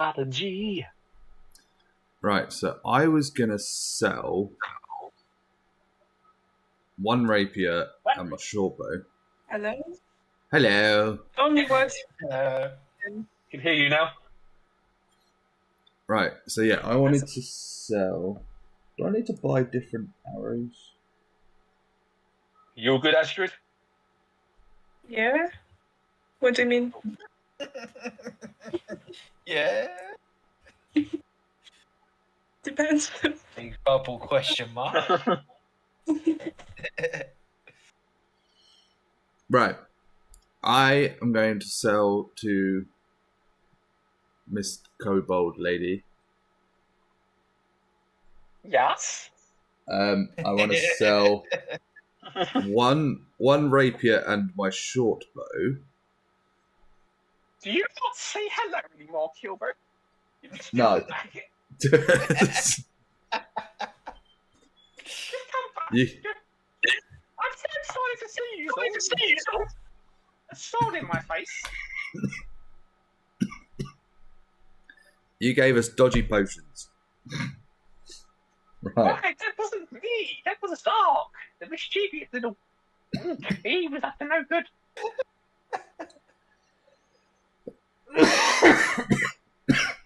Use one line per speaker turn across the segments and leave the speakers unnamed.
Adeliia.
Right, so I was going to sell one rapier and my short bow.
Hello?
Hello.
Only was.
Can hear you now.
Right, so yeah, I wanted to sell... Do I need to buy different arrows?
You're good, Astrid?
Yeah? What do you mean?
Yeah.
Depends.
Big bubble question mark.
Right. I am going to sell to Miss Kobold lady.
Yes.
I want to sell one rapier and my short bow.
Do you not say hello anymore, Kilbo?
No.
Just come back.
You-
I'm so excited to see you. A sword in my face.
You gave us dodgy potions. Right.
Right, that wasn't me. That was Dark. The mischievous little... He was up to no good.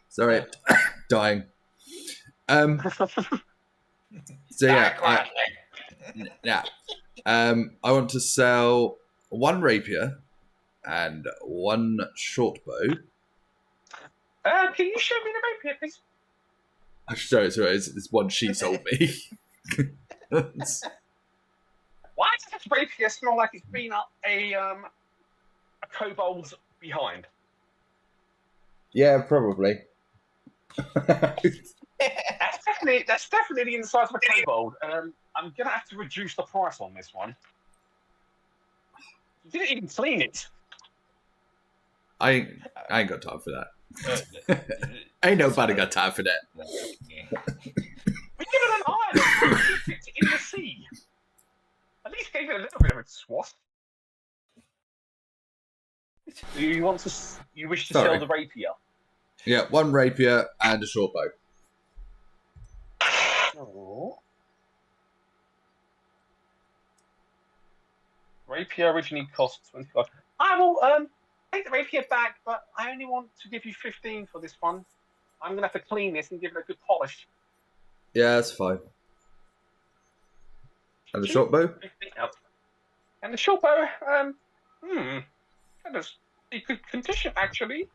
Sorry, dying. So yeah, I want to sell one rapier and one short bow.
Can you show me the rapier, please?
I should show it to her. It's one she sold me.
Why does this rapier smell like it's been up a kobold's behind?
Yeah, probably.
That's definitely the inside of a kobold. I'm gonna have to reduce the price on this one. You didn't even clean it.
I ain't got time for that. Ain't nobody got time for that.
We give it an island. We keep it in the sea. At least gave it a little bit of a swat. Do you want to? You wish to sell the rapier?
Yeah, one rapier and a short bow.
Oh. Rapier originally cost 25. I will take the rapier back, but I only want to give you 15 for this one. I'm gonna have to clean this and give it a good polish.
Yeah, that's fine. And the short bow?
And the short bow, that is a good condition actually.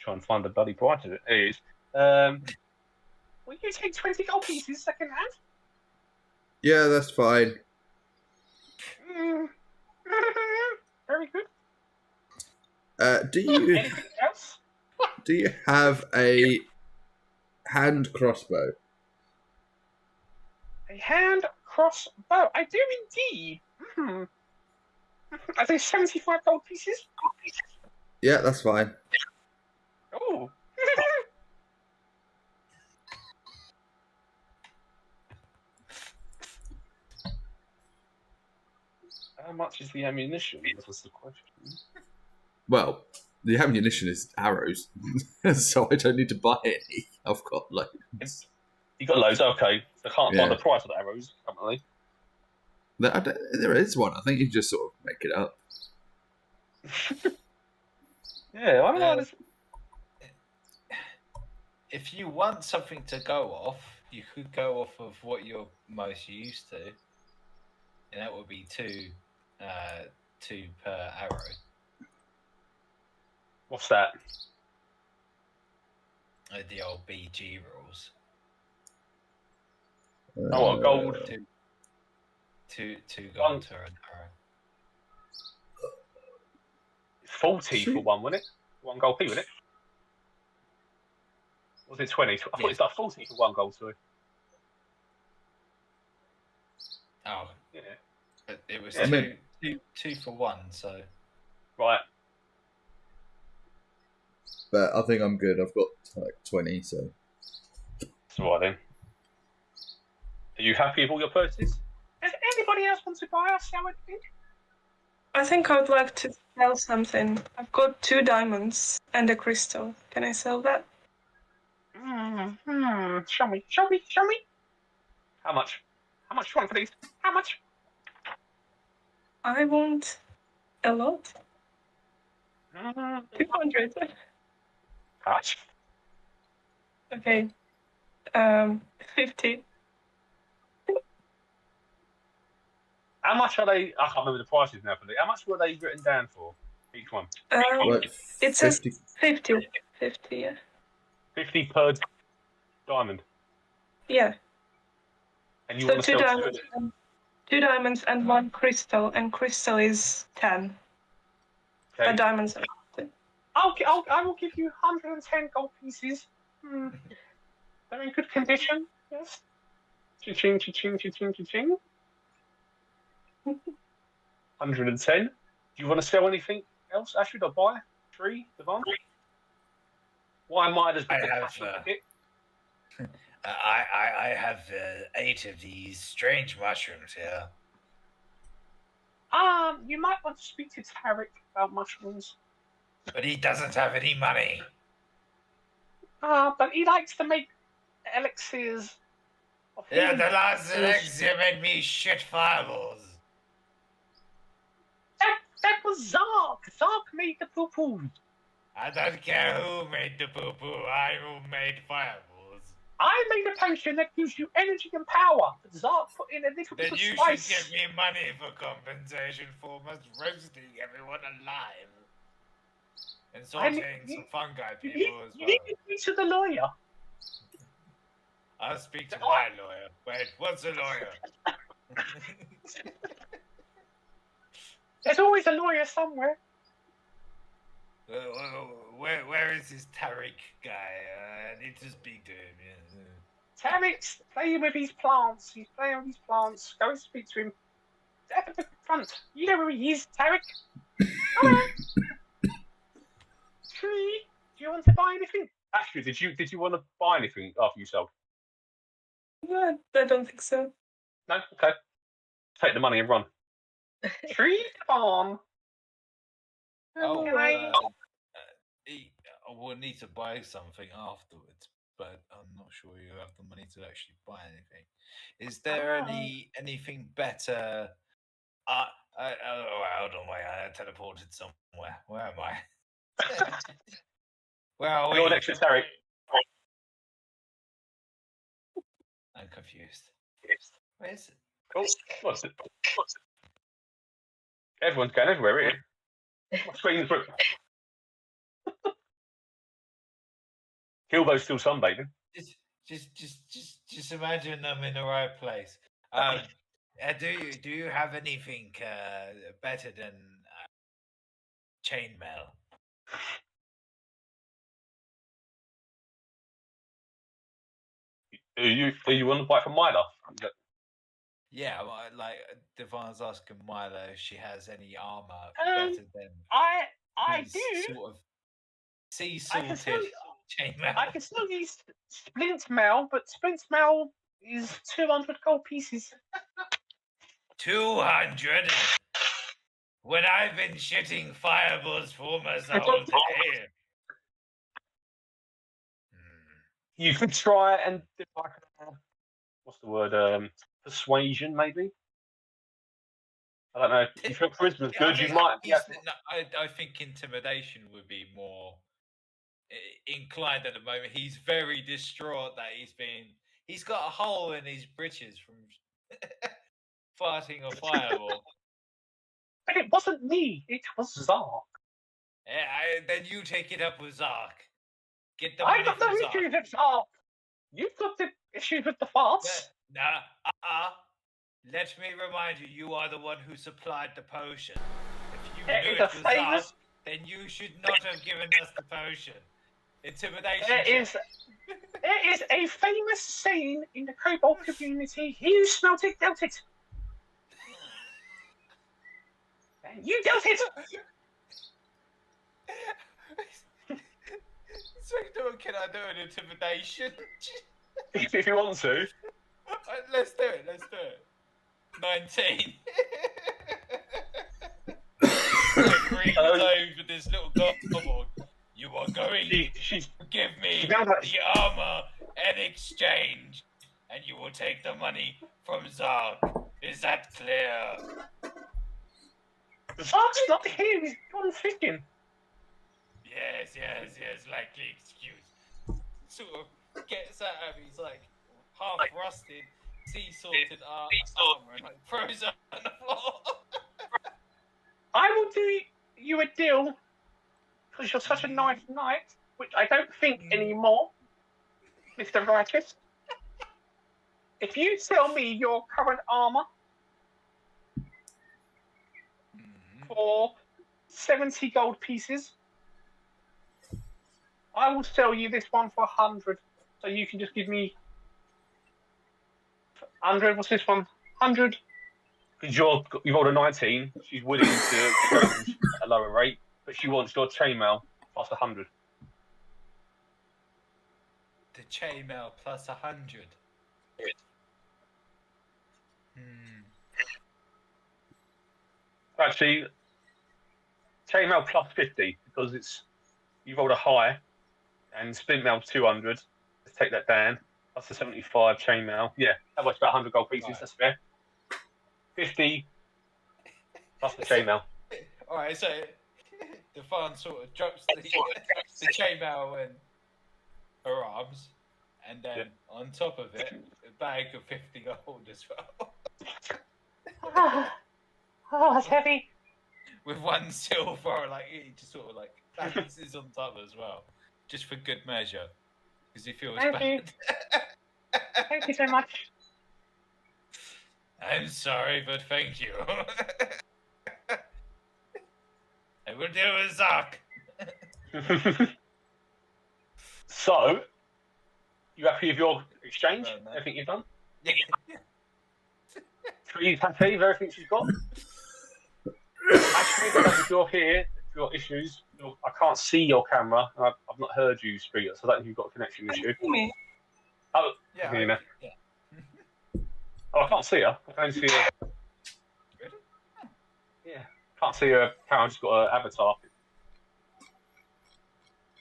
Try and find the bloody price of it. It is. Will you take 20 gold pieces second hand?
Yeah, that's fine.
Very good.
Do you
Anything else?
do you have a hand crossbow?
A hand crossbow. I do indeed. Are they 75 gold pieces?
Yeah, that's fine.
Oh. How much is the ammunition? That was the question.
Well, the ammunition is arrows, so I don't need to buy any. I've got loads.
You got loads, okay. I can't
Yeah.
find the price of the arrows currently.
There is one. I think you just sort of make it up.
Yeah, I don't know.
If you want something to go off, you could go off of what you're most used to, and that would be two per arrow.
What's that?
The old BG rules.
Oh, what, gold?
Two gold to an arrow.
40 for one, wasn't it? One gold P, wasn't it? Or was it 20? I thought it was like 40 for one gold, sorry.
Oh,
Yeah.
but it was
Yeah.
two for one, so.
Right.
But I think I'm good. I've got like 20, so.
That's all right then. Are you happy with all your purchases? Does anybody else want to buy or sell anything?
I think I would like to sell something. I've got 2 diamonds and a crystal. Can I sell that?
Show me, show me, show me. How much? How much do you want for these? How much?
I want a lot.
Mm,
200.
how much?
Okay. 50.
How much are they? I can't remember the prices now for these. How much were they written down for each one?
Like
It says
50.
50. 50, yeah.
50 per diamond.
Yeah.
And you
So
want to
2
sell
diamonds, and 2 diamonds and 1 crystal, and crystal is 10.
Okay.
Diamonds are 10.
I will give you 110 gold pieces. They're in good condition. Yes. Cha-ching, cha-ching, cha-ching, cha-ching. 110. Do you want to sell anything else, Astrid, or buy? Tree, Dewahn? Why might as well
I have,
cash in a bit?
I have 8 of these strange mushrooms here.
You might want to speak to Tarek about mushrooms.
But he doesn't have any money.
But he likes to make elixirs of
Yeah,
healing.
the last elixir made me shit fireballs.
That was Zark. Zark made the poo-poo.
I don't care who made the poo-poo, I who made fireballs.
I made a potion that gives you energy and power. But Zark put in a little bit
Then
of
you
spice.
should give me money for compensation for us roasting everyone alive. And sauteing some fungi people as well.
You need to speak to the lawyer.
I'll speak to my lawyer. Wait, what's a lawyer?
There's always a lawyer somewhere.
Where is this Tarek guy? I need to speak to him. Yeah.
Tarek's playing with his plants. He's playing with his plants. Go and speak to him. At the front. You know where he is, Tarek. Hello. Tree, do you want to buy anything? Astrid, did you want to buy anything after you sold?
No, I don't think so.
No? Okay. Take the money and run. Tree farm.
Oh,
Can I-
I will need to buy something afterwards, but I'm not sure you have the money to actually buy anything. Is there anything better? Hold on, wait, I teleported somewhere. Where am I? Where are we?
You're next to Tarek.
I'm confused. Where is it?
Oh, what's it? Everyone's going everywhere, really. My screen's broke. Kilbo's still sunbathing.
Just imagine I'm in the right place. Do you have anything better than chainmail?
Do you want to buy from Myla?
Yeah, well, like Devahn's asking Myla if she has any armor better than
I
these
do.
sort of sea
I can
salted
still-
chainmail.
I can still use splint mail, but splint mail is 200 gold pieces.
200. When I've been shitting fireballs for almost the whole day.
You could try and do like what's the word? Persuasion, maybe. I don't know. If your charisma's good, you might. Yeah.
I think intimidation would be more inclined at the moment. He's very distraught that he's got a hole in his breeches from farting a fireball.
But it wasn't me. It was Zark.
Then you take it up with Zark. Get the
I
money
got
from
the
Zark.
issues with Zark. You've got the issues with the farts.
Let me remind you, you are the one who supplied the potion. If you
It
knew
is
it
a
was Zark,
famous.
then you should not have given us the potion. Intimidation.
There is a famous saying in the Cobalt community: "He who smelt it dealt it." And you dealt it.
So can I do an intimidation?
If you want to.
Let's do it. 19. Reads over this little kobold. You are going to give me the armor in exchange, and you will take the money from Zark. Is that clear?
Zark's not here. He's gone fishing.
Yes, likely excuse. Sort of gets out of his like half rusted, sea sorted armor and like throws it on the floor.
I will do you a deal because you're such a nice knight, which I don't think anymore, Mr. Righteous. If you sell me your current armor for 70 gold pieces, I will sell you this one for 100. So you can just give me 100. What's this one? 100. Because you've rolled a 19. She's willing to change at a lower rate, but she wants your chainmail plus 100.
The chainmail plus 100.
Actually, chainmail plus 50 because you rolled a high, and splintmail 200. Let's take that down. Plus the 75 chainmail. Yeah, that was about 100 gold pieces. Right. That's fair. 50 plus the chainmail.
All right, so the farm sort of drops the chainmail and her arms, and then on top of it, a bag of 50 gold as well.
Oh, that's heavy.
With one silver, like it just sort of like balances on top as well, just for good measure, because he feels bad.
You. Thank you so much.
I'm sorry, but thank you. I will deal with Zark.
So, you happy with your exchange? Everything you've done? Tree's happy with everything she's got? Actually, if you're here, if you've got issues, I can't see your camera. I've not heard you speak, so I don't think you've got a connection issue.
Me.
Oh,
yeah.
Oh, I can't see her. I can only see her.
Really?
Yeah. Can't see her camera, I've just got her avatar.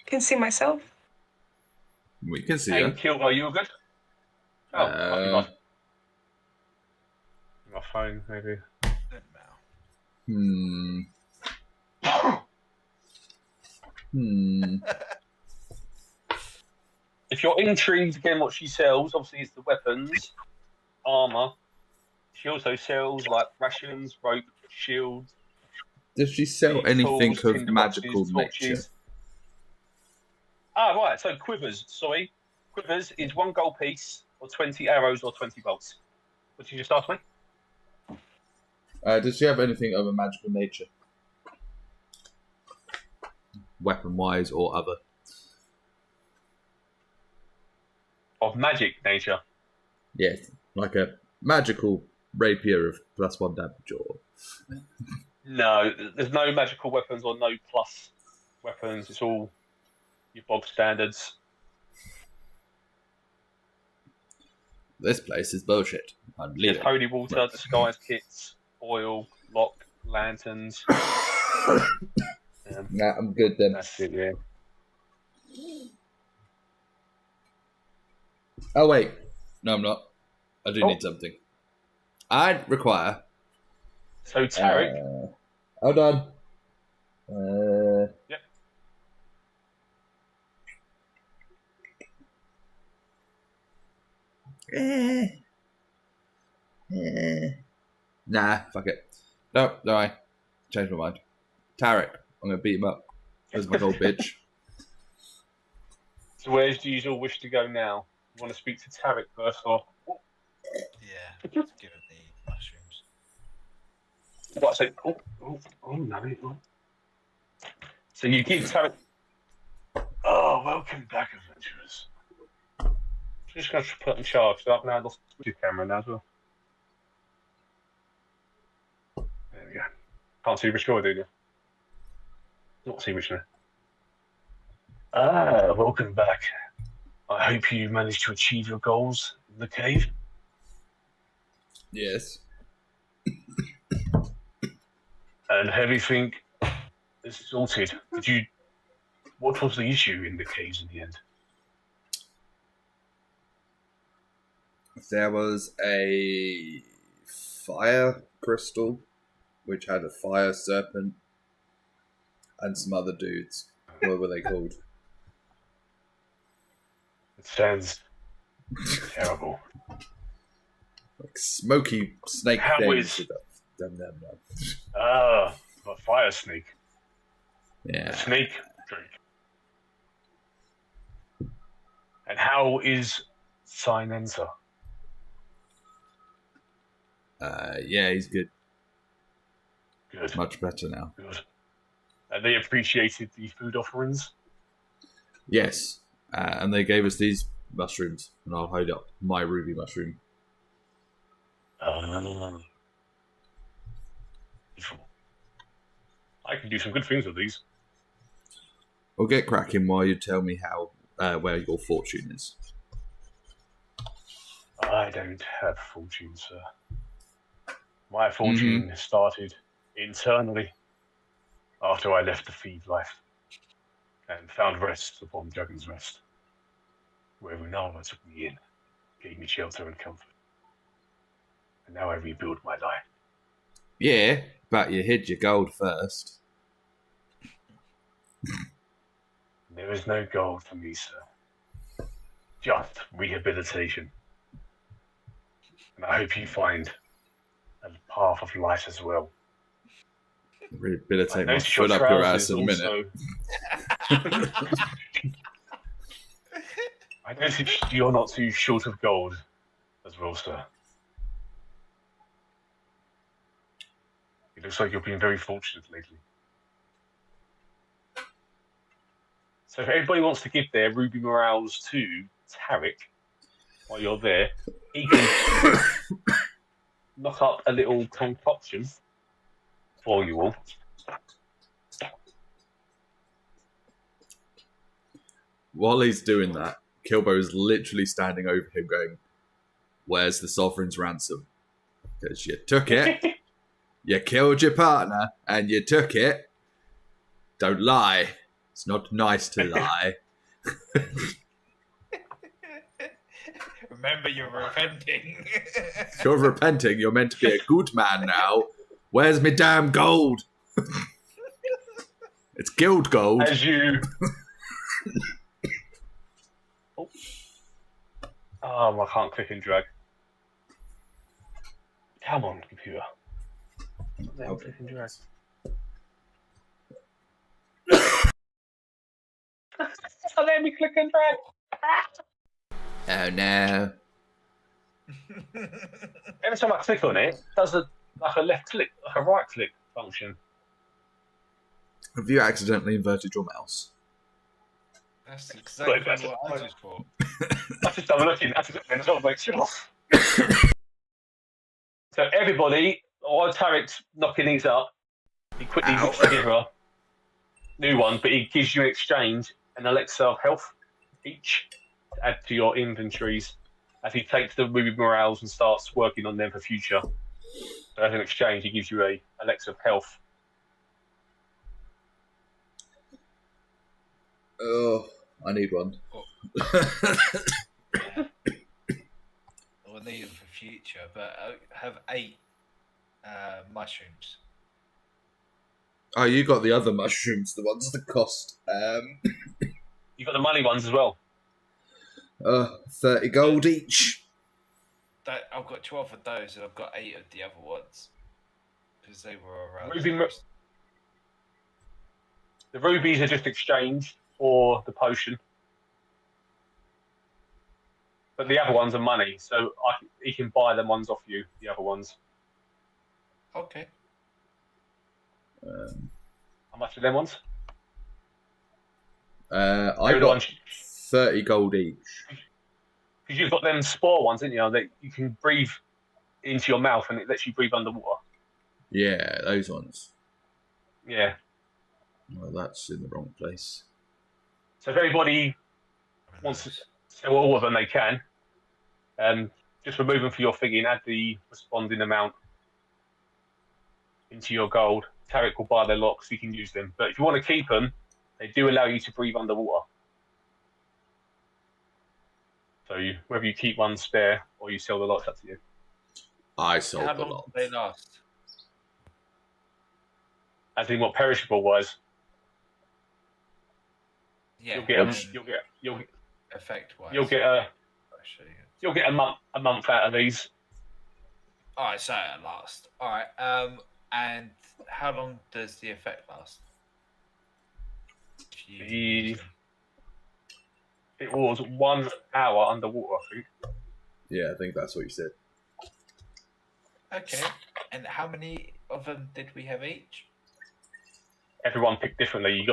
Can see myself.
We can see
Hey,
her.
Kilbo, are you all good? Oh, my phone, maybe. If you're intrigued again what she sells, obviously it's the weapons, armor. She also sells like rations, rope, shields.
Does she sell anything
tools,
of magical
boxes,
nature?
Ah, right. So quivers. Sorry, quivers is 1 gold piece, or 20 arrows, or 20 bolts. What did you just ask me?
Does she have anything of a magical nature? Weapon-wise or other?
Of magic nature.
Yes, like a magical rapier of +1 damage or...
No, there's no magical weapons or no plus weapons. It's all your bog standards.
This place is bullshit. I'm leaving.
There's holy water, disguise kits, oil, lock, lanterns.
Nah, I'm good then.
That's it, yeah.
Oh wait, no, I'm not. I do need something. I require.
So Tarek.
Hold on.
Yep.
Nah, fuck it. No, I changed my mind. Tarek, I'm gonna beat him up. That's my old bitch.
So where do you all wish to go now? You want to speak to Tarek first, or?
Yeah, let's give it the mushrooms.
What? So, no. So you give Tarek. Oh, welcome back, adventurers. I'm just going to put in charge. So I've now lost the camera now as well. There we go. Can't see which door, do you? Not see which now. Ah, welcome back. I hope you managed to achieve your goals in the cave.
Yes.
And everything It's sorted. What was the issue in the caves in the end?
There was a fire crystal, which had a fire serpent, and some other dudes. What were they called?
It sounds terrible.
Like smoky snake
How
things.
is-
Them.
A fire snake.
Yeah.
A snake drink. And how is Sinenza?
Yeah, he's good.
Good.
Much better now.
Good. And they appreciated the food offerings?
Yes. And they gave us these mushrooms, and I'll hold up my ruby mushroom.
I can do some good things with these.
We'll get cracking while you tell me how where your fortune is.
I don't have fortune, sir. My fortune started internally after I left the feed life and found rest upon Dragon's Rest, where Runara took me in, gave me shelter and comfort. And now I rebuild my life.
Yeah, but you hid your gold first.
There is no gold for me, sir. Just rehabilitation. And I hope you find a path of light as well.
Rehabilitate my
notice your
foot up your ass
trousers
in a minute.
I notice you're not too short of gold as well, sir. It looks like you've been very fortunate lately. So if everybody wants to give their ruby morales to Tarek while you're there, he can knock up a little concoction for you all.
While he's doing that, Kilbo is literally standing over him going, "Where's the sovereign's ransom? Because you took it. You killed your partner, and you took it. Don't lie. It's not nice to lie."
Remember, you're repenting.
If you're repenting, you're meant to be a good man now. Where's my damn gold? It's guild gold.
As you... Oh, I can't click and drag. Come on, computer.
Okay.
Click and drag. Let me click and drag.
Oh no.
Every time I click on it, it does like a left click, like a right click function.
Have you accidentally inverted your mouse?
That's exactly
Look, that's
what
what-
I just thought.
I just double looking at it and sort of make sure. So everybody, while Tarek's knocking these up, he quickly puts together a new one, but he gives you in exchange an elixir of health each to add to your inventories as he takes the ruby morales and starts working on them for future. So as an exchange, he gives you a elixir of health.
Oh, I need one.
We'll need them for future, but I have 8 mushrooms.
Oh, you got the other mushrooms, the ones that cost
You've got the money ones as well.
30 gold each.
I've got 12 of those, and I've got 8 of the other ones because they were around.
The rubies are just exchanged for the potion. But the other ones are money, so he can buy them ones off you, the other ones.
Okay.
How much are them ones?
I got 30 gold each.
Because you've got them spore ones, didn't you? That you can breathe into your mouth and it lets you breathe underwater.
Yeah, those ones.
Yeah.
Well, that's in the wrong place.
So if everybody wants to sell all of them, they can. Just remove them for your figure and add the responding amount into your gold. Tarek will buy their locks, you can use them. But if you want to keep them, they do allow you to breathe underwater. So whether you keep one spare or you sell the locks, up to you.
I sold
How
the
long
lot.
do they last?
As in what perishable wise,
Yeah,
you'll get
effect wise.
you'll get a month out of these.
All right, so it lasts. All right. And how long does the effect last?
It was 1 hour underwater, I think.
Yeah, I think that's what you said.
Okay. And how many of them did we have each?
Everyone picked differently. You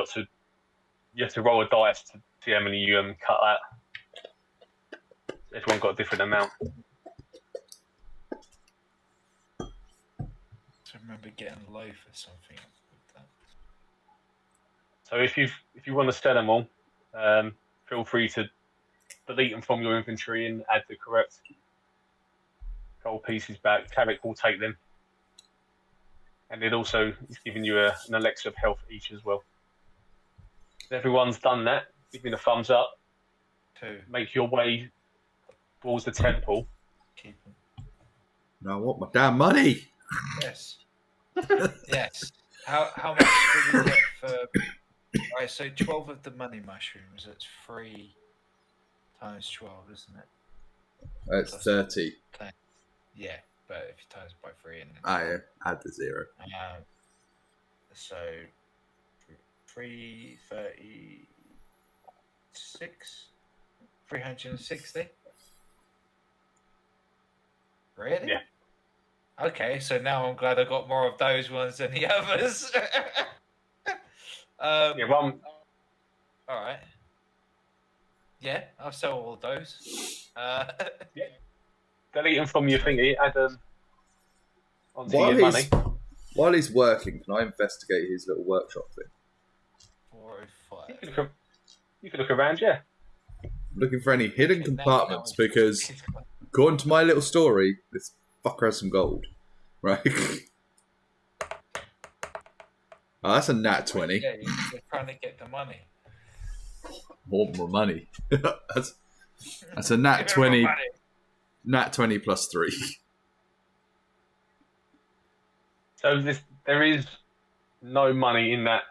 have to roll a dice to see how many you cut out. Everyone got a different amount.
I remember getting a loaf or something with that.
So if you want to sell them all, feel free to delete them from your inventory and add the correct gold pieces back. Tarek will take them. And it also is giving you an elixir of health each as well. If everyone's done that, give me the thumbs up.
2.
Make your way towards the temple.
Keep them.
No, I want my damn money.
Yes. Yes. How much do we get for? Right, so 12 of the money mushrooms. That's 3 times 12, isn't it?
That's 30.
Yeah, but if you times by 3 and
I add the 0.
so 336, 360. Really?
Yeah.
Okay, so now I'm glad I got more of those ones than the others.
Yeah, one.
All right. Yeah, I'll sell all of those.
Yeah. Delete them from your thingy. Add them onto your money.
While he's working, can I investigate his little workshop thing?
405.
You can look around, yeah.
I'm looking for any hidden compartments because, according to my little story, this fucker has some gold. Right? Oh, that's a nat 20.
Yeah, you're trying to get the money.
Want more money. That's a nat 20. Nat 20 plus 3.
So there is no money in that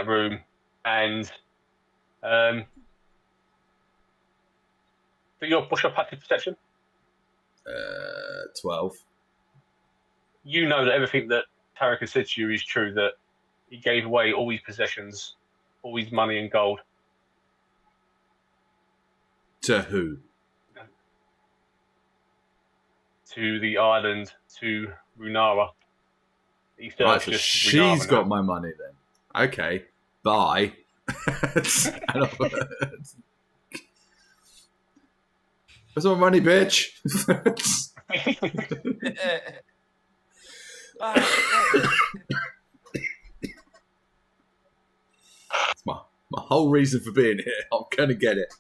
room, and what's your passive perception?
12.
You know that everything that Tarek has said to you is true. That he gave away all his possessions, all his money and gold.
To who?
To the island, to Runara.
Right, so she's got my money then. Okay, bye. Where's my money, bitch? It's my whole reason for being here. I'm gonna get it.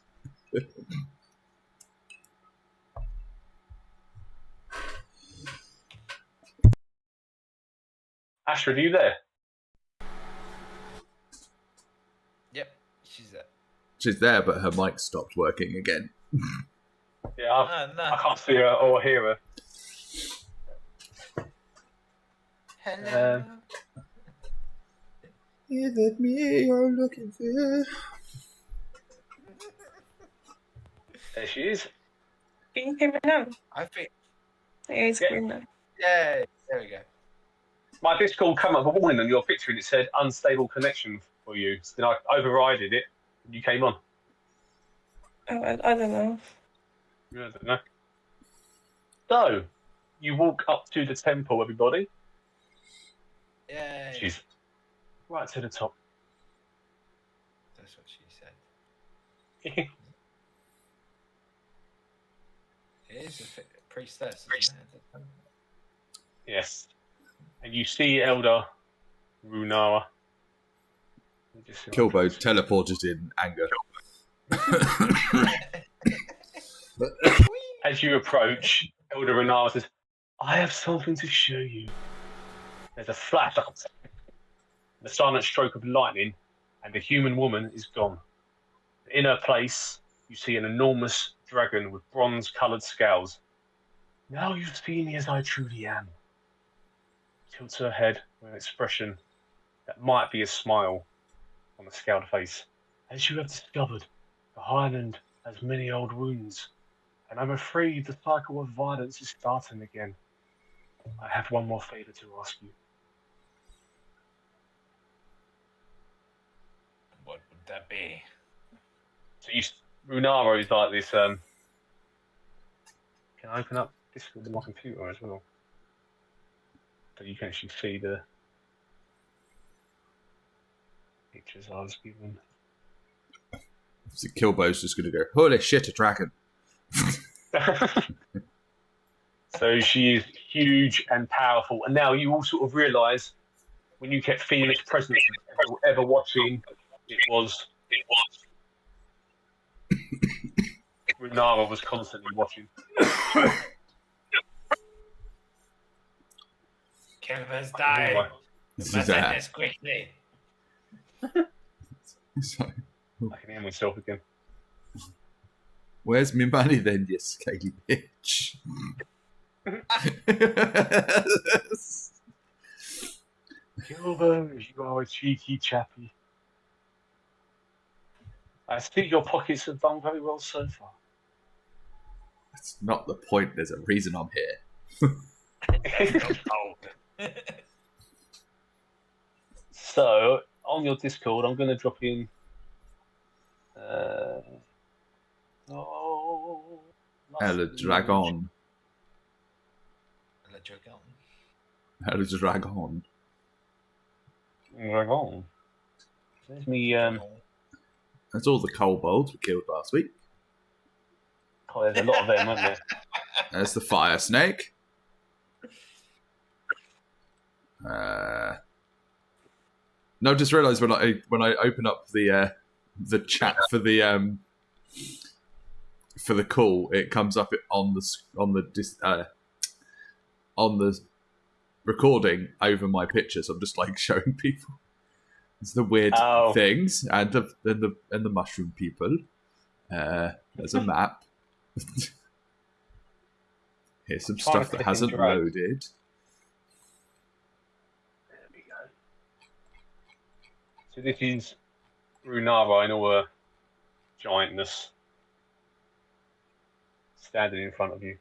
Astrid, are you there?
Yep, she's there.
She's there, but her mic stopped working again.
Yeah,
No.
I can't see her or hear her.
Hello.
Is it me you're looking for?
There she is.
Can you hear me now?
I think.
Yeah, it's green now.
Yeah, there we go.
My Discord came up with a warning on your picture and it said unstable connection for you. So then I overrided it and you came on.
Oh, I don't know.
I don't know. So, you walk up to the temple, everybody.
Yay.
She's right to the top.
That's what she said. It is a priestess, isn't it?
Yes. And you see Elder Runara.
Kilbo teleported in anger.
As you approach, Elder Runara says, I have something to show you. There's a flash, the silent stroke of lightning, and the human woman is gone. In her place, you see an enormous dragon with bronze-coloured scales. Now you see me as I truly am. Tilts her head with an expression that might be a smile on the scaled face. As you have discovered, the Highland has many old wounds, and I'm afraid the cycle of violence is starting again. I have one more favour to ask you.
What would that be?
So Runaro is like this. Can I open up Discord on my computer as well? So you can actually see the pictures I was given.
So Kilbo's just going to go, holy shit, a dragon.
So she is huge and powerful. And now you all sort of realise when you kept feeling its presence, ever watching, it was. Runaro was constantly watching.
Kilbo's dying.
This
Must
is
end this quickly.
Sorry.
I can hear myself again.
Where's my money then, you scaly bitch?
Kilbo, you are a cheeky chappy. I think your pockets have done very well so far.
That's not the point. There's a reason I'm here.
So, on your Discord, I'm going to drop in.
El Dragon. El Dragon.
Dragon. There's me.
That's all the kobolds we killed last week.
Oh, there's a lot of them, aren't there?
There's the fire snake. No, I just realised when I open up the chat for the call, it comes up on the recording over my pictures. I'm just like showing people. It's the weird things and the mushroom people. There's a map. Here's some stuff that hasn't loaded.
There we go. So this is Runaro in all her giantness, standing in front of you.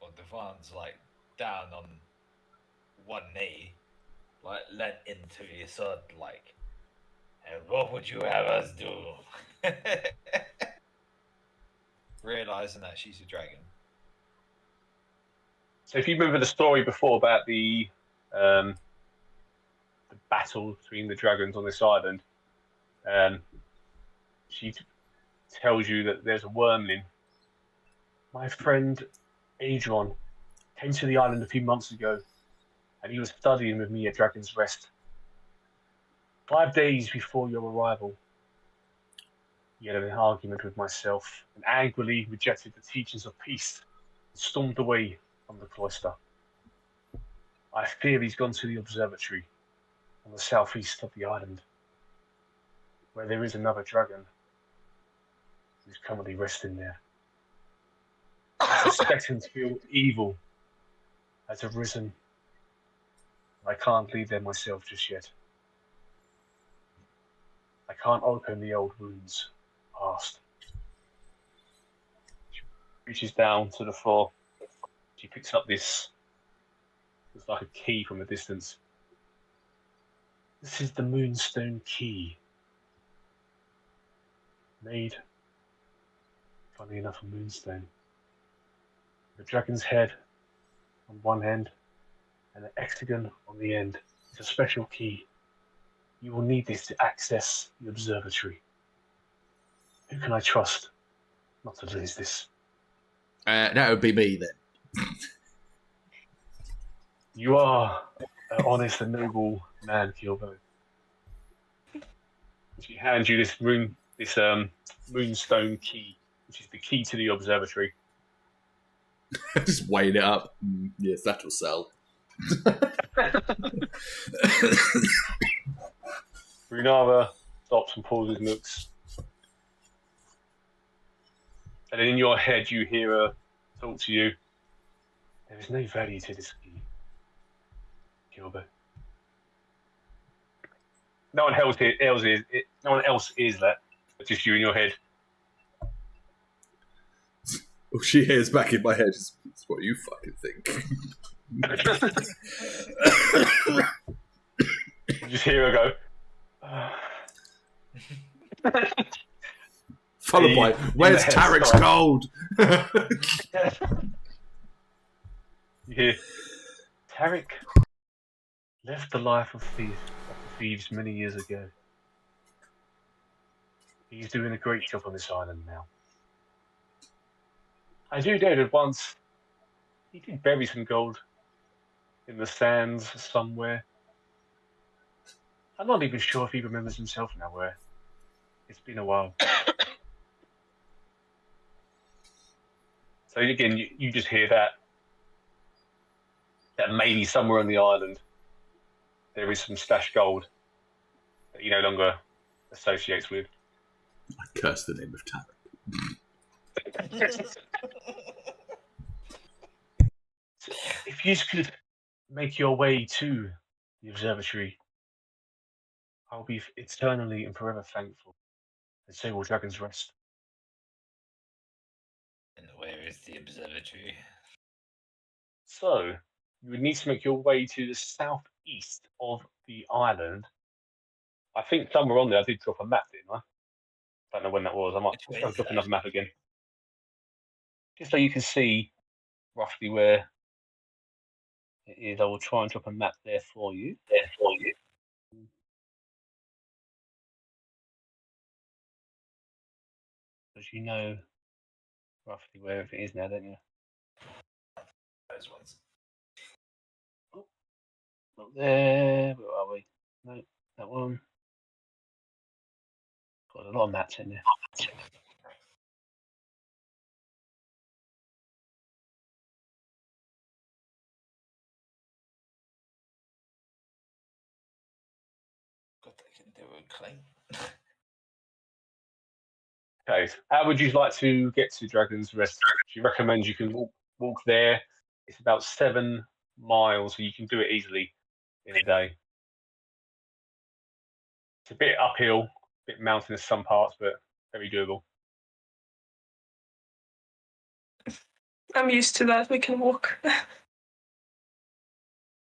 Well, Dewan's like down on one knee, like leant into your sword, like, and what would you have us do? Realizing that she's a dragon.
So if you remember the story before about the battle between the dragons on this island, she tells you that there's a wormling. My friend Adrian came to the island a few months ago, and he was studying with me at Dragon's Rest. 5 days before your arrival, he had an argument with myself and angrily rejected the teachings of peace and stormed away from the cloister. I fear he's gone to the Observatory on the southeast of the island, where there is another dragon who's currently resting there. I suspect him to feel evil has arisen. I can't leave there myself just yet. I can't open the old wounds past. She reaches down to the floor. She picks up this. It's like a key from a distance. This is the Moonstone Key. Made, funny enough, a moonstone. The dragon's head on one end and an hexagon on the end. It's a special key. You will need this to access the observatory. Who can I trust not to lose this?
That would be me then.
You are an honest and noble man, Kilbo. She hands you this moonstone key. which is the key to the observatory.
Just weighing it up. Yes, that'll sell.
Brunara stops and pauses and looks. And then in your head you hear her talk to you. There is no value to this key, Kilbo. No one else is that, but just you in your head.
All she hears back in my head is what you fucking think.
You just hear her go.
Followed by, where's Tarek's gold?
You hear, Tarek left the life of thieves many years ago. He's doing a great job on this island now. I do know that once he did bury some gold in the sands somewhere. I'm not even sure if he remembers himself now where. It's been a while. So again, you just hear that maybe somewhere on the island there is some stashed gold that he no longer associates with.
I curse the name of Tarek.
If you could make your way to the observatory, I'll be eternally and forever thankful. And so will Dragon's Rest.
And where is the observatory?
So, you would need to make your way to the southeast of the island. I think somewhere on there I did drop a map, didn't I? Don't know when that was. I might drop another map again. Just so you can see roughly where it is. I will try and drop a map there for you. Because you know roughly where everything is now, don't you?
Those ones.
Not there. Where are we? No, that one. Got a lot of maps in there.
God, they can do a claim.
Okay, so how would you like to get to Dragon's Rest? She recommends you can walk there. It's about 7 miles, so you can do it easily in a day. It's a bit uphill, a bit mountainous some parts, but very doable.
I'm used to that. We can walk.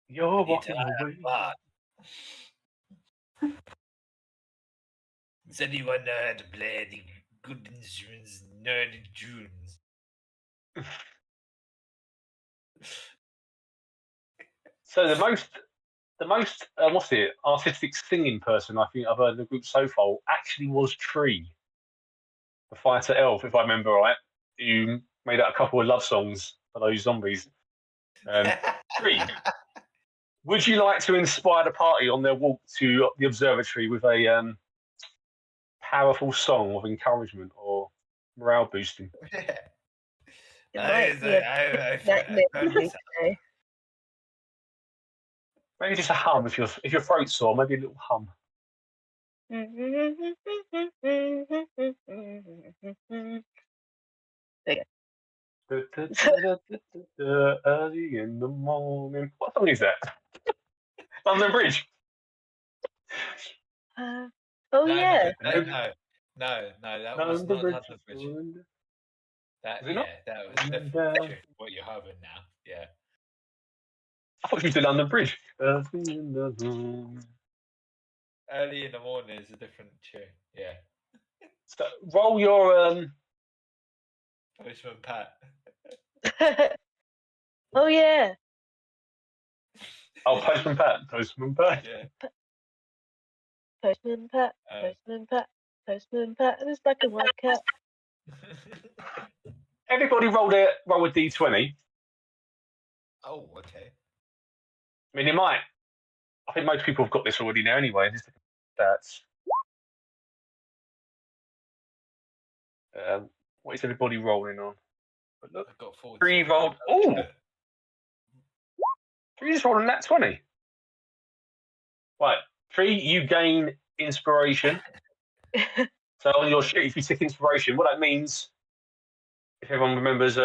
You're walking away.
Does anyone know how to play any good instruments, nerdy tunes?
So the most what's it, artistic singing person I think I've heard in the group so far actually was Tree, the fighter elf, if I remember right, who made out a couple of love songs for those zombies. Tree, would you like to inspire the party on their walk to the observatory with a powerful song of encouragement or morale boosting? Maybe just a hum if your throat's sore. Maybe a little hum. Early in the morning. What song is that? London Bridge.
Yeah.
No, that was not London Bridge. That was definitely what you're having now. Yeah.
I thought you was the London Bridge.
Early in the morning is a different tune. Yeah.
So roll your
Postman Pat.
Oh yeah.
Oh, Postman Pat.
Yeah.
Postman Pat. And it's black and white cat.
Everybody roll a d20.
Oh, okay.
I mean, I think most people have got this already now anyway. Just stats. What is everybody rolling on? But look,
I've got 40.
3 rolled. Oh, 3 just rolled a nat 20. Right, 3. You gain inspiration. So on your sheet, if you tick inspiration, what that means, if everyone remembers,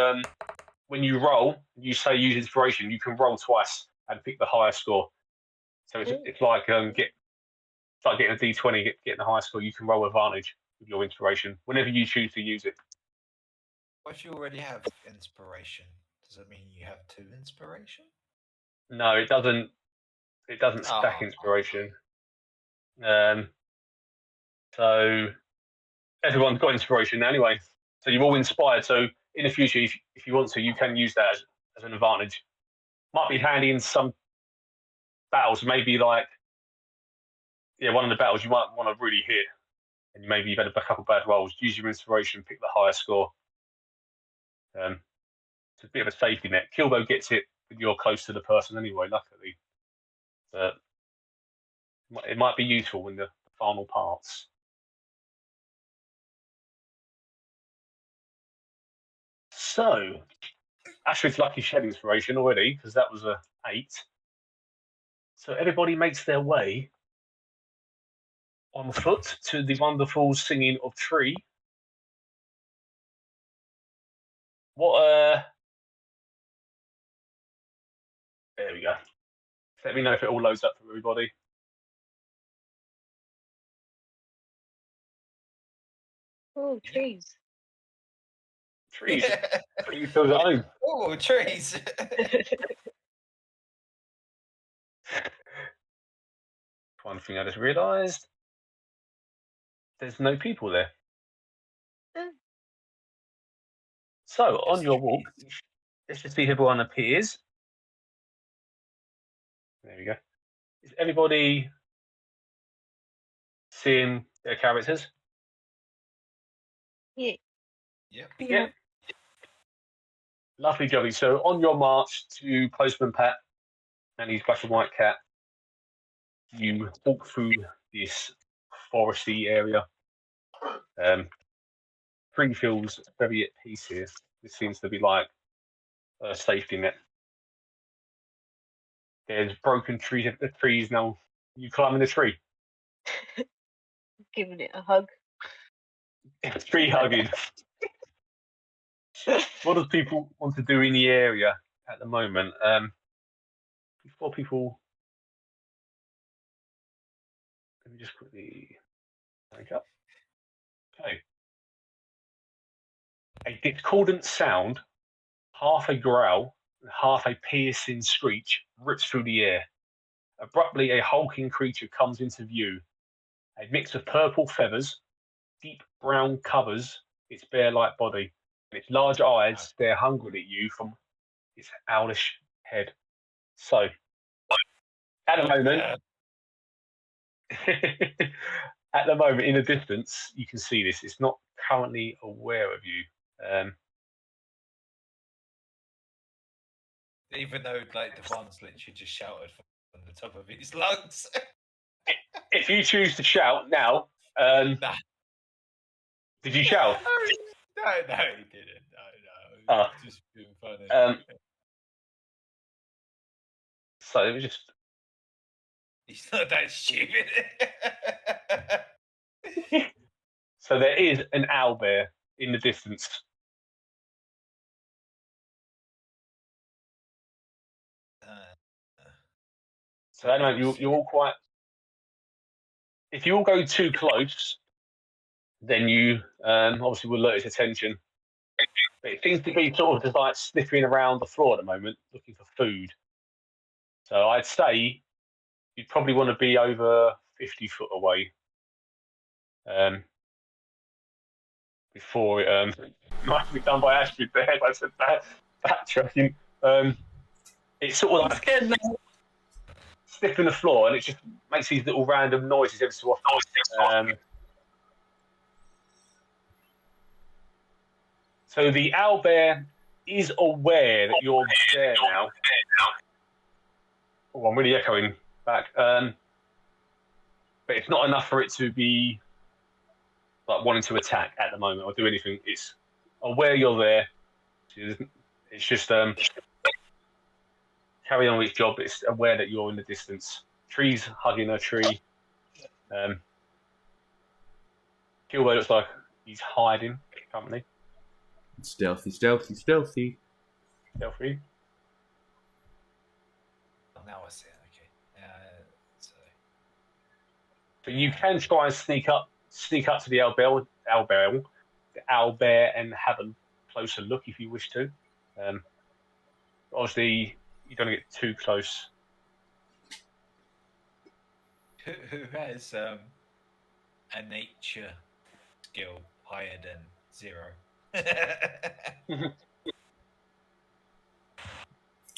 when you roll, you say use inspiration, you can roll twice and pick the higher score. So it's like it's like getting a D20, getting the higher score. You can roll advantage with your inspiration whenever you choose to use it.
What if you already have inspiration? Does that mean you have 2 inspiration?
No, it doesn't. It doesn't stack inspiration. So everyone's got inspiration now anyway. So you're all inspired. So in the future, if you want to, you can use that as an advantage. Might be handy in some battles. Maybe like, one of the battles you might want to really hit, and maybe you've had a couple of bad rolls. Use your inspiration, pick the higher score. It's a bit of a safety net. Kilbo gets it when you're close to the person anyway, luckily. But it might be useful in the final parts. So, Astrid's lucky she had inspiration already, because that was a 8. So everybody makes their way on foot to the wonderful singing of Tree. There we go. Let me know if it all loads up for everybody.
Oh, trees.
Trees. Tree feels at home.
Oh, trees.
One thing I just realised. There's no people there. So, on your walk, let's just see if everyone appears. There we go. Is everybody seeing their characters?
Yeah.
Yep.
Yeah. Lovely jobby. So, on your march to Postman Pat and his black and white cat, you walk through this foresty area. Spring feels very at peace here. This seems to be like a safety net. There's broken trees at the trees now. You climbing the tree.
Giving it a hug.
Tree hugging. What do people want to do in the area at the moment? Before people, let me just quickly back up. Okay. A discordant sound, half a growl, and half a piercing screech, rips through the air. Abruptly, a hulking creature comes into view. A mix of purple feathers, deep brown covers its bear-like body, and its large eyes stare hungrily at you from its owlish head. So, at the moment, in the distance, you can see this. It's not currently aware of you.
Even though, like, Dewann's literally just shouted from the top of his lungs.
If you choose to shout now,
Nah.
Did you shout?
No, he didn't. No. Just being funny.
So it was just.
He's not that stupid.
So there is an owlbear in the distance. So I don't know, you're all quite. If you all go too close, then you obviously will alert its attention. But it seems to be sort of just like sniffing around the floor at the moment, looking for food. So I'd say you'd probably want to be over 50 foot away before it might be done by Astrid there. I said backtracking. It's sort of like sniffing the floor, and it just makes these little random noises every so often. So the owlbear is aware that you're there now. Oh, I'm really echoing back. But it's not enough for it to be like wanting to attack at the moment or do anything. It's aware you're there. It's just carry on with its job. It's aware that you're in the distance. Tree's hugging a tree. Kilbo looks like he's hiding company.
Stealthy, stealthy, stealthy.
Stealthy.
Oh, now I see it. Okay.
So you can try and sneak up to the owlbear, and have a closer look if you wish to. Obviously, you don't get too close.
Who has a nature skill higher than 0?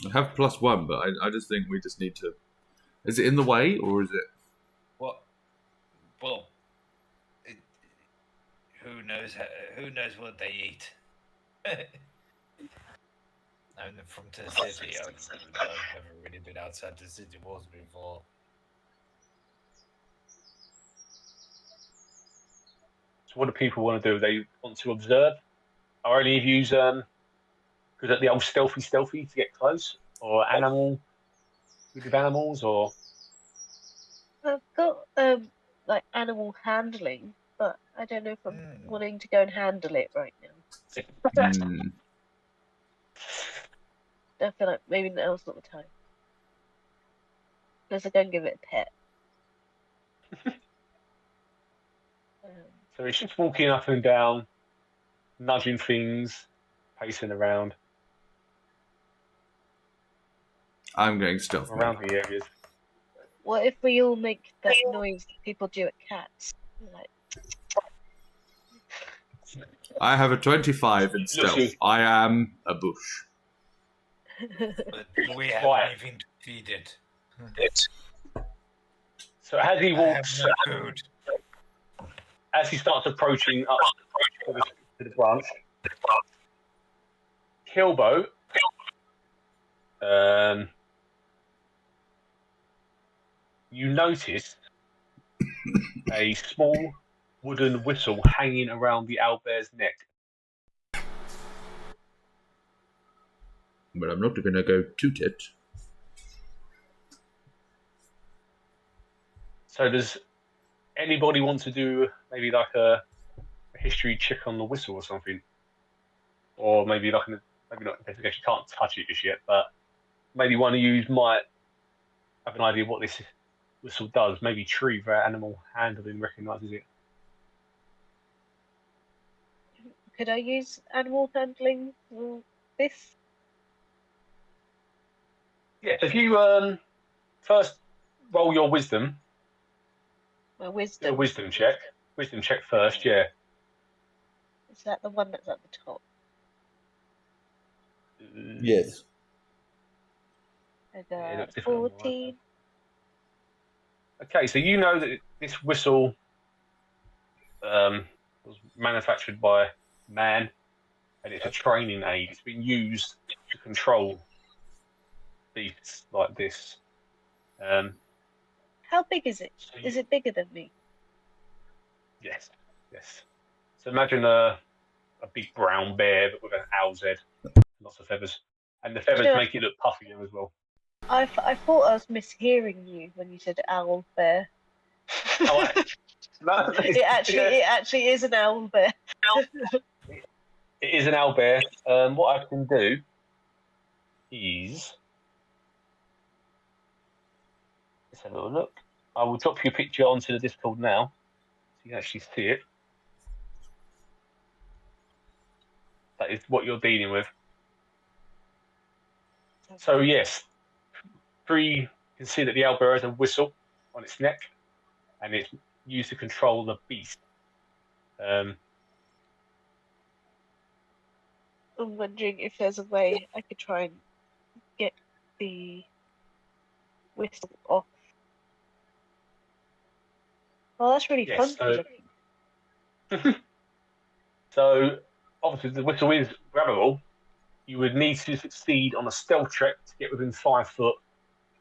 I have +1, but I just think we just need to. Is it in the way, or is it?
What? Well, who knows? Who knows what they eat? I'm from the city. I've never really been outside the city walls before.
So what do people want to do? They want to observe? Are any of you good at the old stealthy to get close? Or animal? Good with animals? Or
I've got like animal handling, but I don't know if I'm wanting to go and handle it right now. I feel like maybe now's not the time. Unless I go and give it a pet.
So it's just walking up and down, nudging things, pacing around.
I'm going stealth
around the areas.
What if we all make that noise that people do at cats? Like...
I have a 25 in stealth. I am a bush.
But we haven't even feed it.
So as he walks,
no food.
As he starts approaching up to the branch, Kilbo, you notice a small wooden whistle hanging around the owlbear's neck.
But I'm not going to go toot it.
So does anybody want to do maybe like a history check on the whistle or something? Or maybe like maybe not investigation, you can't touch it just yet, but maybe one of you might have an idea what this whistle does. Maybe Tree, their animal handling, recognises it.
Could I use animal handling for this?
Yeah, if you first roll your wisdom.
My wisdom.
A wisdom check. Wisdom check first, yeah.
Is that the one that's at the top?
Yes.
I got 14.
Okay, so you know that this whistle was manufactured by man, and it's a training aid. It's been used to control beasts like this.
How big is it? Is it bigger than me?
Yes, yes. So imagine a big brown bear, but with an owl's head, lots of feathers, and the feathers make it look puffier as well.
I thought I was mishearing you when you said owl bear.
Oh, no,
it actually is an owl bear.
It is an owl bear. What I can do is let's have a little look. I will drop you a picture onto the Discord now, so you can actually see it. That is what you're dealing with. So yes, you can see that the owlbear has a whistle on its neck, and it's used to control the beast.
I'm wondering if there's a way I could try and get the whistle off. Well, that's really fun.
So obviously the whistle is grabbable. You would need to succeed on a stealth check to get within 5 foot,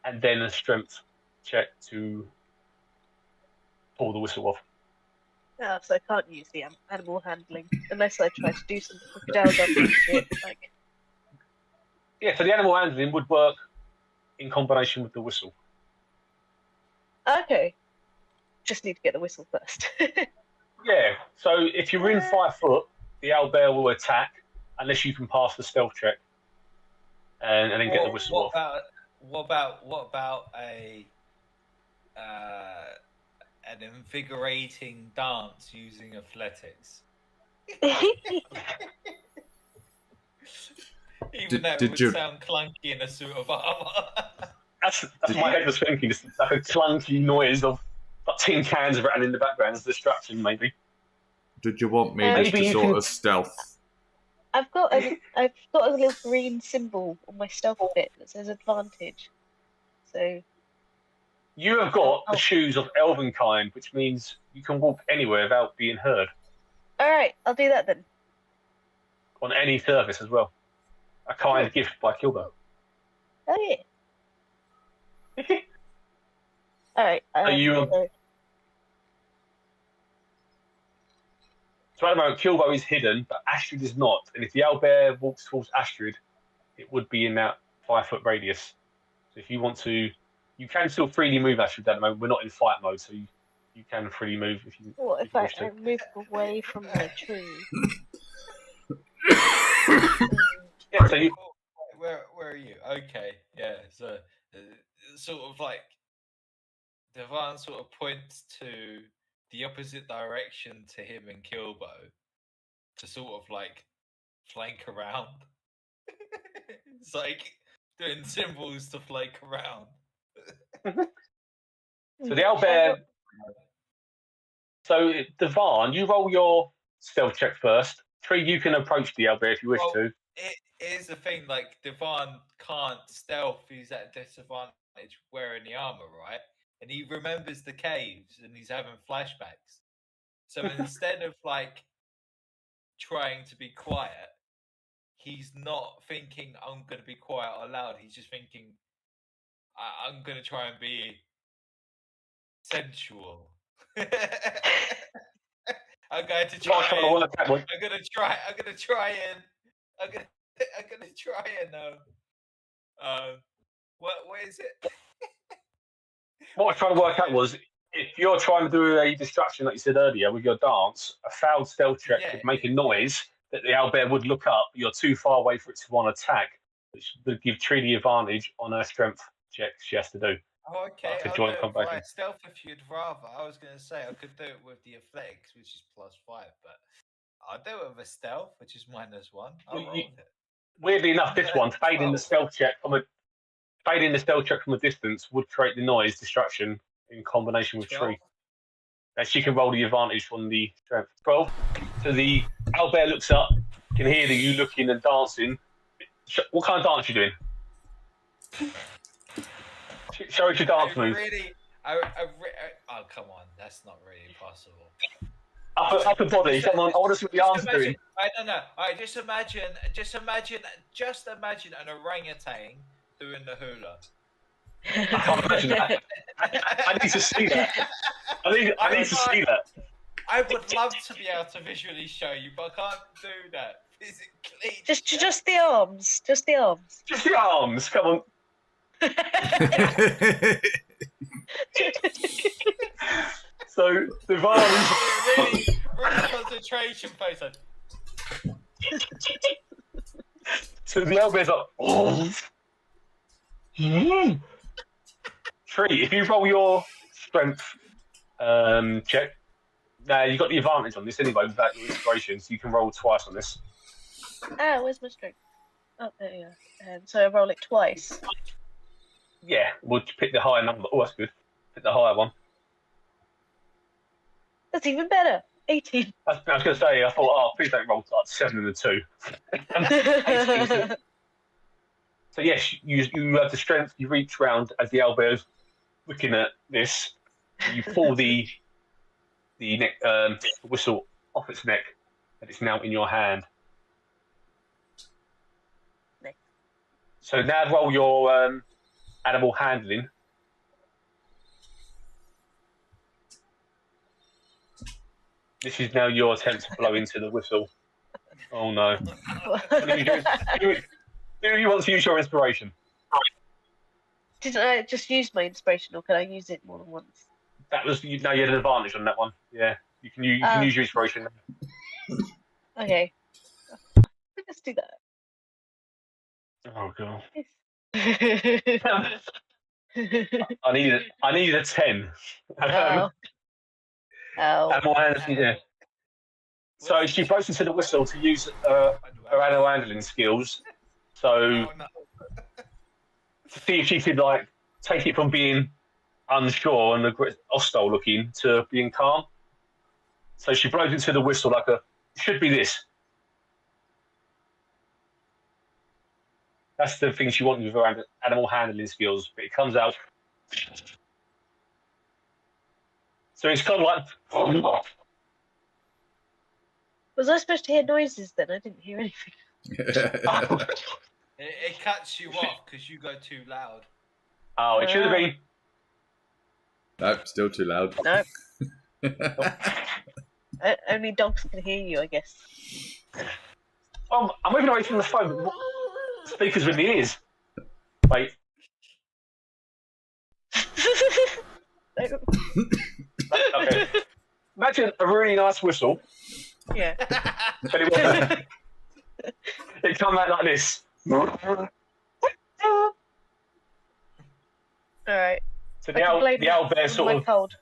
and then a strength check to pull the whistle off.
So I can't use the animal handling unless I try to do some crocodile Dundee shit. Like,
Yeah, so the animal handling would work in combination with the whistle.
okay, just need to get the whistle first.
Yeah, so if you're in 5 foot, the owlbear will attack unless you can pass the stealth check and then get the whistle off.
What about an invigorating dance using athletics? Even though it would sound clunky in a suit of armor.
That's my head was thinking. It's like a clunky noise of tin cans rattling in the background as a distraction, maybe.
Did you want me just to sort of stealth?
I've got a little green symbol on my stealth bit that says advantage. So
you have got the shoes of elven kind, which means you can walk anywhere without being heard.
All right, I'll do that then.
On any surface as well. A kind gift by Kilbo.
Oh yeah. All right.
So at the moment, Kilbo is hidden, but Astrid is not. And if the owlbear walks towards Astrid, it would be in that 5 foot radius. So if you want to, you can still freely move Astrid at the moment. We're not in fight mode, so you can freely move if you.
What if I move away from the tree?
Yeah, so you.
Where are you? Okay, yeah. So sort of like Dewahn sort of points to the opposite direction to him and Kilbo to sort of like flank around. It's like doing symbols to flank around.
So the owlbear. So Dewahn, you roll your stealth check first. Tree, you can approach the owlbear if you wish to.
Here's the thing, like, Dewahn can't stealth, he's at a disadvantage wearing the armor, right? And he remembers the caves and he's having flashbacks. So instead of, like, trying to be quiet, he's not thinking, I'm going to be quiet or loud. He's just thinking, I'm going to try and be sensual. I'm going to try and what is it?
What I was trying to work out was if you're trying to do a distraction, like you said earlier, with your dance, a failed stealth check could make a noise that the owlbear would look up. You're too far away for it to want to attack, which would give Tree the advantage on her strength check she has to do.
Oh, okay, I'll do it by stealth if you'd rather. I was going to say I could do it with the athletics, which is +5, but I'll do it with a stealth, which is -1. I'll roll with it.
Weirdly enough, this one, fading the stealth check from a distance would create the noise distraction in combination with 12. Tree. And she can roll the advantage from the strength. 12. So the owlbear looks up, can hear that you looking and dancing. What kind of dance are you doing? Show us your dance move.
Oh, come on. That's not really possible.
Upper body. Come on. I want to see what the arms are doing.
I don't know. All right, just imagine an orangutan doing the hula.
I can't imagine that. I need to see that. I need to see that.
I would love to be able to visually show you, but I can't do that physically.
Just the arms. Just the arms.
Just the arms. Come on. So Dewahn
really concentration face.
So the owlbear's like, oh. Tree, if you roll your strength check, now you got the advantage on this anyway without your inspiration, so you can roll twice on this.
Where's my strength? Oh, there you go. So I roll it twice.
Yeah, we'll pick the higher number. Oh, that's good. Pick the higher one.
That's even better. 18.
I was going to say, I thought, please don't roll like 7 and a 2. So yes, you have the strength. You reach round as the owlbear's looking at this. You pull the neck, whistle off its neck, and it's now in your hand.
Nice.
So now roll your animal handling. This is now your attempt to blow into the whistle. Oh no. Do you want to use your inspiration?
Didn't I just use my inspiration, or can I use it more than once?
That was you had an advantage on that one. Yeah, you can use your inspiration.
Okay. Let's do that.
Oh god.
Oh.
I needed a 10.
Oh.
And my hands, yeah. So she blows into the whistle to use her animal handling skills. So to see if she could like take it from being unsure and hostile looking to being calm. So she blows into the whistle like it should be this. That's the thing she wanted with her animal handling skills, but it comes out. So it's kind of like.
Was I supposed to hear noises then? I didn't hear anything.
It cuts you off because you go too loud.
Oh, it should have been.
Nope, still too loud.
No. Only dogs can hear you, I guess.
Oh, I'm moving away from the phone. Speakers with the ears. Wait. Okay. Imagine a really nice whistle.
Yeah.
But it come out like this.
Alright.
So the owlbear sort of.
Cold.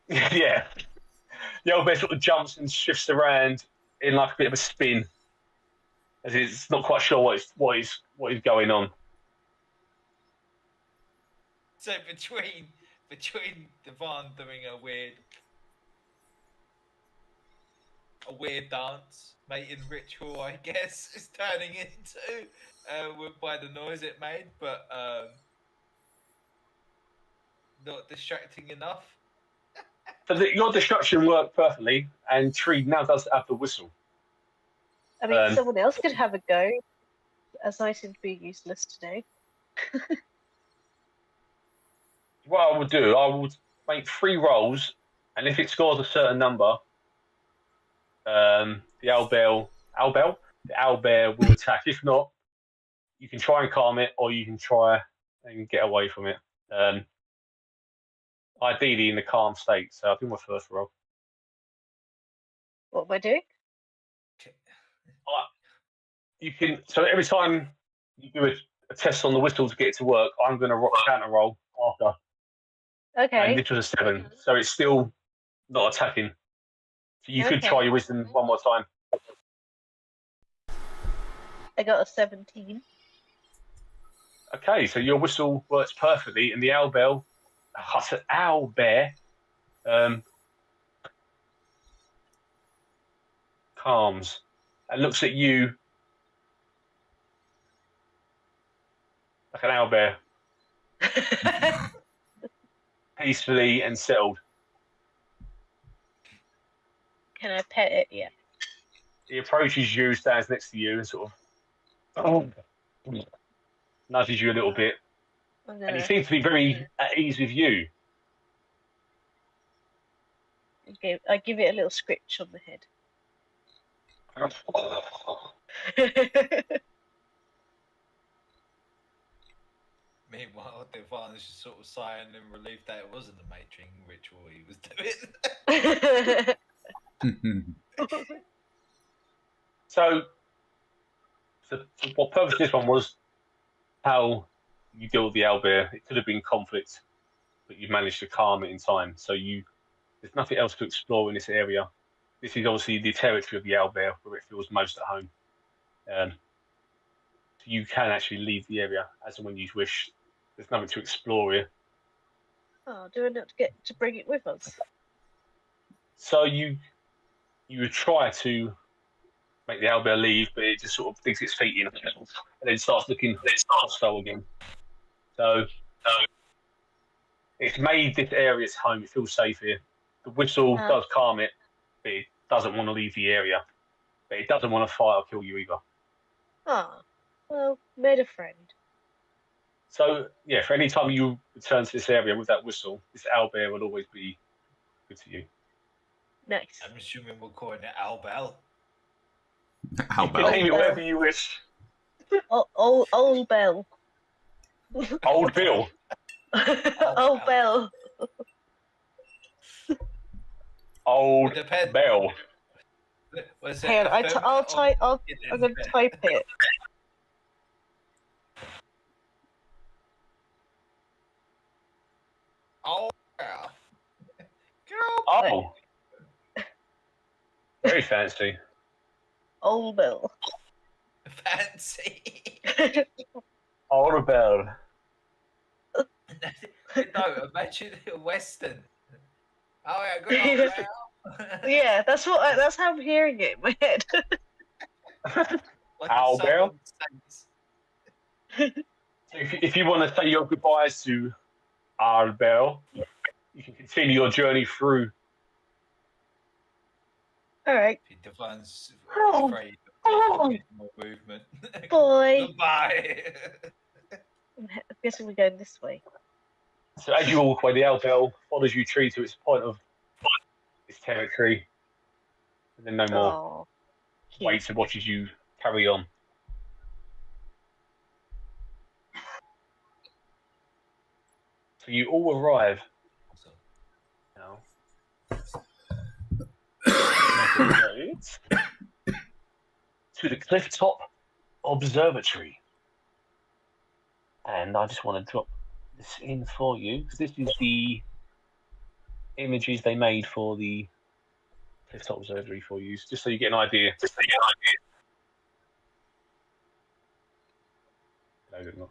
Yeah. The owlbear sort of jumps and shifts around in like a bit of a spin, as it's not quite sure what is going on.
So between Dewahn doing a weird dance, mating ritual, I guess, is turning into by the noise it made, but not distracting enough.
So your distraction worked perfectly, and Tree now does have the whistle.
I mean, someone else could have a go, as I seem to be useless today.
What I will do, I will make 3 rolls, and if it scores a certain number, the owlbear will attack. If not, you can try and calm it, or you can try and get away from it. Ideally in the calm state. So I'll do my first roll.
What am I doing?
You can. So every time you do a test on the whistle to get it to work, I'm going to counter roll after.
Okay.
And this was a 7, so it's still not attacking. So you could try your wisdom one more time.
I got a 17.
Okay, so your whistle works perfectly, and the owlbear calms and looks at you like an owlbear, peacefully and settled.
Can I pet it yet?
He approaches you, stands next to you, and sort of nudges you a little bit. And he seems to be very at ease with you.
I give it a little scritch on the head.
Meanwhile, Dewahn is just sort of sighing in relief that it wasn't the mating ritual he was doing.
So what purpose this one was how you deal with the owlbear. It could have been conflict, but you managed to calm it in time. So there's nothing else to explore in this area. This is obviously the territory of the owlbear where it feels most at home. So you can actually leave the area as and when you wish. There's nothing to explore here.
Oh, do I not get to bring it with us?
So you would try to make the owlbear leave, but it just sort of digs its feet in and then starts looking hostile again. So it's made this area its home. It feels safe here. The whistle does calm it, but it doesn't want to leave the area. But it doesn't want to fight or kill you either.
Ah, well, made a friend.
So, yeah, for any time you return to this area with that whistle, this owlbear will always be good to you.
Nice.
I'm assuming we're calling it Albel.
How
You can
about?
name it whatever you wish.
Old Bell.
Old Bill.
Old Bell.
Old
It depends.
Bell.
Was it
Hang on,
a feminine or
I'm going to type it.
Oh, yeah. Girl.
Oh. Very fancy.
Old Bell.
Fancy.
Old Bell.
No, imagine a Western. Oh, yeah, good old Bell.
Yeah, that's how I'm hearing it in my head.
Like
Owl
a
Bell?
southern sense.
So if you want to say your goodbyes to Old Bell, you can continue your journey through.
All right.
Devine's
Oh.
afraid of more movement.
Boy.
Goodbye.
I'm guessing we're going this way.
So as you walk away, the Owl Bell follows you true to its point of its territory, and then no more.
Oh.
Waits and watches you carry on. So you all arrive now. To the clifftop observatory. And I just want to drop this in for you, because this is the images they made for the clifftop observatory for you, just so you get an idea. Load it up.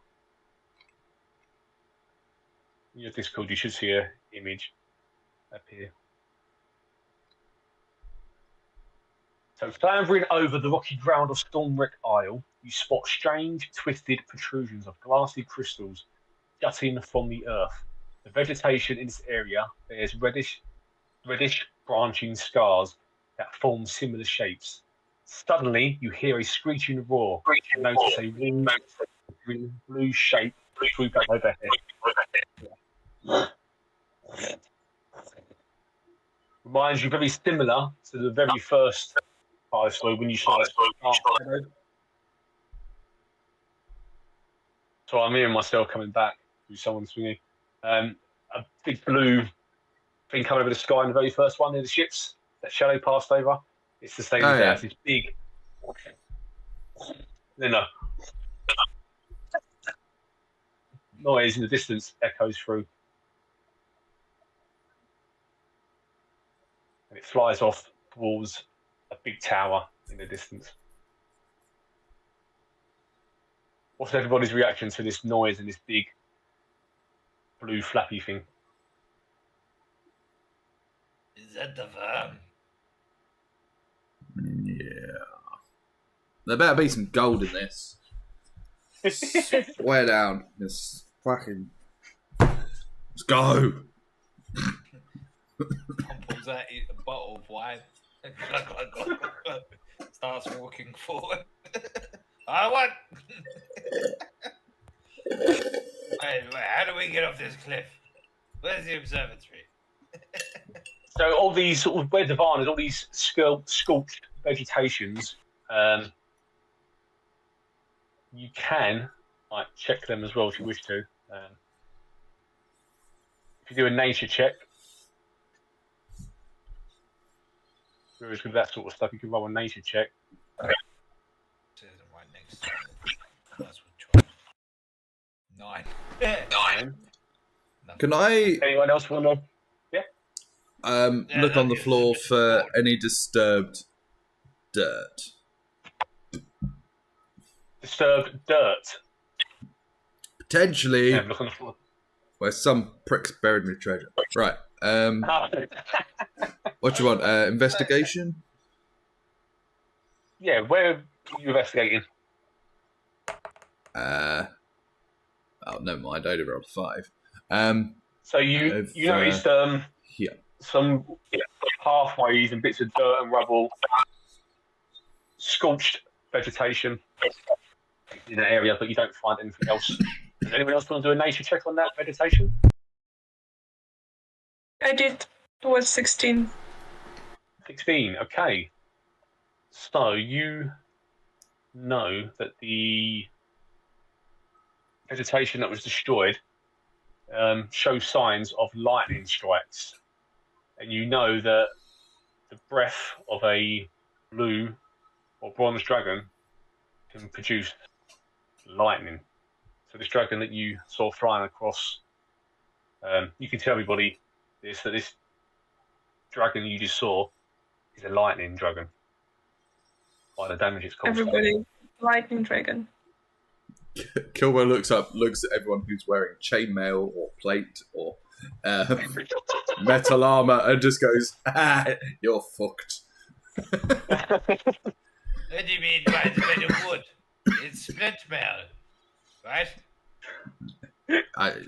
In your Discord, you should see an image appear. So, clambering over the rocky ground of Stormwreck Isle, you spot strange, twisted protrusions of glassy crystals jutting from the earth. The vegetation in this area bears reddish branching scars that form similar shapes. Suddenly, you hear a screeching roar and notice a ring blue shape swoop up overhead. Reminds you very similar to the very first iceberg when you saw it. So I'm hearing myself coming back through someone swinging. A big blue thing coming over the sky in the very first one near the ships. That shadow passed over. It's the same as that. It's big. Then a noise in the distance echoes through. And it flies off towards a big tower in the distance. What's everybody's reaction to this noise and this big blue flappy thing?
Is that the van?
Yeah. There better be some gold in this. Swear down. This fucking. Let's go.
Pulls out a bottle of wine. Starts walking forward. I want. Wait, how do we get off this cliff? Where's the observatory?
So all these sort of where Dewahn is, all these sculpted vegetations, you can check them as well if you wish to. If you do a nature check, whereas with that sort of stuff, you can roll a nature check.
Says it right next to it. That's what 9.
9.
Can I
Anyone else want to?
look on the floor for any disturbed dirt?
Disturbed dirt.
Potentially,
Yeah, look on the floor.
where some pricks buried me treasure. Right. What do you want? Investigation?
Yeah, where are you investigating?
Oh, never mind. I only rolled 5.
So you noticed
Yeah.
some pathways and bits of dirt and rubble, scorched vegetation in that area, but you don't find anything else. Does anyone else want to do a nature check on that vegetation?
I did. It was 16.
16. Okay. So you know that the vegetation that was destroyed shows signs of lightning strikes, and you know that the breath of a blue or bronze dragon can produce lightning. So this dragon that you saw flying across, you can tell everybody that this dragon you just saw is a lightning dragon by the damage it's caused.
Everybody, lightning dragon.
Kilbo looks at everyone who's wearing chainmail or plate or metal armor and just goes, "You're fucked."
What do you mean by it's made of wood? It's split mail, right?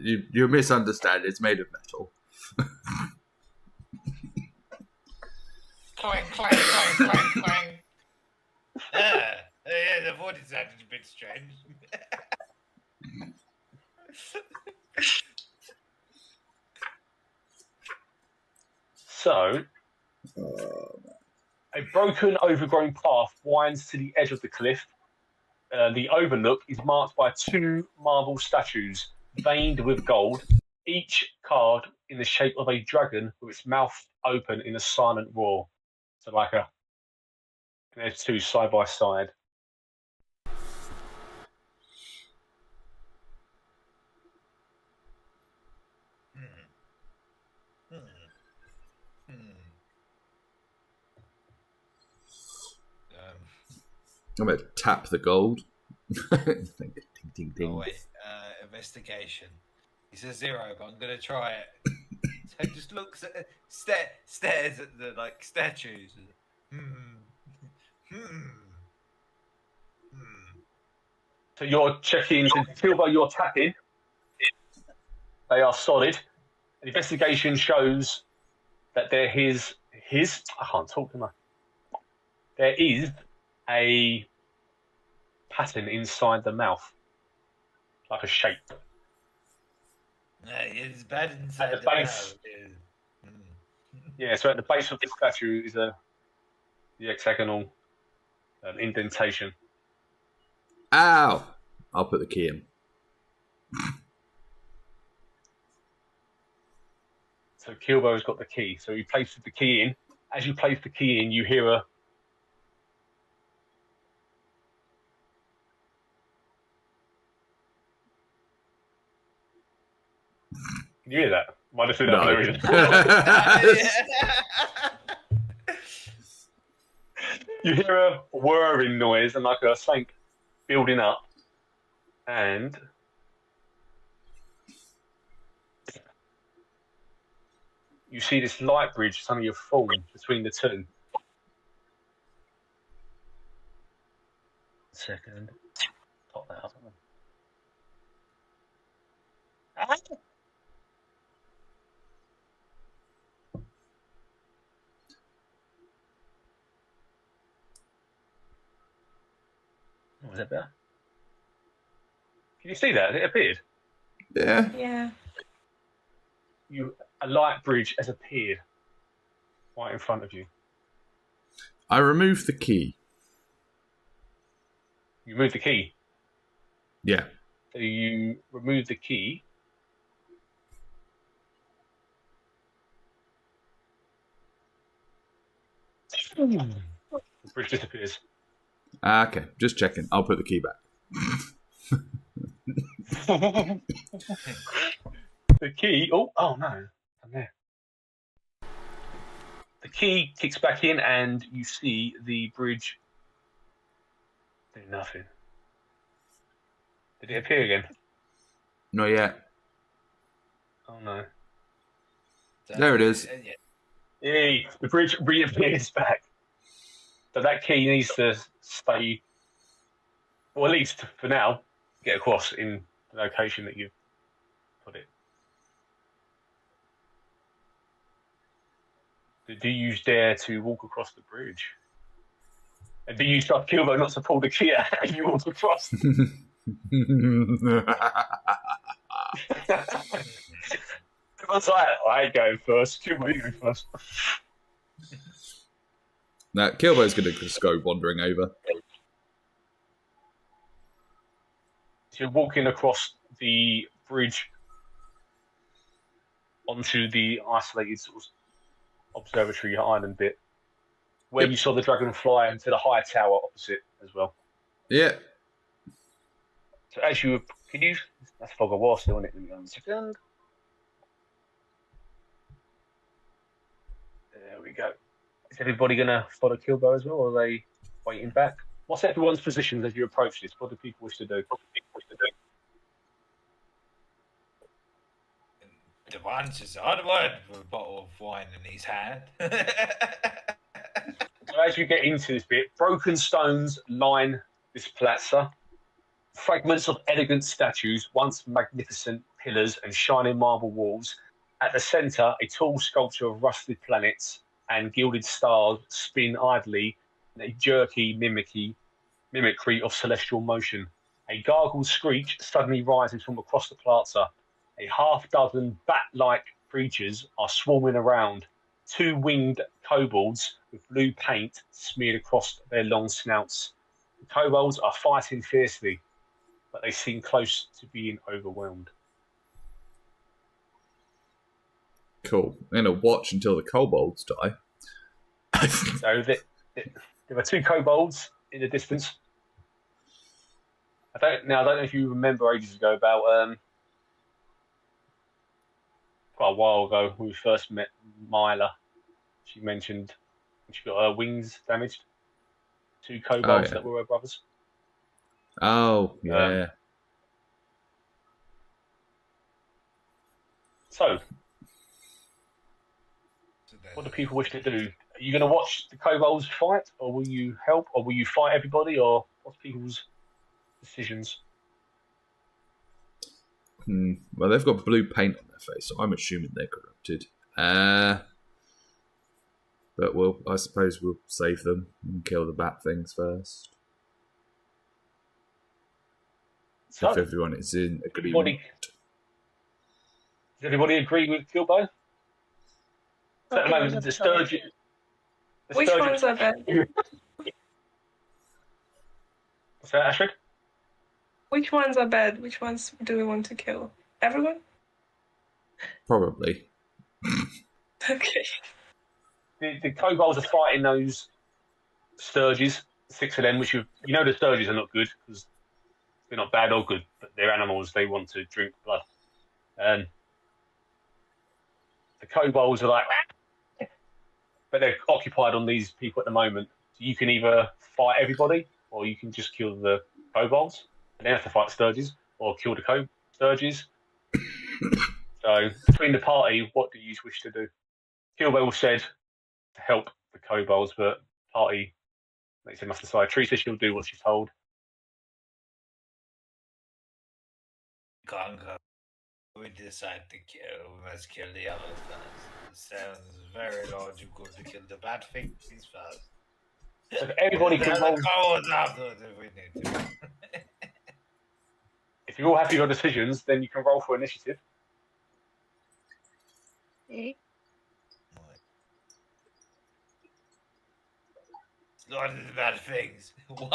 You misunderstand. It's made of metal.
Clang, clang, clang, clang, clang. Yeah, the wood is sounded a bit strange.
So, a broken, overgrown path winds to the edge of the cliff. The overlook is marked by 2 marble statues veined with gold, each carved in the shape of a dragon with its mouth open in a silent roar. So there's 2 side by side.
I'm going to tap the gold. Ding, ding, ding.
Oh, wait. Investigation. He says 0, but I'm going to try it. So just looks at stares at the statues.
So you're checking, Kilbo, you're tapping. They are solid. The investigation shows that there is I can't talk tonight. There is a pattern inside the mouth, like a shape.
It's bad inside
at the base. Yeah, so at the base of the statue is the hexagonal indentation.
Ow! I'll put the key in.
So Kilbo's got the key. So he places the key in. As you place the key in, you hear a Can you hear that? Might have said that for no reason. You hear a whirring noise and like a snake building up, and you see this light bridge suddenly have fallen between the 2. Second, pop that up. Was that better? Can you see that? It appeared.
Yeah.
Yeah.
A light bridge has appeared right in front of you.
I removed the key.
You move the key.
Yeah.
So you remove the key. The bridge disappears.
Okay, just checking. I'll put the key back.
The key. Oh no! I'm there. The key kicks back in, and you see the bridge do nothing. Did it appear again?
Not yet.
Oh no!
There it is.
Yay! The bridge reappears back. So that key needs to stay, or at least for now, get across in the location that you've put it. Do you dare to walk across the bridge? And do you stop Kilbo not to pull the key out and you walk across? Everyone's like, I go first. Kilbo, you go first.
Now, Kilbo's going to just go wandering over.
So you're walking across the bridge onto the isolated sort of observatory island bit, where you saw the dragon fly into the high tower opposite as well.
Yeah.
So as you can you that's fog of war still, isn't it? Let me go 1 second. There we go. Is everybody gonna follow Kilbo as well, or are they waiting back? What's everyone's positions as you approach this? What do people wish to do?
Dewahn just onward with a bottle of wine in his hand.
So as you get into this bit, broken stones line this plaza. Fragments of elegant statues, once magnificent pillars and shining marble walls. At the centre, a tall sculpture of rusted planets and gilded stars spin idly in a jerky mimicry of celestial motion. A gargled screech suddenly rises from across the plaza. A half-dozen bat-like creatures are swarming around. 2 winged kobolds with blue paint smeared across their long snouts. The kobolds are fighting fiercely, but they seem close to being overwhelmed.
Cool. I'm going to watch until the kobolds die.
So there are 2 kobolds in the distance. I don't know if you remember ages ago about quite a while ago when we first met Myla. She mentioned she got her wings damaged. 2 kobolds that were her brothers.
Oh, yeah.
So, what do people wish to do? Are you going to watch the kobolds fight, or will you help, or will you fight everybody, or what's people's decisions?
Well, they've got blue paint on their face, so I'm assuming they're corrupted. But I suppose we'll save them and kill the bat things first.
So,
if everyone is in agreement.
Does everybody agree with Kilbo? So at the moment, the Sturges.
Which ones are bad?
What's that, Astrid?
Which ones are bad? Which ones do we want to kill? Everyone?
Probably.
Okay.
The kobolds are fighting those Sturges, 6 of them, which you know the Sturges are not good because they're not bad or good, but they're animals. They want to drink blood. The kobolds are like, but they're occupied on these people at the moment. So you can either fight everybody, or you can just kill the kobolds, and then have to fight Sturges, or kill the Sturges. So between the party, what do you wish to do? Kilbo said to help the kobolds, but party makes him must decide. Teresa, she'll do what she's told.
Can't go. We decide to kill. We must kill the others first. It sounds very logical to kill the bad things first.
So if everybody can roll.
Afterwards if we need to.
If you're all happy with your decisions, then you can roll for initiative.
Not the bad things. 1.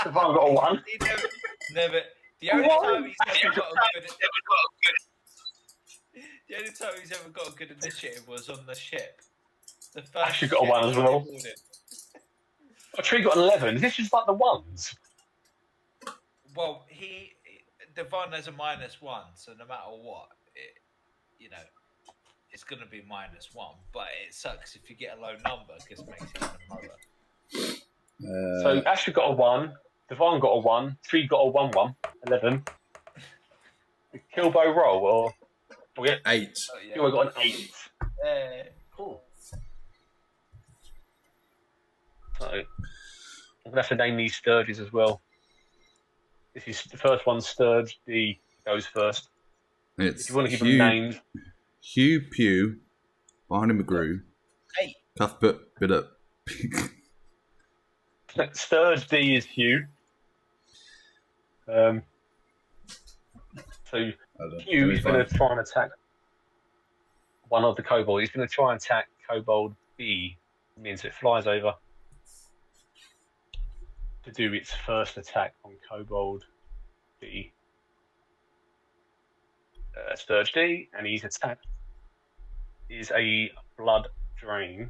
I've got a 1.
He never. The only time he's ever got a good. The only time he's ever got a good initiative was on the ship. The first.
Actually got a 1 as well. Tree got an 11. This is like the ones.
Well, Dewahn has a -1, so no matter what, it's going to be -1. But it sucks if you get a low number because it makes it even lower.
So Ashley got a 1. Dewahn got a 1. Tree got a 1-1. 11. Kilbo roll or we get
8.
Oh, yeah.
Kilbo got an 8. Cool. So I'm gonna have to name these Sturges as well. This is the first one. Sturge D goes first.
It's
if you want to give them names,
Hugh Pugh, Barney McGrew, Cuthbert Biddup.
Sturge D is Hugh. So Hugh is going to try and attack one of the kobolds. He's going to try and attack Kobold B. It means it flies over to do its first attack on Kobold D. Sturge D, and his attack is a blood drain.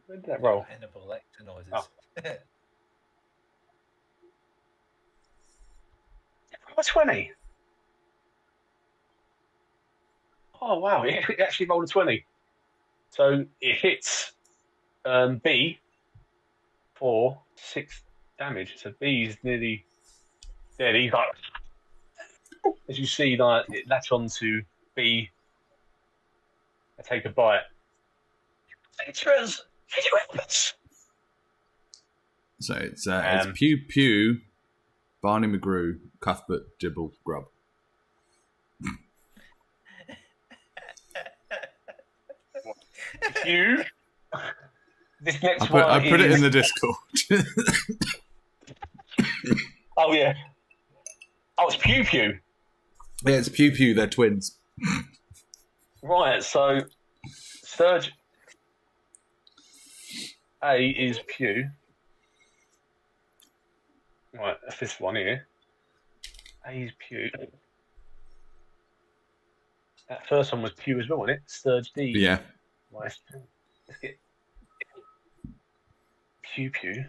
Where did that roll?
Hannibal Lecter noises.
Oh. 20. Oh wow! It actually rolled a 20. So it hits B for 6 damage. So B is nearly dead. He's like, as you see, like it latch onto B and take a bite.
So it's Pew Pew, Barney McGrew, Cuthbert, Dibble, Grub.
You. This next
I
one
put it
is...
in the Discord.
Oh yeah. Oh, it's Pew Pew.
Yeah, it's Pew Pew. They're twins.
Right. So Sturge A is Pew. Right, that's this one here. A is Pew. That first one was Pew as well, wasn't it? Sturge D.
Yeah.
Right. Let's get Pew Pew.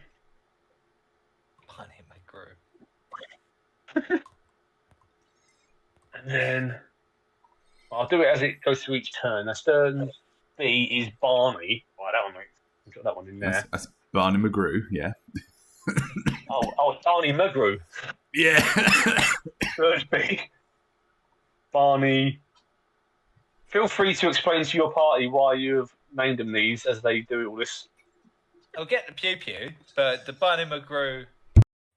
Barney McGrew.
And then I'll do it as it goes through each turn. Now, Sturge B is Barney. Right, that one, I've got that one in there.
That's Barney McGrew, yeah.
Oh, Donny McGrew.
Yeah.
Sturge B. Barney. Feel free to explain to your party why you have named them these as they do all this.
I'll get the Pew Pew, but the Barney McGrew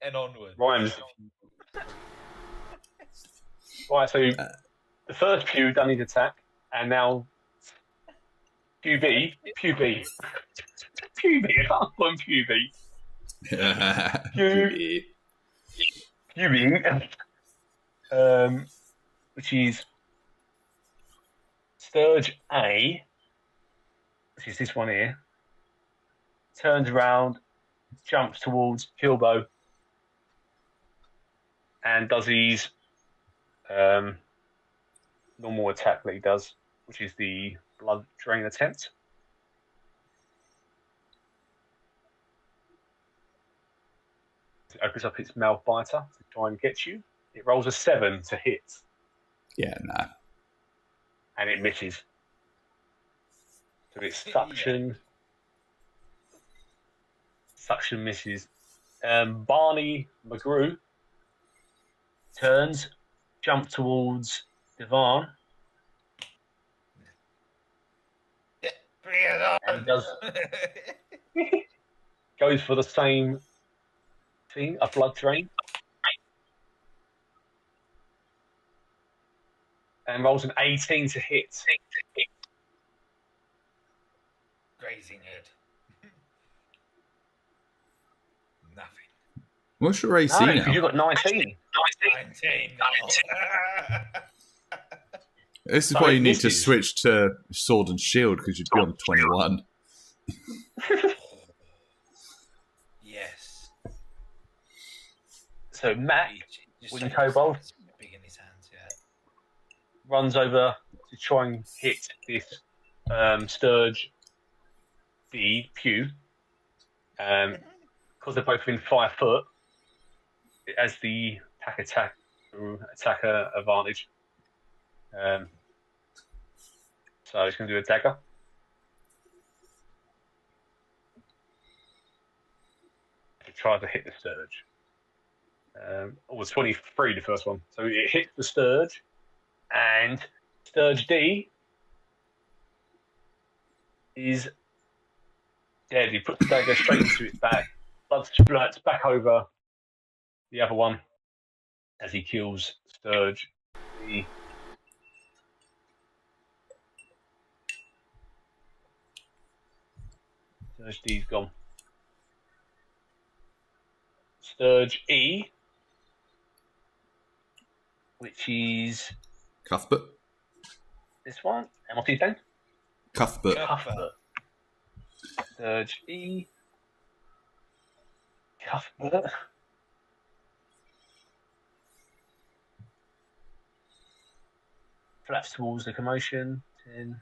and onward.
Rhymes. Right, so the first Pew done his attack, and now Pew B. I can't call him Pew B. Pew B. Which is Sturge A, which is this one here, turns around, jumps towards Kilbo, and does his normal attack that he does, which is the blood drain attempt. It opens up its mouth biter to try and get you. It rolls a 7 to hit.
Yeah, nah.
And it misses. So it's suction. Suction misses. Barney McGrew turns, jump towards Dewahn.
Bring it on.
And does goes for the same thing, a blood drain. And rolls an 18 to hit.
Grazing it. Nothing.
What's your AC
No,
now?
because you've got 19.
19 now.
This is
So
why
it
you need to
misses.
switch to sword and shield, because you'd be on 21.
Yes.
So Matt
Just
Wooden
so
Kobold
it's big in his hands, yeah.
runs over to try and hit this Sturge B Pew. Because they're both within 5 foot, it has the attacker advantage. So it's going to do a dagger. It tries to hit the Sturge. It's 23 the first one. So it hits the Sturge, and Sturge D is dead. He puts the dagger straight into its back. Blood splurts back over the other one as he kills Sturge D. Sturge D's gone. Sturge E which is
Cuthbert.
this one. And what's his name?
Cuthbert.
Cuthbert. Sturge E. Cuthbert. Flaps towards the commotion. 10.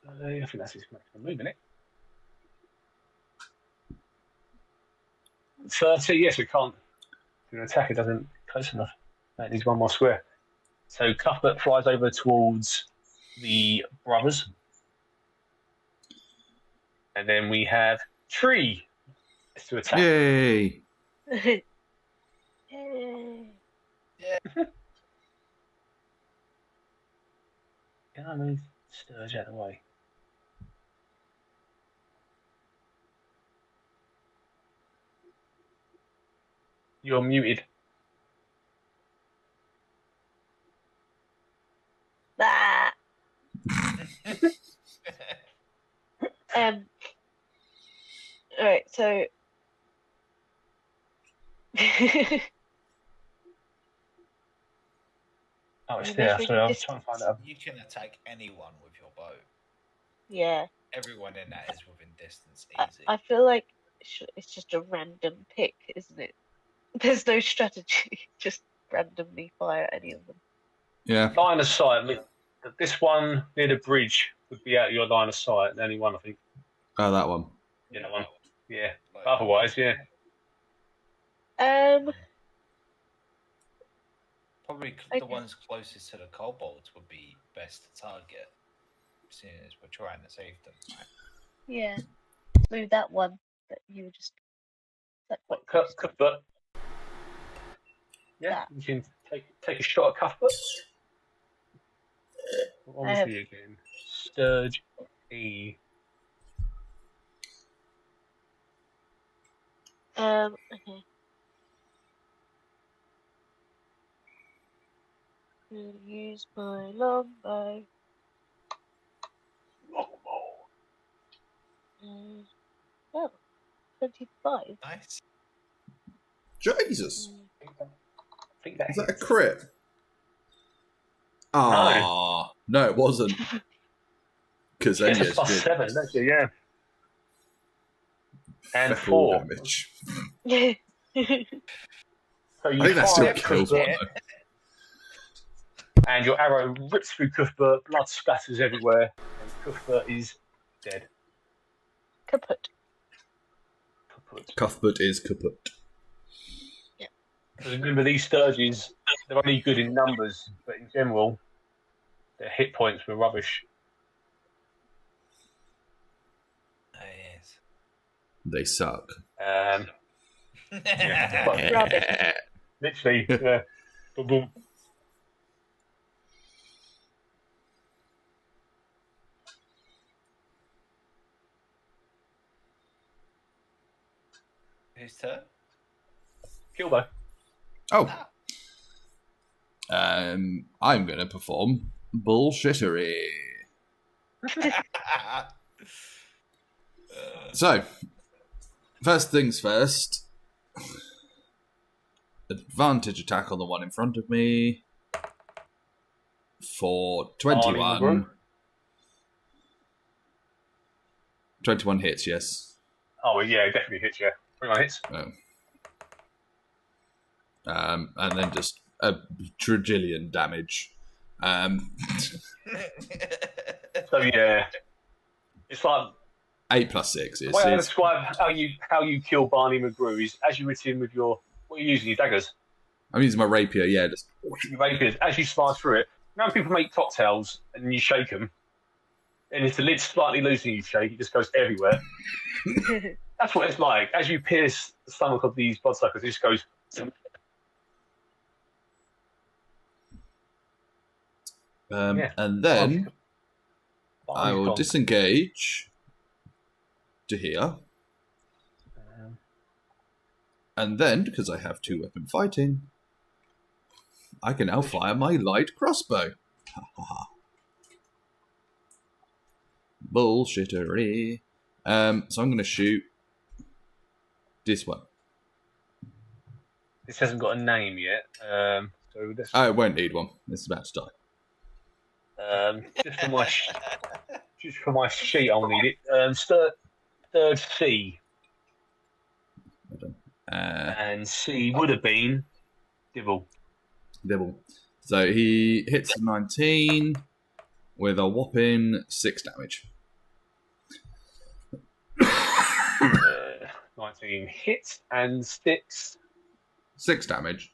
I think that's his maximum move, isn't it? 30, yes, we can't do an attack, it doesn't close enough. That needs one more square. So Cuthbert flies over towards the brothers. And then we have Tree to attack.
Yay!
Yay.
Can I move Sturge out of the way? You're muted.
Ah. Alright, so
Oh, it's there. Sorry, I was trying to find out.
You can attack anyone with your bow.
yeah,
Everyone in that is within distance,
I
easy.
feel like it's just a random pick, isn't it? There's no strategy, just randomly fire any of them.
Yeah.
Line of sight. This one near the bridge would be out of your line of sight. The only one, I think.
Oh, that one.
Yeah, that one. Yeah.
Like,
But otherwise, yeah.
Probably
Okay.
the ones closest to the kobolds would be best to target, seeing as we're trying to save them.
Yeah, move that one that you were just. That one.
Cuthbert. Yeah, you can take a shot at Cuthbert. What was he again? Sturge E.
Okay. I'll use my longbow. Oh, 25.
Nice.
Jesus.
I think that
Is that a
hits.
crit? Ah, no, it wasn't. Because then
It's a plus
did
7, don't you? Yeah. And
feck all
4.
damage.
So you
I think that still
fire at
kills one
Cuthbert,
though.
and your arrow rips through Cuthbert, blood splatters everywhere, and Cuthbert is dead.
Kaput.
Cuthbert is kaput.
Because remember, these Sturges, they're only good in numbers, but in general, their hit points were rubbish.
Oh, yes.
They suck.
Rubbish.
Literally, yeah. Boom, boom.
Whose turn?
Kilbo.
Oh. I'm going to perform bullshittery. So, first things first. Advantage attack on the one in front of me. For 21. 21 hits, yes.
Oh, yeah, it definitely hits you. 21 hits.
Oh. And then just a trillion damage.
So, yeah. It's like
8 plus 6
the
is.
way I describe how you kill Barney McGrew is as you hit him with your what are you using, your daggers,
I'm using my rapier, yeah. Just
your rapiers. As you slice through it, you know when people make cocktails and you shake them, and if the lid's slightly loose and you shake, it just goes everywhere. That's what it's like. As you pierce the stomach of these bloodsuckers, it just goes. Yeah.
And then I
Barney's
will
gone.
disengage to here. And then, because I have 2-weapon fighting, I can now fire my light crossbow. Bullshittery. So I'm going to shoot this one.
This hasn't got a name yet. So this.
Oh, it won't need one. It's about to die.
Just for my sheet, I'll need it. Third C. And C would have been Dibble.
So he hits 19 with a whopping 6 damage.
19 hits and sticks.
6 damage.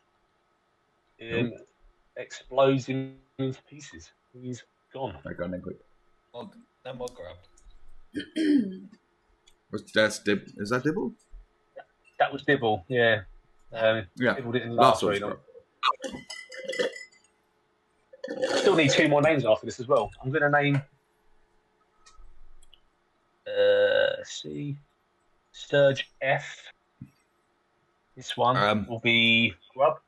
Explodes into pieces. He's gone.
I got in quick.
Then we'll grab.
Is that Dibble?
That was Dibble, yeah.
Yeah.
Dibble didn't last very long. Still need 2 more names after this as well. I'm going to name Sturge F. This one will be Grub.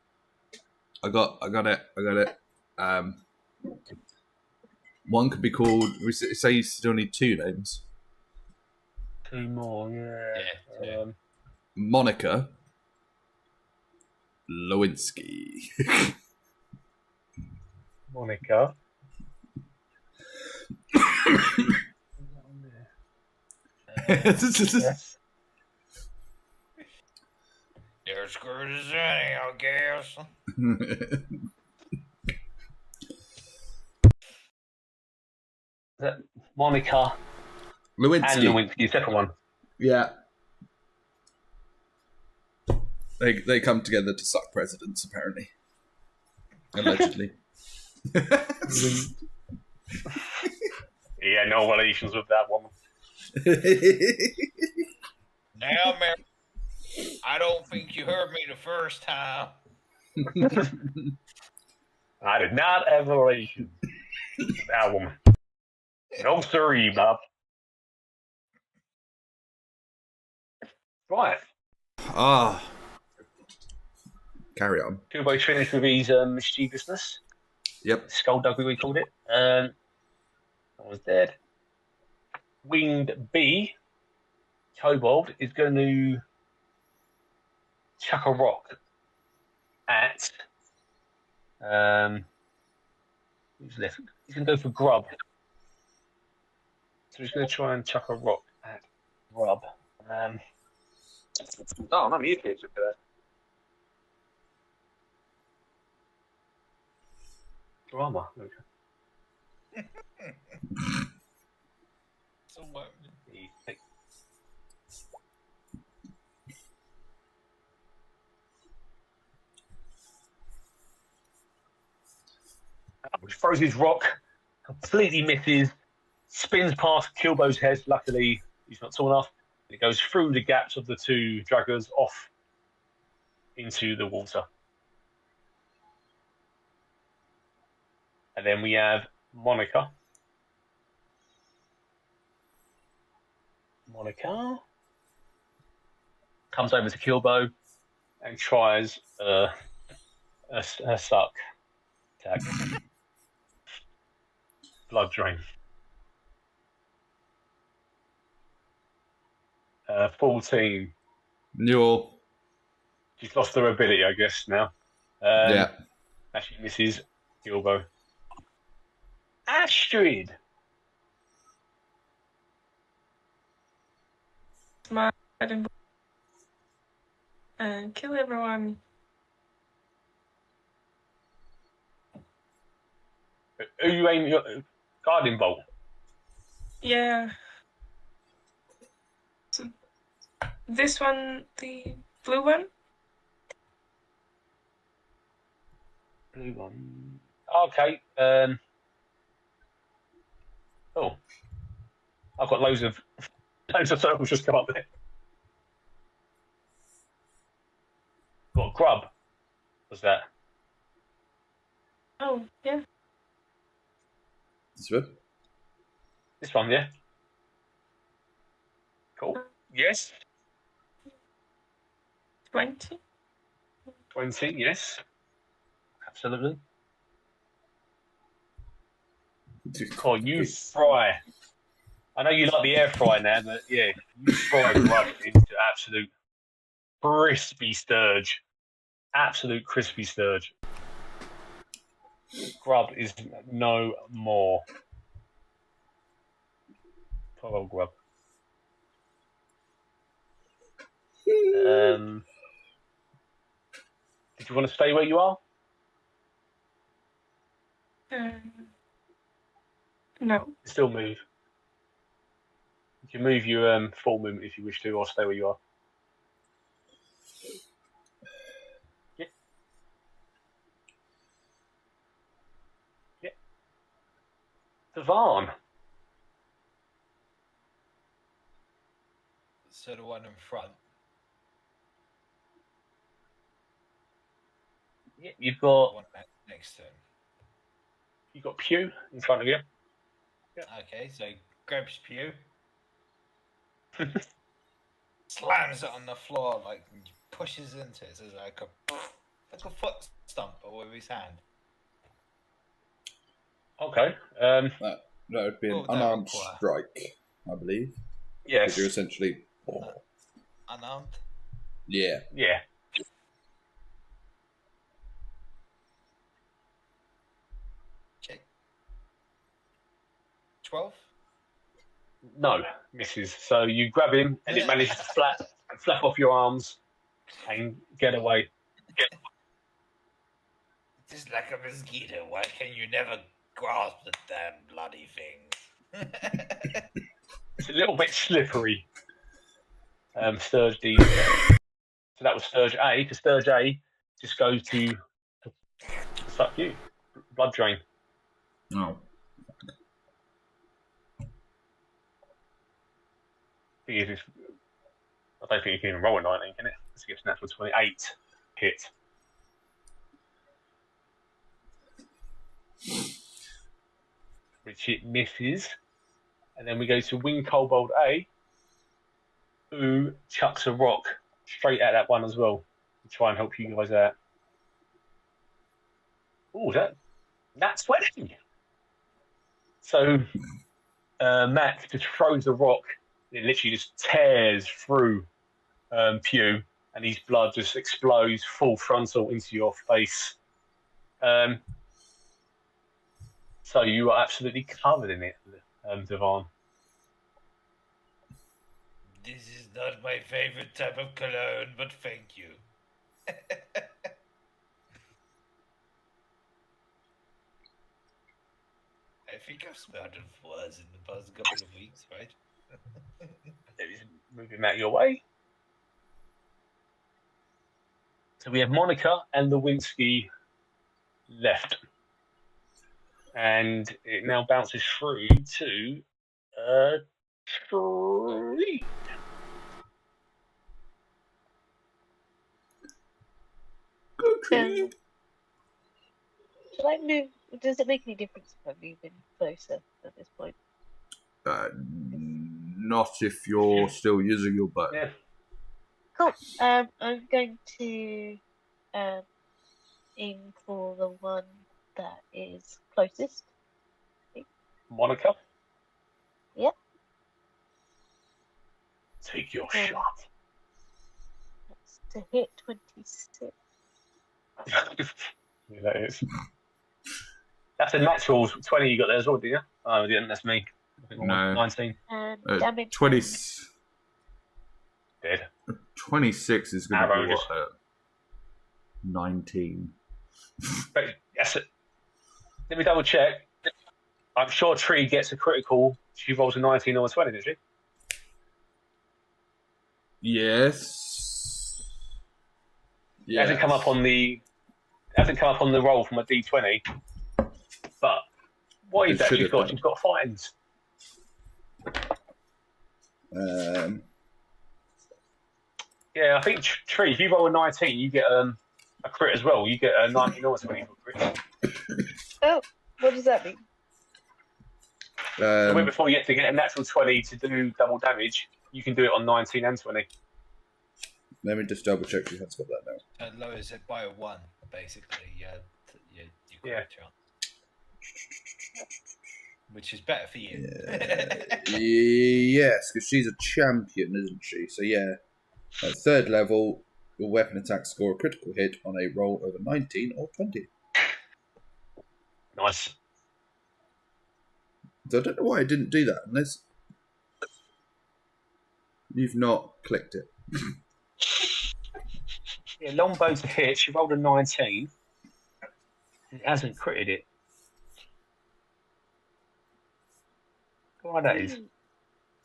I got it. One could be called. We say you still need 2 names.
2 more, yeah.
Monica Lewinsky.
Monica. Yes.
You're as good as any, I guess.
Monica
Lewinsky.
and Lewinsky, second one.
Yeah. They come together to suck presidents, apparently. Allegedly.
Yeah, no relations with that woman.
Now, Mary, I don't think you heard me the first time.
I did not have a relation with that woman. No siree, Bob. Right.
Carry on.
Kilbo's finished with his mischievousness.
Yep.
Skullduggery, we called it. That one's dead. Winged B, Kobold, is going to chuck a rock at. Who's left? He's going to go for Grub. So he's going to try and chuck a rock at Grub. Oh, no, you kids look at that. Drama. Okay.
So what?
Which throws his rock, completely misses, spins past Kilbo's head. Luckily, he's not tall enough. It goes through the gaps of the 2 draggers off into the water. And then we have Monica. Monica comes over to Kilbo and tries a suck attack. Blood drain. 14.
Newell.
She's lost her ability, I guess, now.
Yeah.
Actually misses Kilbo. Astrid.
My and kill everyone.
Who you aiming your guarding bolt?
Yeah. So this one, the blue one?
Blue one. Okay. Oh. I've got loads of circles just come up there. Got Grub. What's that?
Oh, yeah.
This one?
This one, yeah. Cool. Yes.
20.
20, yes. Absolutely. Oh, you fry. I know you like the air fry now, but yeah, you fry Grub into absolute crispy Sturge. absolute crispy Sturge. Grub is no more. Poor old Grub. Did you want to stay where you are?
No.
Still move. You can move your full movement if you wish to, or stay where you are. Yeah. Yeah. Dewahn.
So the one in front.
Yeah, you've got
One next to him.
you've got Pew in front of you.
Okay, so he grabs Pew. Slams it on the floor, like pushes into it. So it's like a foot stomp with his hand.
Okay.
That would be an
What would that
unarmed
require?
strike, I believe.
Yes.
Because you're essentially.
Unarmed?
Yeah.
Yeah.
Okay. 12?
No, misses. So you grab him, and it manages to flap off your arms and get away.
Just like a mosquito, why can you never grasp the damn bloody thing?
It's a little bit slippery. Sturge D. So that was Sturge A. Because Sturge A just goes to suck you. Blood drain.
Oh.
I don't think you can even roll a 19, can it? Let's get natural 28 hit. Which it misses. And then we go to Wing Kobold A, who chucks a rock straight at that one as well to try and help you guys out. Oh, that's 20. So Matt just throws a rock. It literally just tears through Pew, and his blood just explodes full frontal into your face. So you are absolutely covered in it, Dewahn.
This is not my favorite type of cologne, but thank you. I think I've smelled it worse in the past couple of weeks, right?
There is moving out your way. So we have Monica and Lewinsky left. And it now bounces through to Tree.
Should I move? Does it make any difference if I move in closer at this point?
Not if you're still using your bow.
Yeah.
Cool. I'm going to aim for the one that is closest.
Monica?
Yep.
Take your
Yeah.
shot.
That's to hit 26.
Yeah, that is. That's a natural 20 you got there as well, didn't you? Oh, yeah, that's me. I think
No.
19.
And damage.
20,
Dead.
26 is going to
Arrow
be
just-
what? 19.
But yes, let me double check. I'm sure Tree gets a critical. She rolls a 19 or a 20, does she?
Yes.
It hasn't come up on the roll from a D20. But what is
It
that
should
you've
have
got? You've got fightings. Yeah, I think Tree, if you roll a 19, you get a crit as well. You get a 19 or a 20 for crit.
Oh, what does that mean?
So before you get to get a natural 20 to do double damage, you can do it on 19 and 20.
Let me just double check she has got that now.
It lowers it by 1, basically. You got
Yeah.
a chance. Which is better for you.
Yes, because she's a champion, isn't she? So yeah, at 3rd level, your weapon attacks score a critical hit on a roll of a 19 or 20.
Nice.
So I don't know why I didn't do that, unless you've not clicked it.
Yeah, longbow to hit. She rolled a 19. It hasn't critted it. Why that is?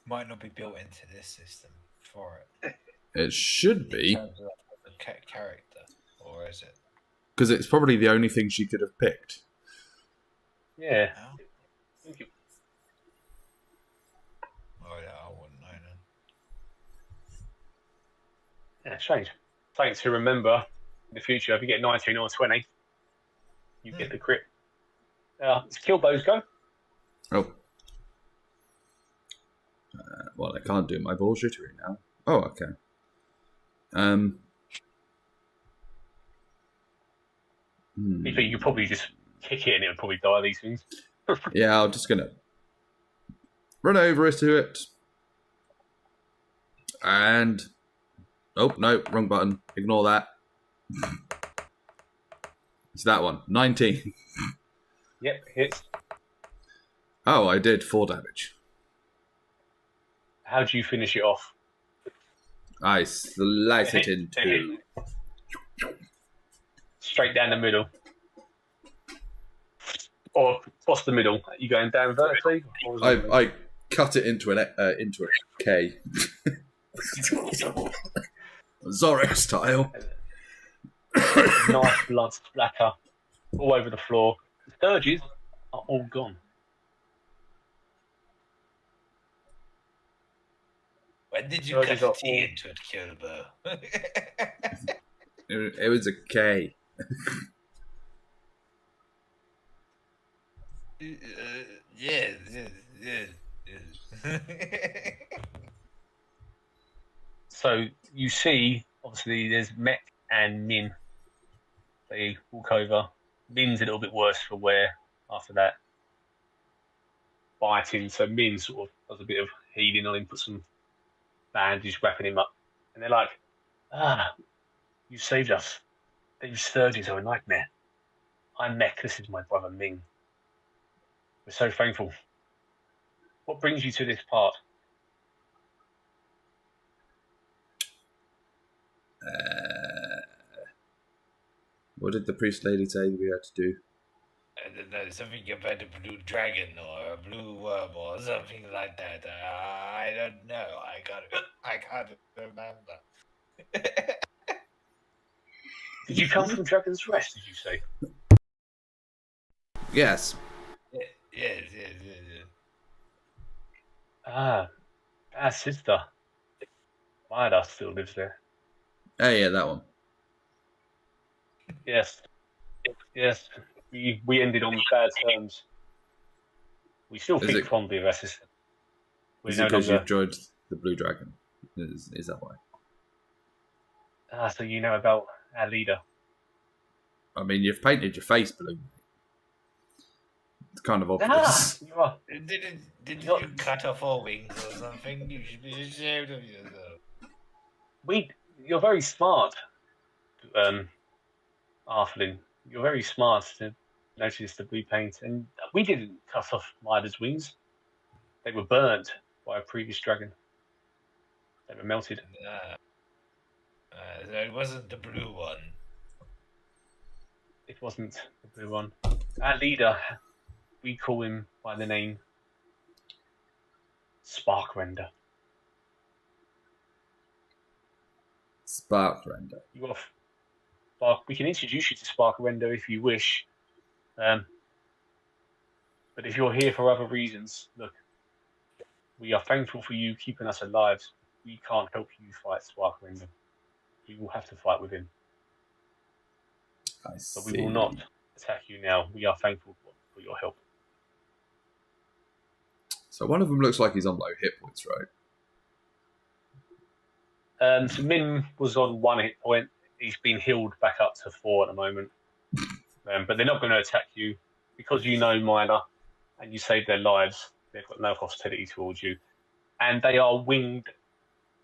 Might not be built into this system for it.
It should be.
In terms of the character, or is it?
Because it's probably the only thing she could have picked.
Yeah.
No?
Thank you.
Oh yeah, I wouldn't know then.
Yeah, strange. Something to remember in the future. If you get 19 or 20, you get the crit. It's Kilbo's go.
Oh. Well, I can't do my bullshittery now. Oh, okay.
You think you could probably just kick it and it would probably die, these things.
Yeah, I'm just going to run over to it. And... Oh, no, wrong button. Ignore that. It's that one. 19.
Yep, hits.
Oh, I did 4 damage.
How do you finish it off?
I slice it in 2.
Straight down the middle. Or across the middle. You going down vertically?
I cut it into a K. Zorro style.
Nice blood splatter all over the floor. The Sturges are all gone.
When did you
Sturges
cut
are
the T into it, Kilbo?
It was a K.
Yes.
So you see, obviously, there's Mech and Min. They walk over. Min's a little bit worse for wear after that biting. So Min sort of does a bit of healing on him, put some bandage wrapping him up. And they're like, you saved us. These Sturges are a nightmare. I'm Mech, this is my brother Ming. We're so thankful. What brings you to this part?
What did the priest lady say we had to do?
There's something about a blue dragon or a blue worm or something like that. I don't know. I can't remember.
Did you come from Dragon's Rest, did you say?
Yes.
Yes.
Our sister. Myda still lives there.
Oh, yeah, that one.
Yes. We ended on bad terms. We still think fondly of our sister.
Is it because you've joined the Blue Dragon? Is that why?
So you know about our leader.
I mean, you've painted your face blue. It's kind of obvious.
You are.
Didn't you cut off all wings or something? You should be ashamed of yourself.
You're very smart, Arflin. You're very smart to notice the blue paint. And we didn't cut off Myda's wings. They were burnt by a previous dragon. They were melted.
So it wasn't the blue one.
It wasn't the blue one. Our leader, we call him by the name Sparkrender.
Sparkrender.
We can introduce you to Sparkrender if you wish. But if you're here for other reasons, look, we are thankful for you keeping us alive. We can't help you fight Sparkrender. We will have to fight with him.
I see.
But we will not attack you now. We are thankful for your help.
So one of them looks like he's on low hit points, right?
So Min was on 1 hit point. He's been healed back up to 4 at the moment. But they're not going to attack you because you know Myda and you saved their lives. They've got no hostility towards you. And they are winged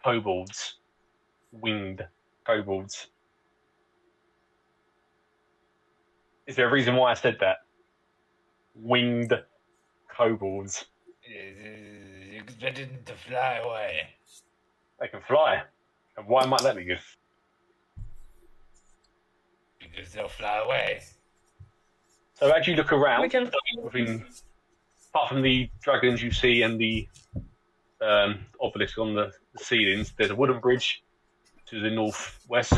kobolds. Winged. kobolds. Is there a reason why I said that? Winged kobolds.
You expected them to fly away.
They can fly. And why might that be good?
Because they'll fly away.
So as you look around,
We can.
apart from the dragons you see and the obelisk on the ceilings, there's a wooden bridge to the northwest.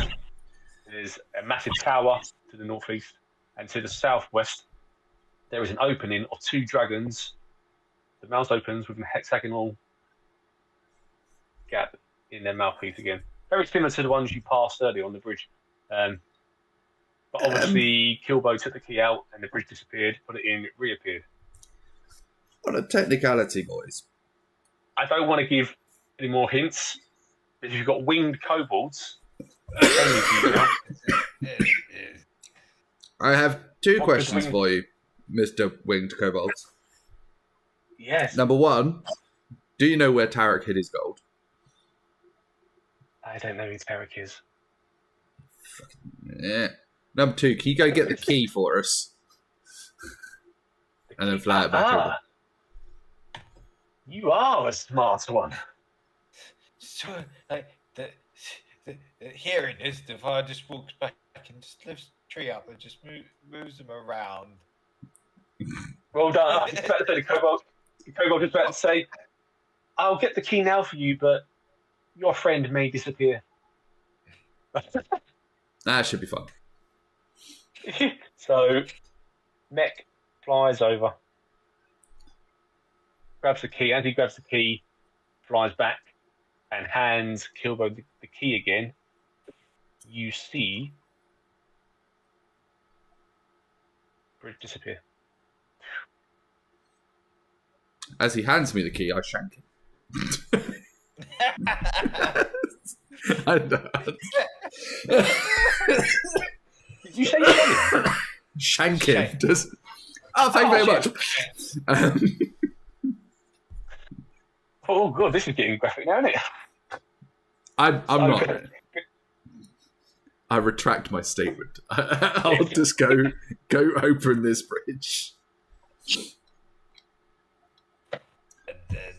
There's a massive tower to the northeast. And to the southwest, there is an opening of 2 dragons. The mouth opens with a hexagonal gap in their mouthpiece again. Very similar to the ones you passed earlier on the bridge. But obviously, Kilbo took the key out and the bridge disappeared, put it in, it reappeared.
What a technicality, boys.
I don't want to give any more hints, but if you've got winged kobolds,
I have 2
What
questions
does
for you, Mr. Winged Cobalt.
yes,
Number 1, do you know where Tarek hid his gold?
I don't know who Tarek is.
Yeah. Number 2, can you go get the key for us? And then fly it back over.
You are a smart one.
So, like, the hearing this, the fire just walks back and just lifts the tree up and just moves them around.
Well done. I was just about to say the kobold was about to say, I'll get the key now for you, but your friend may disappear.
That should be fun.
So, Mech flies over, grabs the key. As he grabs the key, flies back and hands Kilbo the key again. You see bridge disappear.
As he hands me the key, I shank him. I don't.
Did you say you
Shank him. Does... Oh, thank you very much.
Oh, God, this is getting graphic now, isn't it?
I'm not. I retract my statement. I'll just go open this bridge.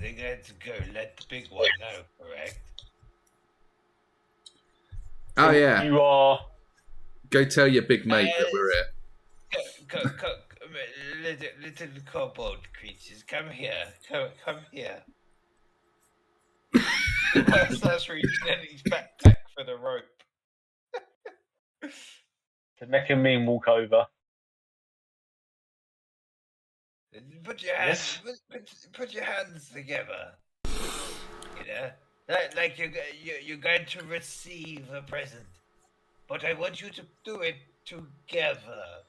They're going to go let the big one know, correct?
Oh, yeah.
You are...
Go tell your big mate that we're here.
Little kobold creatures, come here. Come here. Starts reaching in his backpack for the rope.
To make him mean walk over.
Put your hands, put your hands together. You know, like you're going to receive a present, but I want you to do it together,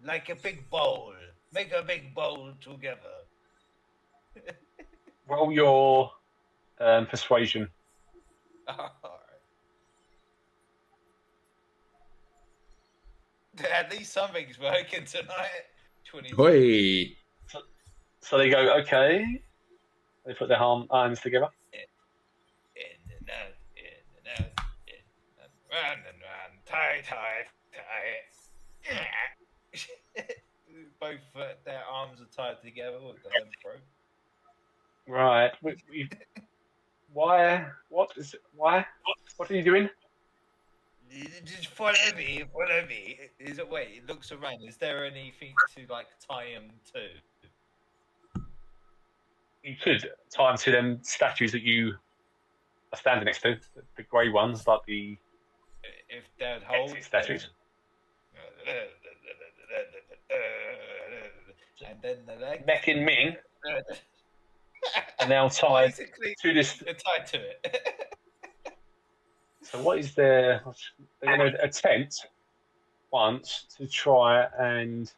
like a big bowl. Make a big bowl together.
Roll your persuasion.
Alright. At least something's working tonight. 20.
Hoi!
So they go, okay. They put their arms together.
In and out, in and out, in and round, tie. Both their arms are tied together with the rope.
Right. Why? What is it? Why? What are you doing?
Just follow me. Wait, it looks around. Is there anything to like tie him to?
You could tie them to them statues that you are standing next to, the grey ones, like the
If they'd hold
statues.
And then the leg.
Mech and Ming are now tied
Basically,
to this.
they're tied to it.
So what is their? They're going to attempt once to try and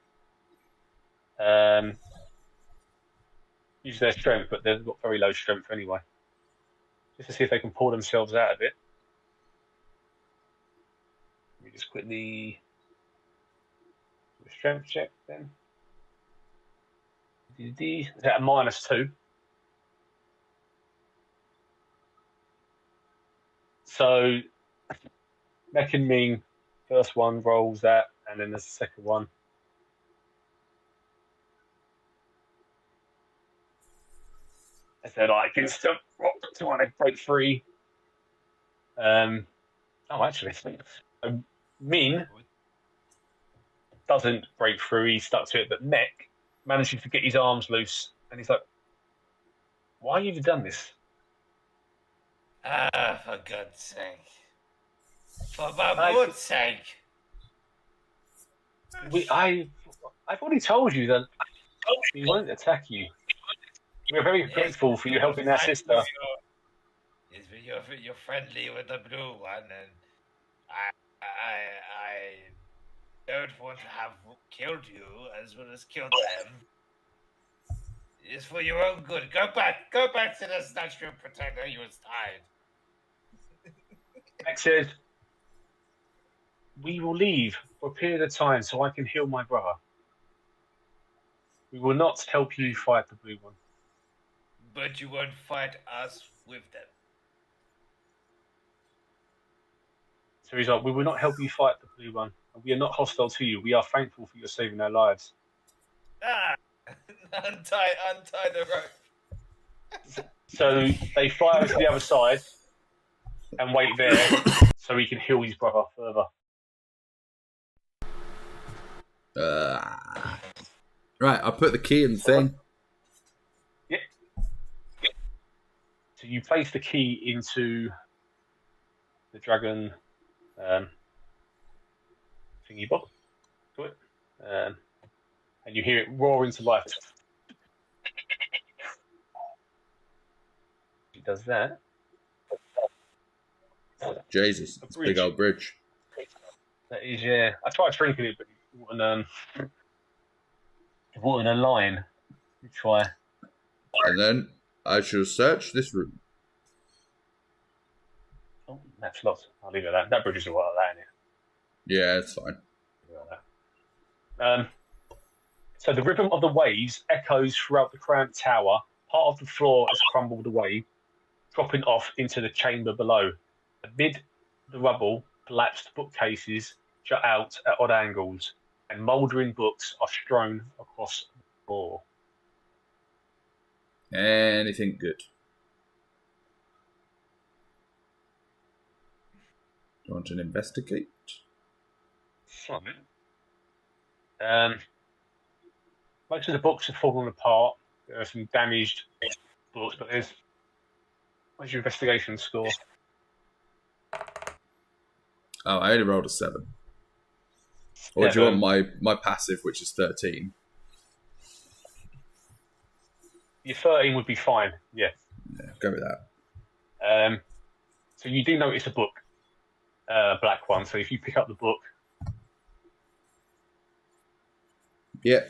use their strength, but they've got very low strength anyway. Just to see if they can pull themselves out of it. Let me just quickly do a strength check then. Is that a -2? So, Mech and Ming, first one rolls that, and then there's the second one. As they're like, instant rock to want to break free. Actually, Min doesn't break through, he's stuck to it, but Mech manages to get his arms loose, and he's like, why have you done this?
For God's sake. For Baboon's sake.
I've already told you that we won't attack you. We're very grateful for you helping our sister.
You're friendly with the blue one, and I don't want to have killed you as well as killed them. It's for your own good. Go back to the statue and pretend that you was tired.
Mech says, we will leave for a period of time so I can heal my brother. We will not help you fight the blue one.
But you won't fight us with them.
So he's like, we will not help you fight the blue one. We are not hostile to you. We are thankful for your saving our lives.
Untie the rope.
So they fly over to the other side and wait there so he can heal his brother further.
Right, I'll put the key in the thing.
Yep. So you place the key into the dragon thingy bob to it, and you hear it roar into life. It does that.
Jesus, it's a big old bridge.
That is, yeah. I tried shrinking it, but it wouldn't align. You try.
And then I shall search this room.
Oh, that's locked. I'll leave it at that. That bridge is all right like that, isn't it?
Yeah, it's fine.
So the rhythm of the waves echoes throughout the cramped tower. Part of the floor has crumbled away, dropping off into the chamber below. Amid the rubble, collapsed bookcases jut out at odd angles, and mouldering books are strewn across the floor.
Anything good? Do you want to investigate?
Most of the books have fallen apart. There are some damaged books, but where's your investigation score?
Oh, I only rolled a 7. Or do you want my passive, which is 13?
Your 13 would be fine, yeah.
Yeah, go with that.
So you do notice a book, a black one. So if you pick up the book,
yeah.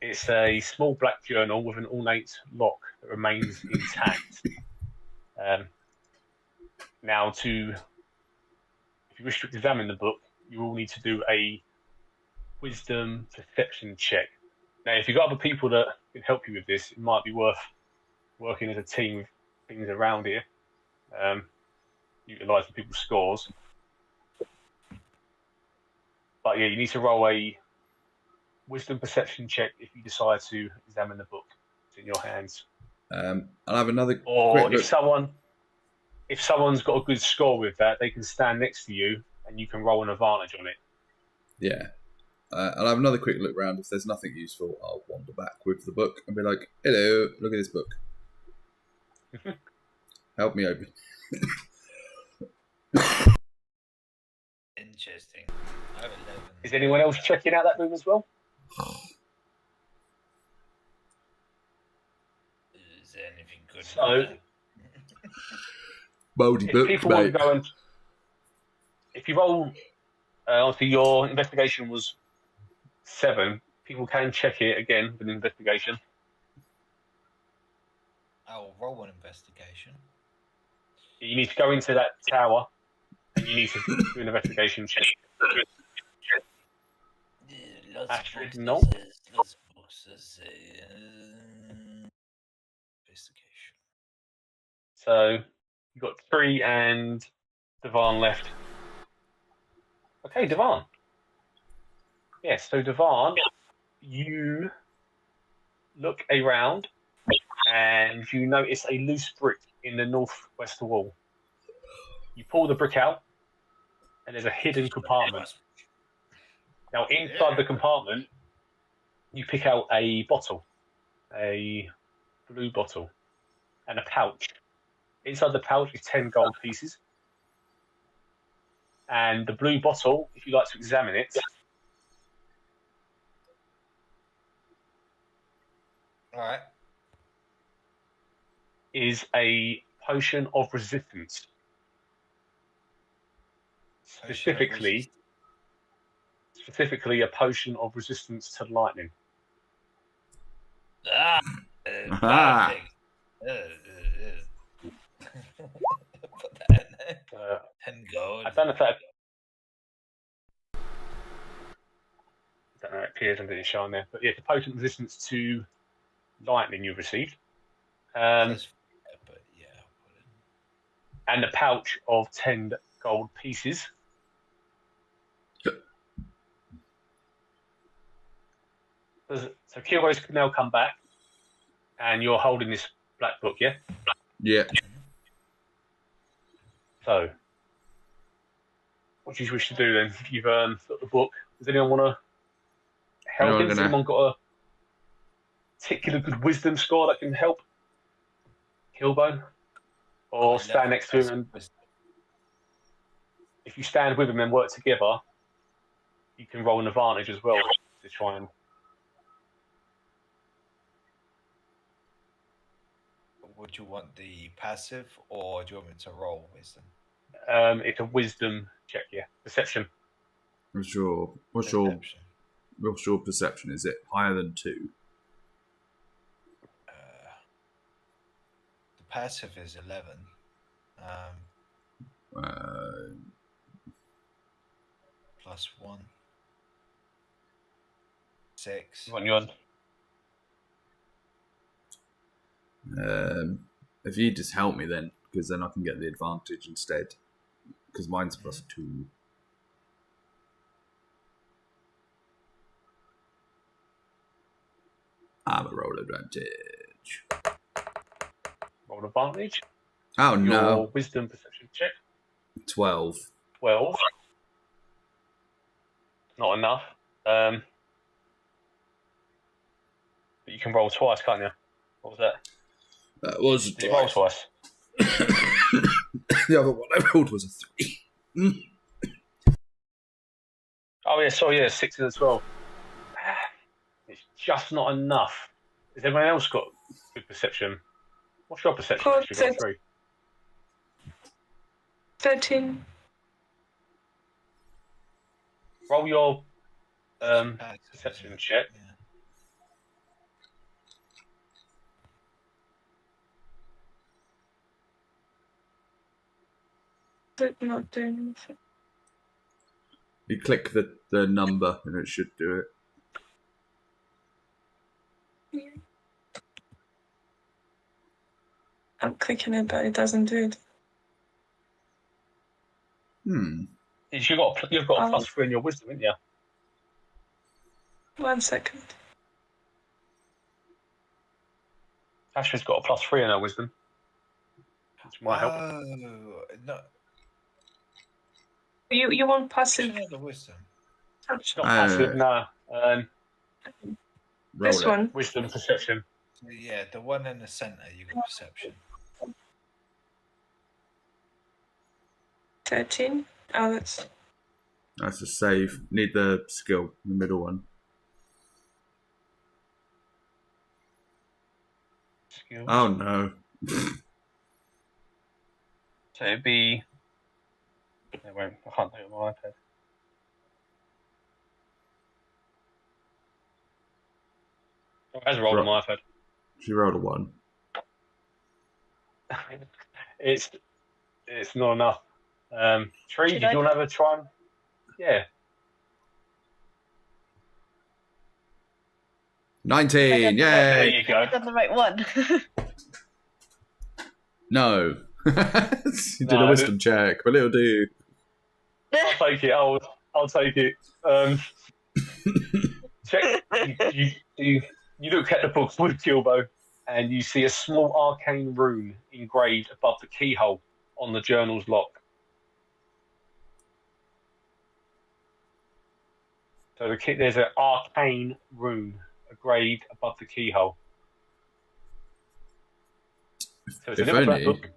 It's a small black journal with an ornate lock that remains intact. Now, if you wish to examine the book, you will need to do a wisdom perception check. Now, if you've got other people that can help you with this, it might be worth working as a team with things around here, utilising people's scores. But yeah, you need to roll a wisdom perception check if you decide to examine the book. It's in your hands.
I'll have another.
Or if someone's got a good score with that, they can stand next to you and you can roll an advantage on it.
Yeah. I'll have another quick look round. If there's nothing useful, I'll wander back with the book and be like, hello, look at this book. Help me open.
Interesting. I have 11.
Is anyone else checking out that room as well?
Is there anything good?
So,
Mouldy book,
people
mate.
want to go and if you roll, obviously your investigation was 7. People can check it again with an investigation.
I'll roll an investigation.
You need to go into that tower and you need to do an investigation check. Astrid, no.
Lots of books. Investigation.
So you've got Tree and Dewahn left. Okay, Dewahn. Yes, so Dewahn, you look around and you notice a loose brick in the northwest wall. You pull the brick out and there's a hidden compartment. Now, inside the compartment, you pick out a bottle, a blue bottle, and a pouch. Inside the pouch is 10 gold pieces. And the blue bottle, if you like to examine it,
All right.
is a potion of resistance. Specifically a potion of resistance to lightning.
Perfect. Put that in there. 10 gold.
I don't know if that appears under the shine there, but yeah, the potion of resistance to lightning you've received.
But yeah,
and a pouch of 10 gold pieces. So Kilbo's now come back, and you're holding this black book, yeah?
Yeah.
So, what do you wish to do then? You've got the book. Does anyone want to help him? Has anyone got a particular good wisdom score that can help Kilbo? Or stand next to him, and if you stand with him and work together, you can roll an advantage as well to try and...
Would you want the passive, or do you want me to roll wisdom?
It's a wisdom check, yeah. Perception.
What's your perception? Is it higher than 2?
The passive is 11. Plus 1. 6.
What you on?
If you just help me then, because then I can get the advantage instead. Because mine's plus 2. I'm a roll advantage.
Roll advantage.
Oh
Your
no.
wisdom perception check.
12.
12. Not enough. But you can roll twice, can't you? What was that?
That was
Did you roll twice?
The other one I rolled was a 3.
Oh yeah, sorry, yeah, 6 and a 12. It's just not enough. Has everyone else got good perception? What's your perception?
Oh,
You've got 3.
13.
Roll your perception check.
Yeah.
Did not do anything.
You click the number and it should do it.
Yeah. I'm clicking it, but it doesn't do it.
You've got a plus 3 in your wisdom, haven't you?
1 second.
Astrid's got a plus 3 in her wisdom, which might help.
No.
You want passive
The wisdom.
touch?
Not passive, no.
This
Roll it.
one.
Wisdom perception.
Yeah, the one in the center, you got perception.
13. Oh,
That's a save. Need the skill, the middle one.
Skills.
Oh no.
So it'd be... I can't do it on my iPad. Oh, it has rolled on my iPad.
She rolled a 1.
It's not enough. Tree, did you want to have a try? Yeah.
19,
There
yay!
you go.
I've done the right one.
No. You did a
No,
wisdom check, but it'll do.
I'll take it. I'll take it. Check. You look at the book with Kilbo, and you see a small arcane rune engraved above the keyhole on the journal's lock. So there's an arcane rune engraved above the keyhole. So it's a little black book.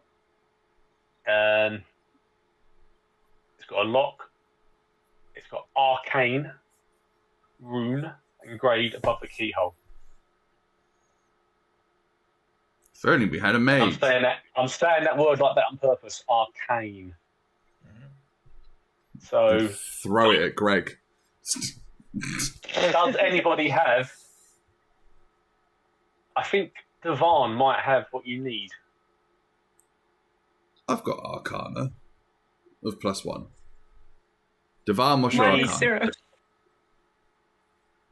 It's got a lock. It's got arcane rune engraved above the keyhole.
If only we had a mage.
I'm saying that word like that on purpose. Arcane. So
throw it at Greg.
Does anybody have? I think Dewahn might have what you need.
I've got Arcana of +1. Dewahn, what's your
Mine
Arcana?
is 0.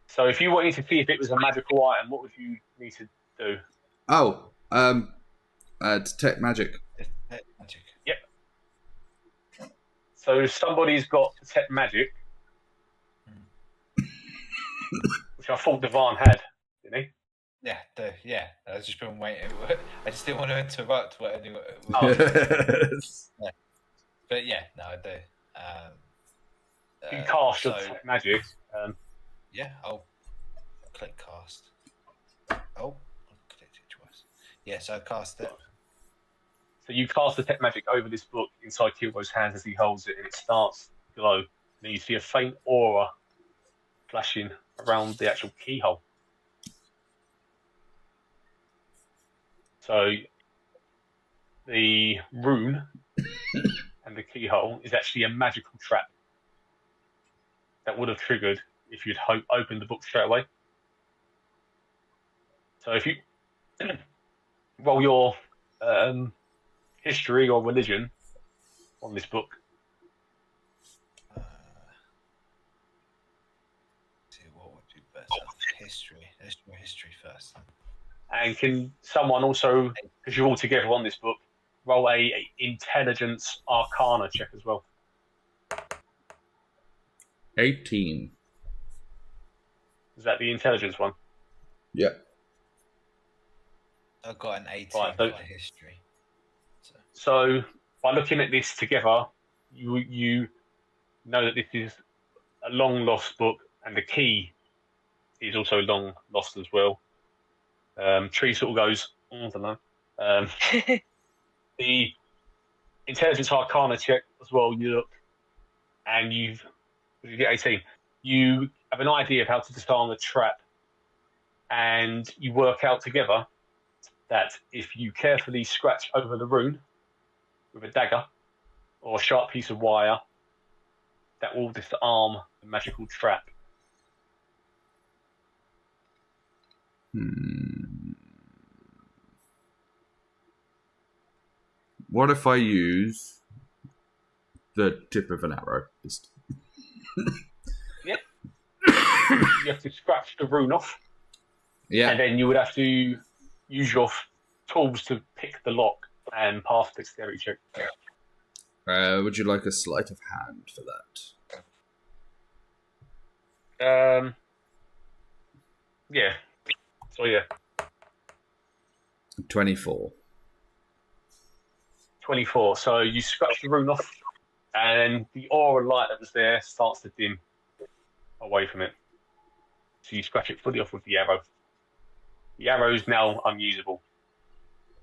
So if you wanted to see if it was a magical item, what would you need to do?
Oh, detect magic.
Detect magic.
Yep. So if somebody's got detect magic, which I thought Dewahn had, didn't he?
Yeah. I was just been waiting. I just didn't want to interrupt what anyone.
Oh.
But yeah, no, I do.
You can cast your detect magic.
Yeah, I'll click cast. Oh, I clicked it twice. Yeah, so I cast it.
So you cast detect magic over this book inside Kilbo's hands as he holds it, and it starts to glow. Then you see a faint aura flashing around the actual keyhole. So the rune and the keyhole is actually a magical trap that would have triggered if you'd opened the book straight away. So if you roll your history or religion on this book.
See what would be best. History. Let's do history first.
And can someone also, because you're all together on this book, roll a intelligence arcana check as well?
18.
Is that the intelligence one?
Yeah.
I've got an 18
Right,
for history.
So by looking at this together, you know that this is a long lost book, and the key is also long lost as well. Tree sort of goes, I don't know. The intelligence arcana check as well, you look, and you get 18. You have an idea of how to disarm the trap, and you work out together that if you carefully scratch over the rune with a dagger or a sharp piece of wire, that will disarm the magical trap.
What if I use the tip of an arrow? Just...
Yeah. You have to scratch the rune off.
Yeah.
And then you would have to use your tools to pick the lock and pass the dexterity check.
Would you like a sleight of hand for that?
Yeah. So yeah.
24.
24. So you scratch the rune off, and the aura light that was there starts to dim away from it. So you scratch it fully off with the arrow. The arrow is now unusable.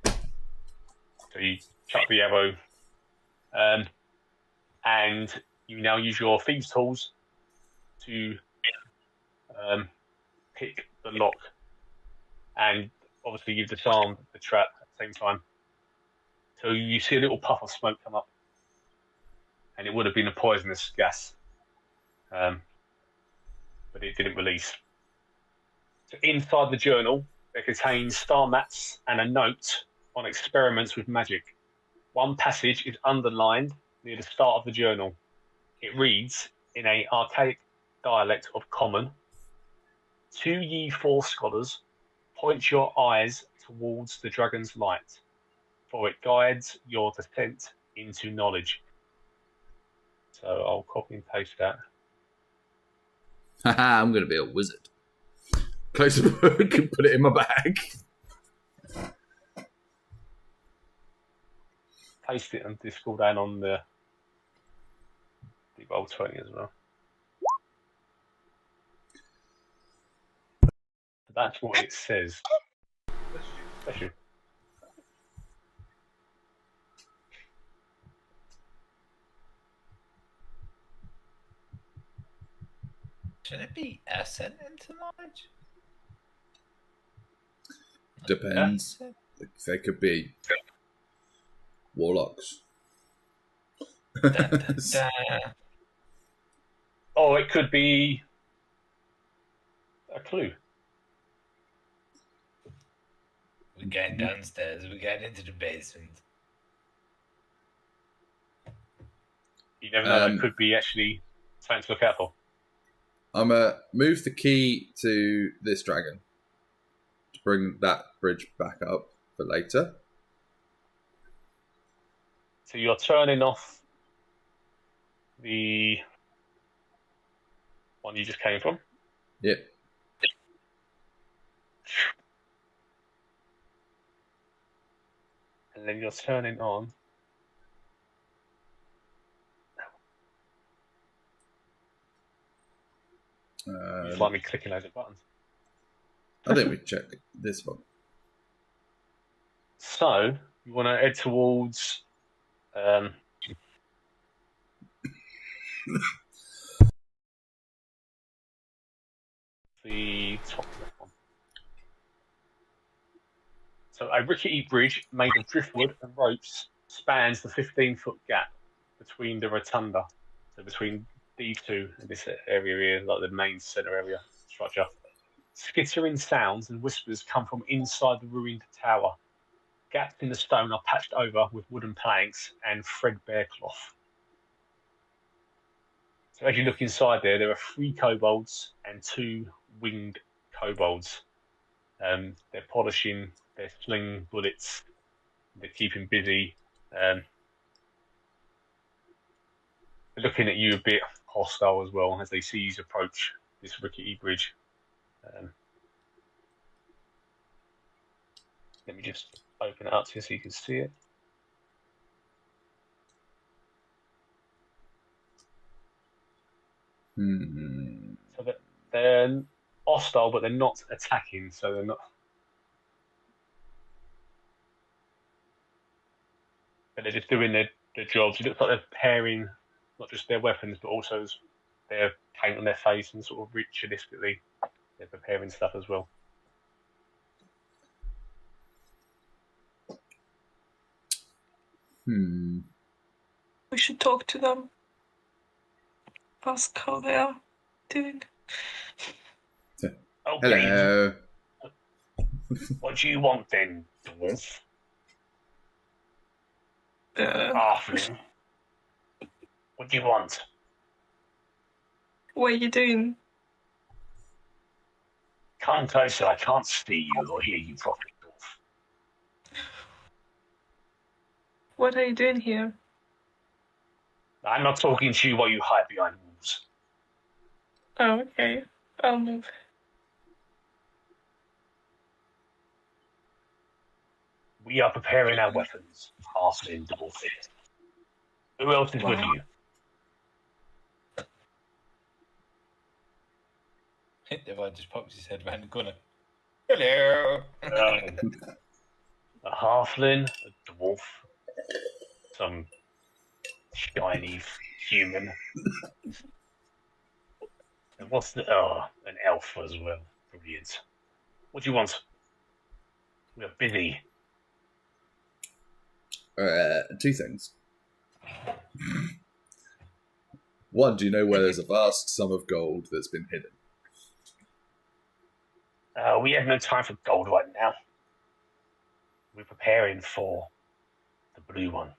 So you chuck the arrow, and you now use your thieves' tools to pick the lock, and obviously you've disarmed the trap at the same time. So you see a little puff of smoke come up, and it would have been a poisonous gas, but it didn't release. So inside the journal, it contains star mats and a note on experiments with magic. One passage is underlined near the start of the journal. It reads in an archaic dialect of Common: "To ye four scholars, point your eyes towards the dragon's light. for it guides your descent into knowledge. So I'll copy and paste that.
Haha, I'm going to be a wizard. Close the book and put it in my bag.
Paste it and Discord and on the roll 20 as well. That's what it says. Bless you.
Should it be ascent into knowledge?
Depends. They could be warlocks.
Or it could be a clue.
We're going downstairs. We're going into the basement.
You never know. It could be actually something to look out for.
I'm going to move the key to this dragon to bring that bridge back up for later.
So you're turning off the one you just came from?
Yep.
And then you're turning on. It's like me clicking loads of buttons.
I think we check this one.
So you want to head towards the top left one. So a rickety bridge made of driftwood and ropes spans the 15-foot gap between the rotunda, so between D2 and this area here, like the main centre area structure. Skittering sounds and whispers come from inside the ruined tower. Gaps in the stone are patched over with wooden planks and threadbare cloth. So as you look inside there are 3 kobolds and 2 winged kobolds. They're polishing their sling bullets. They're keeping busy. They're looking at you a bit hostile as well as they see you approach this rickety bridge. Let me just open it up so you can see it. So they're hostile, but they're not attacking, so they're not. But they're just doing their jobs. It looks like they're preparing not just their weapons, but also their paint on their face and sort of ritualistically they're preparing stuff as well.
We should talk to them. Ask how they are doing.
Okay.
Hello.
What do you want then, dwarf? Halfling. What do you want?
What are you doing?
Come closer, I can't see you or hear you properly, dwarf.
What are you doing here?
I'm not talking to you while you hide behind walls.
Oh, okay. I'll move.
We are preparing our weapons, halfling dwarf. Who else is with you?
Dewahn just pops his head around the corner. Hello.
A halfling, a dwarf, some shiny human. And what's the an elf as well. Brilliant. What do you want? We're busy.
2 things. One, do you know where there's a vast sum of gold that's been hidden?
We have no time for gold right now. We're preparing for the blue one.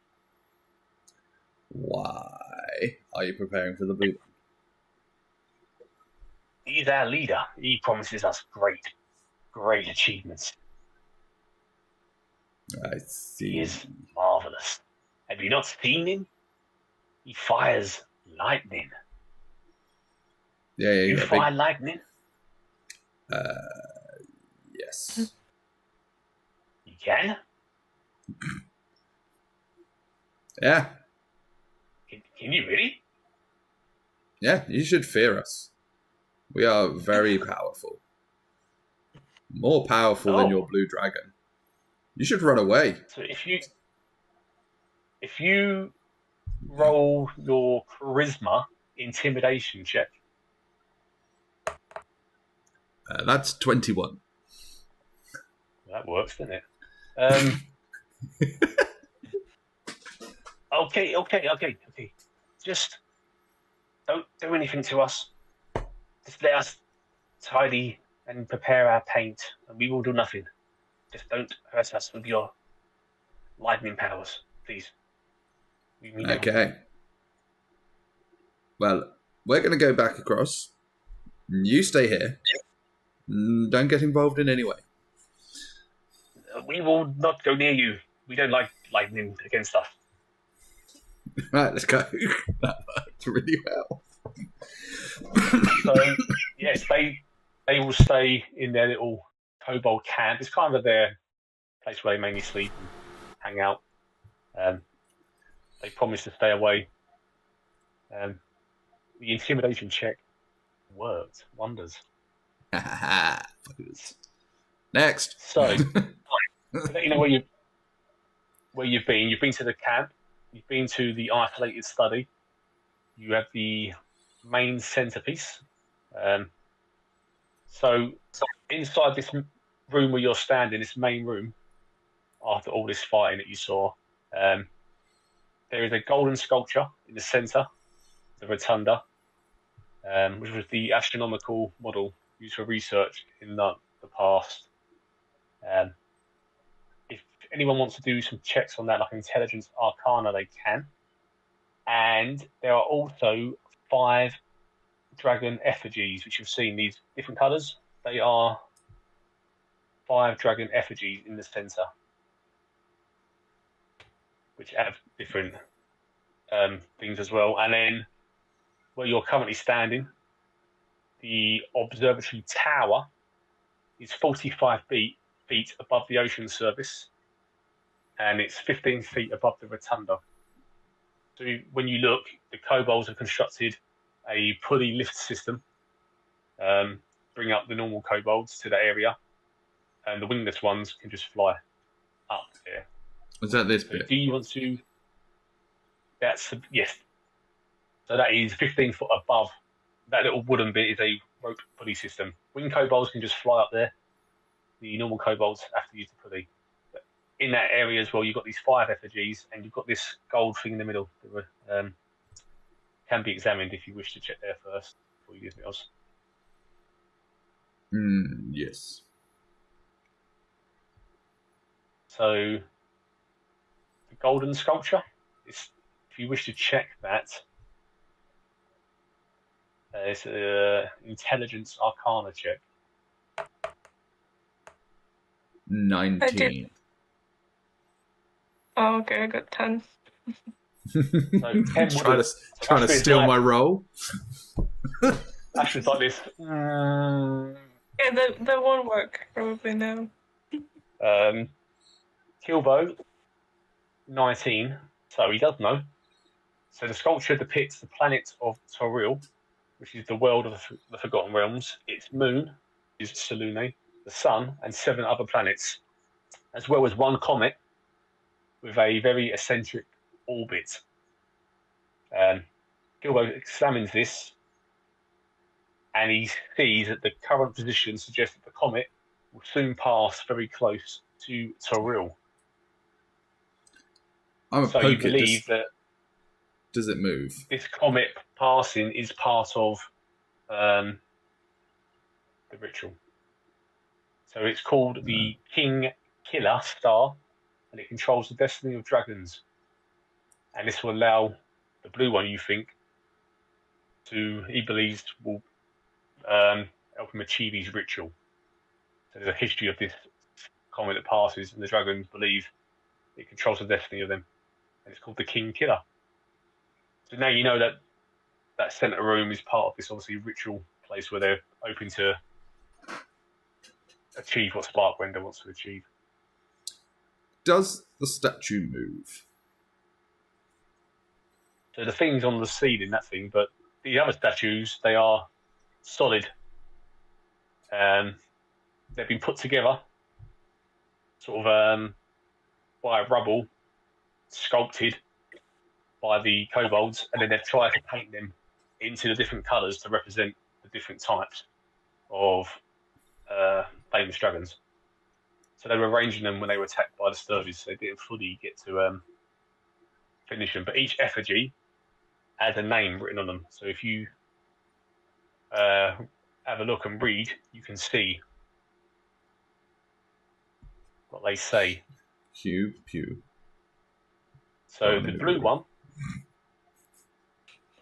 Why are you preparing for the blue one?
He's our leader. He promises us great achievements.
I
He
see.
is marvelous. Have you not seen him? He fires lightning.
Yeah,
You
yeah,
fire lightning?
yes.
You can?
Yeah,
Can you really?
yeah, you should fear us. We are very powerful. More powerful than
Oh.
your blue dragon. You should run away.
So if you roll your charisma intimidation check,
That's 21.
that works, doesn't it? Okay. Just don't do anything to us. Just let us tidy and prepare our paint, and we will do nothing. Just don't hurt us with your lightning powers, please. We need them.
Okay. Well, we're going to go back across. You stay here. Don't get involved in any way.
We will not go near you. We don't like lightning against us.
Right, let's go. That worked really well.
So, yes, they will stay in their little kobold camp. It's kind of their place where they mainly sleep and hang out. They promise to stay away. The intimidation check worked wonders.
Next.
So, to let you know where you've been. You've been to the camp. You've been to the isolated study. You have the main centerpiece. So inside this room where you're standing, this main room, after all this fighting that you saw, there is a golden sculpture in the center, the rotunda, which was the astronomical model used for research in the past. If anyone wants to do some checks on that, like intelligence arcana, they can. And there are also 5 dragon effigies, which you've seen, these different colours. They are 5 dragon effigies in the centre, which have different things as well. And then where you're currently standing, the observatory tower is 45 feet above the ocean surface, and it's 15 feet above the rotunda. So when you look, the kobolds have constructed a pulley lift system, bring up the normal kobolds to the area, and the wingless ones can just fly up there.
Was that this
So
bit?
do you want to? Yes. So that is 15 foot above. That little wooden bit is a rope pulley system. Winged kobolds can just fly up there. The normal kobolds have to use the pulley. But in that area as well, you've got these 5 effigies, and you've got this gold thing in the middle that can be examined if you wish to check there first before you do anything else.
Yes.
So the golden sculpture, if you wish to check that, it's an intelligence arcana check.
19.
Oh, okay, I got 10.
So 10
trying to steal my role.
Astrid's like this.
Yeah, that won't work probably now.
Kilbo, 19. So he does know. So the sculpture depicts the planet of Toril, which is the world of the Forgotten Realms. Its moon is Selune, the sun, and 7 other planets, as well as 1 comet with a very eccentric orbit. Kilbo examines this, and he sees that the current position suggests that the comet will soon pass very close to Toril.
I'm a
So
poker.
you believe that
Does it move?
this comet passing is part of the ritual. So it's called the King Killer Star, and it controls the destiny of dragons. And this will allow the blue one, you think, he believes will help him achieve his ritual. So there's a history of this comet that passes, and the dragons believe it controls the destiny of them, and it's called the King Killer. So now you know that that centre room is part of this obviously ritual place where they're hoping to achieve what Sparkrender wants to achieve.
Does the statue move?
So the thing's on the ceiling, that thing, but the other statues, they are solid. They've been put together, sort of by rubble, sculpted by the Kobolds, and then they've tried to paint them into the different colours to represent the different types of famous dragons. So they were arranging them when they were attacked by the Sturges, so they didn't fully get to finish them. But each effigy has a name written on them. So if you have a look and read, you can see what they say.
Pew, pew.
So the blue one.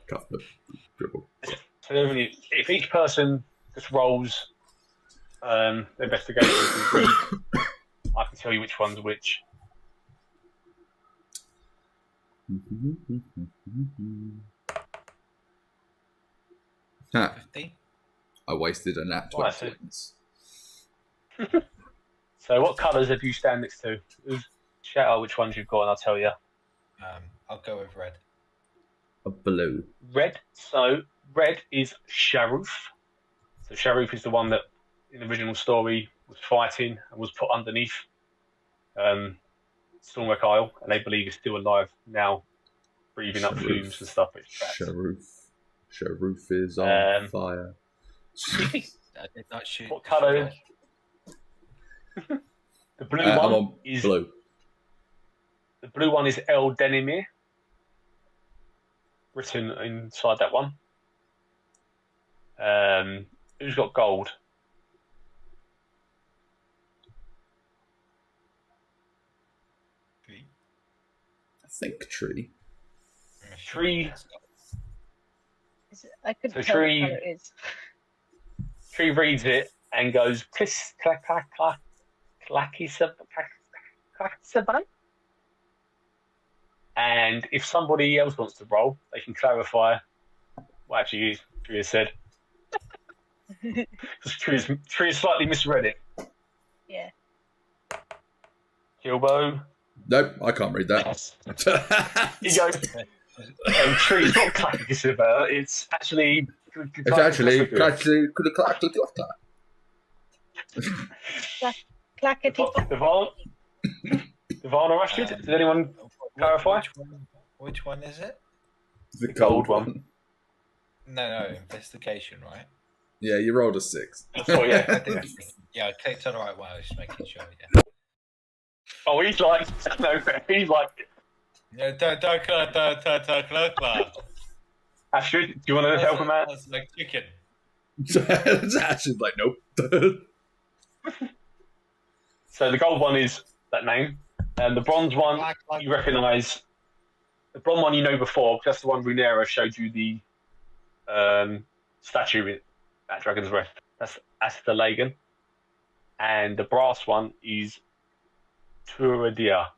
Cut the dribble.
So if each person just rolls their investigation and read, I can tell you which one's which.
Ha.
50.
I wasted a nat 20 points.
So what colours have you stand next to? Shout out which ones you've got and I'll tell you.
I'll go with red.
A blue.
Red. So red is Sharuf. So Sharuf is the one that in the original story was fighting and was put underneath Stormwreck Isle, and they believe is still alive now, breathing up fumes and stuff. But it's trapped.
Sharuf is on fire.
I did not shoot.
What colour? The blue one is
blue.
The blue one is El Denimir, written inside that one. Who's got gold?
I think tree.
Tree.
I couldn't
So
tell
Tree-
what colour it is.
Tree reads it and goes, "Cliss, clack, clack, clack, clacky, clack." And if somebody else wants to roll, they can clarify what actually Tree has said. Because Tree has slightly misread it.
Yeah.
Kilbo.
Nope, I can't read that.
He goes, Tree's not clacky, it's actually...
It's actually clackety.
Clackety.
Dewahn or Astrid? Did anyone clarify?
Which one is it?
The gold one.
No, investigation, right?
Yeah, you rolled a 6.
Oh, yeah.
Yeah, I clicked on the right one. I was just making sure. Yeah.
Oh, he's like... No, he's like...
No, don't.
Astrid, do you want to help him out?
That's like chicken.
Ash's like, nope.
So the gold one is that name. And the bronze one, you recognise. The bronze one you know before, because that's the one Runera showed you the statue at Dragon's Rest. That's Adeliia. And the brass one is Turadia.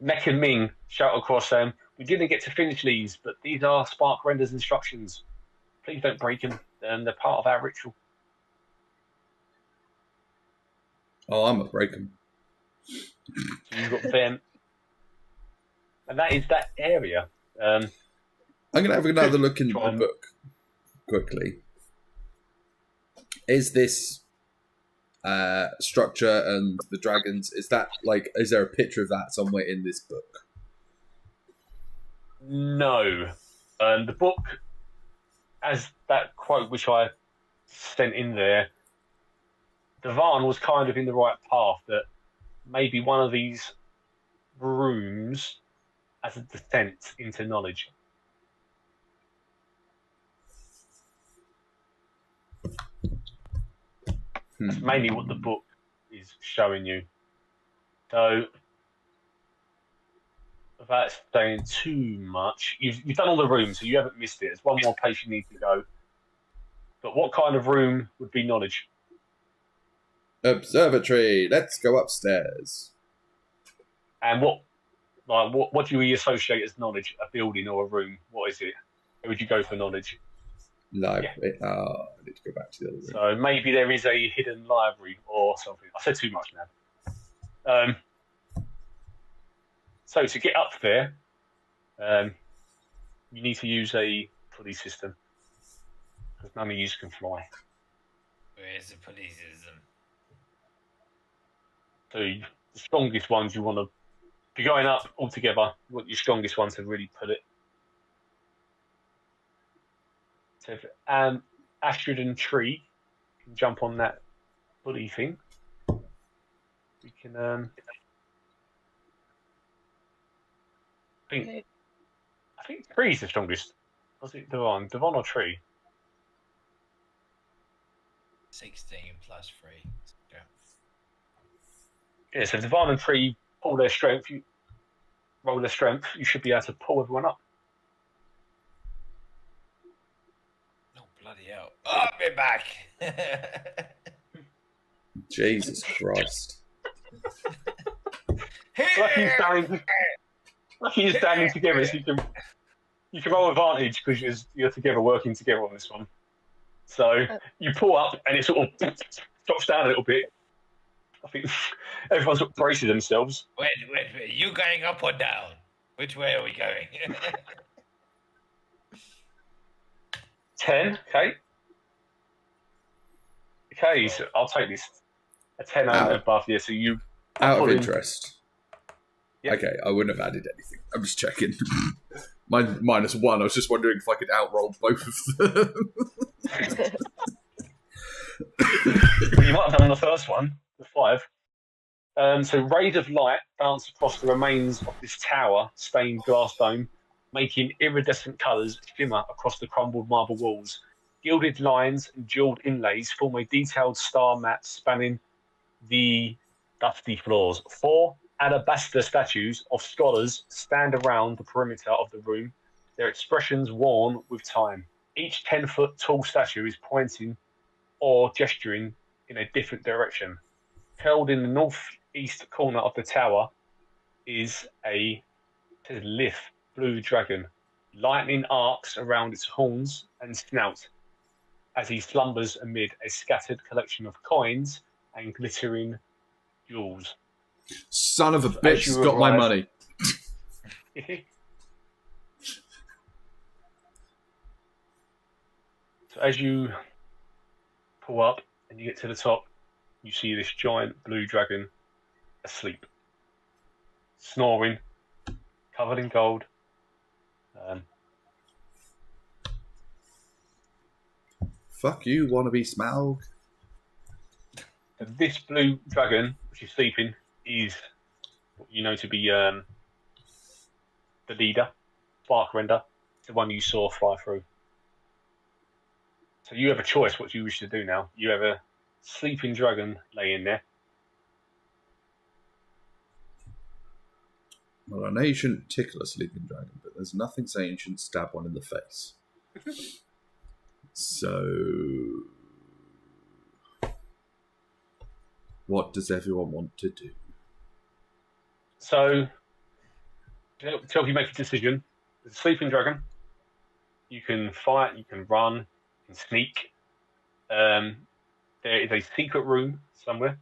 Mek and Ming shout across them. We didn't get to finish these, but these are Sparkrender's instructions. Please don't break them. They're part of our ritual.
Oh, I'm a break 'em.
So you've got them. And that is that area.
I'm going to have another look in the book quickly. Is this structure and the dragons, is there a picture of that somewhere in this book?
No. The book, as that quote which I sent in there, Dewahn was kind of in the right path that maybe one of these rooms as a descent into knowledge. That's mainly what the book is showing you. So, without saying too much, you've done all the rooms, so you haven't missed it. There's one more place you need to go. But what kind of room would be knowledge?
Observatory. Let's go upstairs.
And what do we associate as knowledge? A building or a room? What is it? Where would you go for knowledge?
Library. Yeah. Oh, I need to go back to the other room.
So maybe there is a hidden library or something. I said too much now. So to get up there, you need to use a pulley system because none of you can fly.
Where's the pulley system?
So the strongest ones you want to. If you're going up all together, you want your strongest ones to really pull it. So if Astrid and Tree can jump on that pulley thing, we can. I think Tree's the strongest. Was it Dewahn? Dewahn or Tree?
16 plus 3. Yeah.
Yeah, so if Dewahn and Tree pull their strength, you roll their strength, you should be able to pull everyone up.
Oh, bloody hell. Oh, I'll be back.
Jesus Christ.
Lucky you're standing together, so you can roll advantage because you're together, working together on this one. So you pull up and it sort of drops down a little bit. I think everyone's sort of bracing themselves.
Wait. You going up or down? Which way are we going?
10, okay. Okay, so I'll take this. A 10 and above, yeah, so you...
Out of interest.
Yep.
Okay, I wouldn't have added anything. I'm just checking. Mine -1. I was just wondering if I could outroll both of them.
You might have done on the first one, the 5. So rays of light bounce across the remains of this tower, stained glass dome, making iridescent colours shimmer across the crumbled marble walls. Gilded lines and jewelled inlays form a detailed star mat spanning the dusty floors. 4 alabaster statues of scholars stand around the perimeter of the room, their expressions worn with time. Each 10-foot tall statue is pointing or gesturing in a different direction. Held in the northeast corner of the tower is a lithe blue dragon. Lightning arcs around its horns and snout as he slumbers amid a scattered collection of coins and glittering jewels.
Son of a bitch has got my money.
So as you pull up and you get to the top, you see this giant blue dragon asleep, snoring, covered in gold.
Fuck you, wannabe Smaug.
This blue dragon, which is sleeping, is what you know to be the leader, Sparkrender, the one you saw fly through. So you have a choice what you wish to do now. You have a sleeping dragon laying there.
Well, I know you shouldn't tickle a sleeping dragon, but there's nothing saying you shouldn't stab one in the face. So, what does everyone want to do?
So, to help you make a decision, there's a sleeping dragon. You can fight, you can run, you can sneak. There is a secret room somewhere.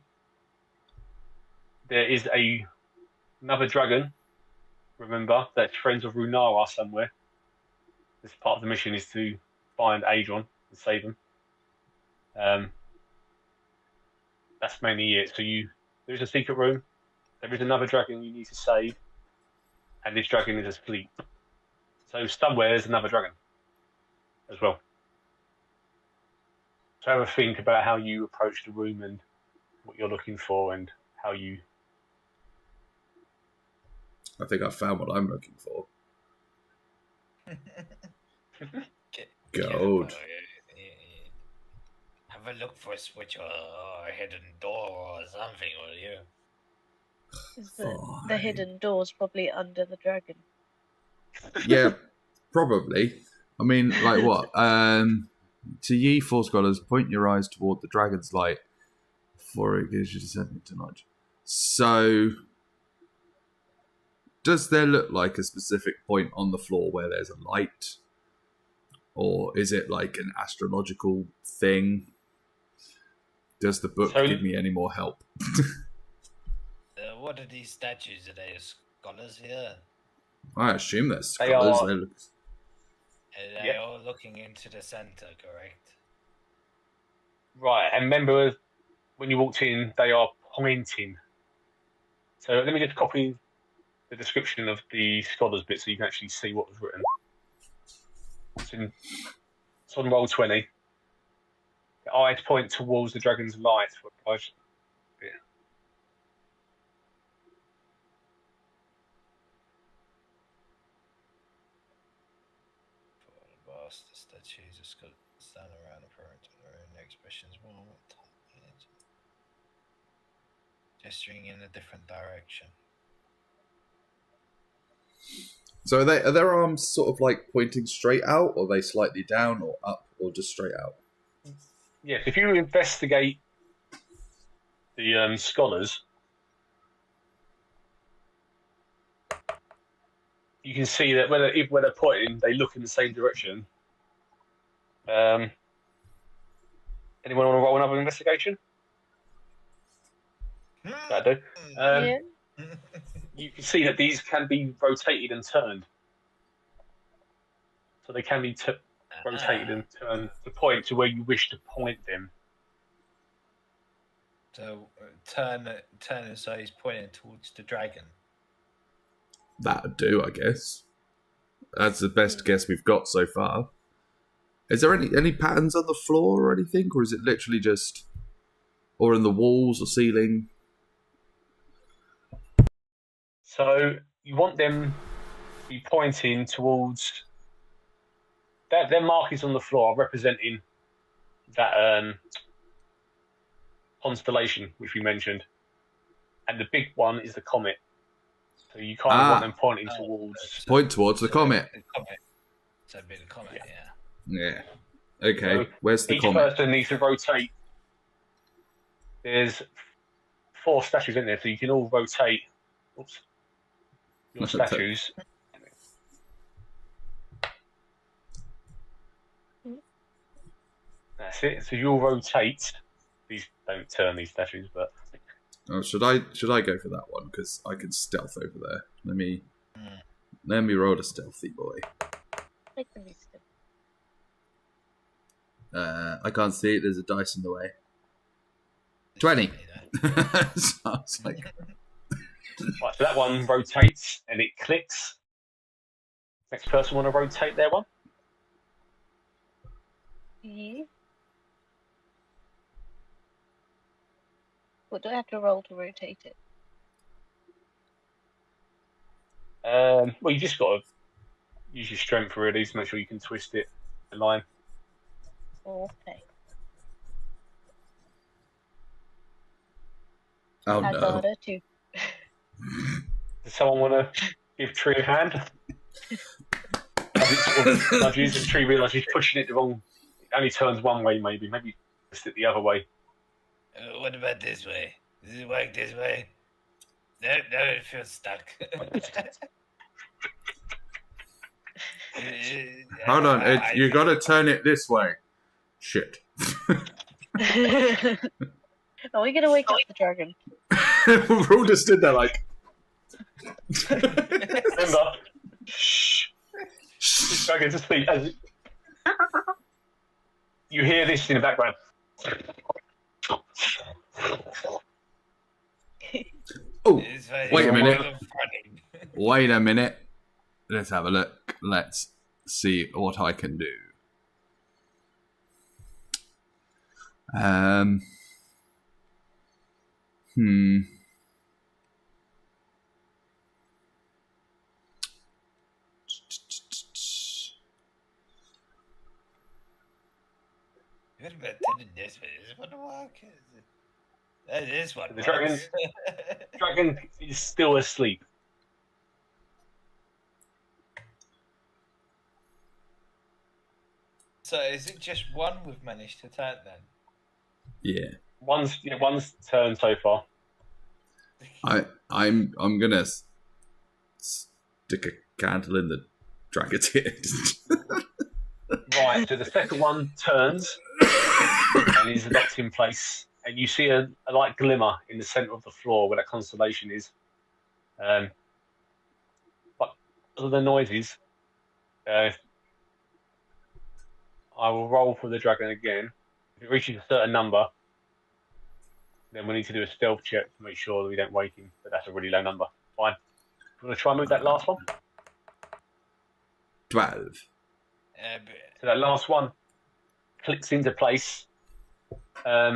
There is another dragon. Remember, that's friends of Runara somewhere. This part of the mission is to find Adron and save him. That's mainly it. So there's a secret room. There is another dragon you need to save, and this dragon is asleep. So somewhere there's another dragon as well. So have a think about how you approach the room and what you're looking for and how you...
I think I found what I'm looking for. Gold.
Have a look for a switch or a hidden door or something, will you?
The hidden door's probably under the dragon.
Yeah, probably. I mean, like what? To ye four scholars, point your eyes toward the dragon's light. before it gives you descending to knowledge. So, does there look like a specific point on the floor where there's a light? Or is it like an astrological thing? Does the book give me any more help?
What are these statues? Are they scholars here?
I assume they're scholars.
They are all looking into the center, correct?
Right, and remember when you walked in, they are pointing. So let me just copy the description of the scholars bit so you can actually see what was written. It's on roll 20. The eyes point towards the dragon's light for a price.
The statues are stand around the perimeter of their own expressions, gesturing in a different direction.
So are their arms sort of like pointing straight out, or are they slightly down, or up, or just straight out?
Yes, if you investigate the scholars, you can see that when they're pointing, they look in the same direction. Anyone want to roll another investigation? That'll do.
Yeah.
You can see that these can be rotated and turned. So they can be rotated and turned to point to where you wish to point them.
So turn so he's pointing towards the dragon.
That'd do, I guess. That's the best guess we've got so far. Is there any patterns on the floor or anything, or is it literally just, or in the walls or ceiling?
So you want them to be pointing towards their markings on the floor are representing that constellation which we mentioned, and the big one is the comet. So you kind of want them pointing towards.
Point towards the comet.
So it'd be the comet, yeah.
Yeah. Okay.
So
where's the
each
comet?
person needs to rotate. There's 4 statues in there, so you can all rotate. Oops. Your statues. That's it. So you'll rotate. These don't turn these statues, but.
Oh, should I go for that one because I can stealth over there? Let me roll a stealthy boy.
I can be still.
I can't see it. There's a dice in the way. 20. So I was like,
Right, so that one rotates and it clicks. Next person want to rotate their one?
Yeah. What do I have to roll to rotate it?
Well, you just got to use your strength really to make sure you can twist it in line.
Okay.
oh
I
no.
got a 2.
Does someone want to give Tree a hand? As it sort of nudges, and Tree realises he's pushing it the wrong. It only turns one way, maybe. Maybe twist it the other way.
What about this way? Does it work this way? No, it feels stuck.
Hold on. You got to turn it this way. Shit.
Are we going to wake up the dragon?
We're all just stood there like.
Remember, shh. This dragon's asleep. You hear this in the background.
Oh, wait a minute.
Running.
Wait a minute. Let's have a look. Let's see what I can do.
What about turning this way? Is it going to work? This one.
The dragon is still asleep.
So is it just one we've managed to turn then?
Yeah.
One's turn so far.
I'm gonna stick a candle in the dragon's head.
Right, so the second one turns and is locked in place, and you see a light glimmer in the centre of the floor where that constellation is. But other than noises, I will roll for the dragon again. If it reaches a certain number, then we need to do a stealth check to make sure that we don't wake him. But that's a really low number. Fine. You want to try and move that last one?
12.
So that last one clicks into place. Right.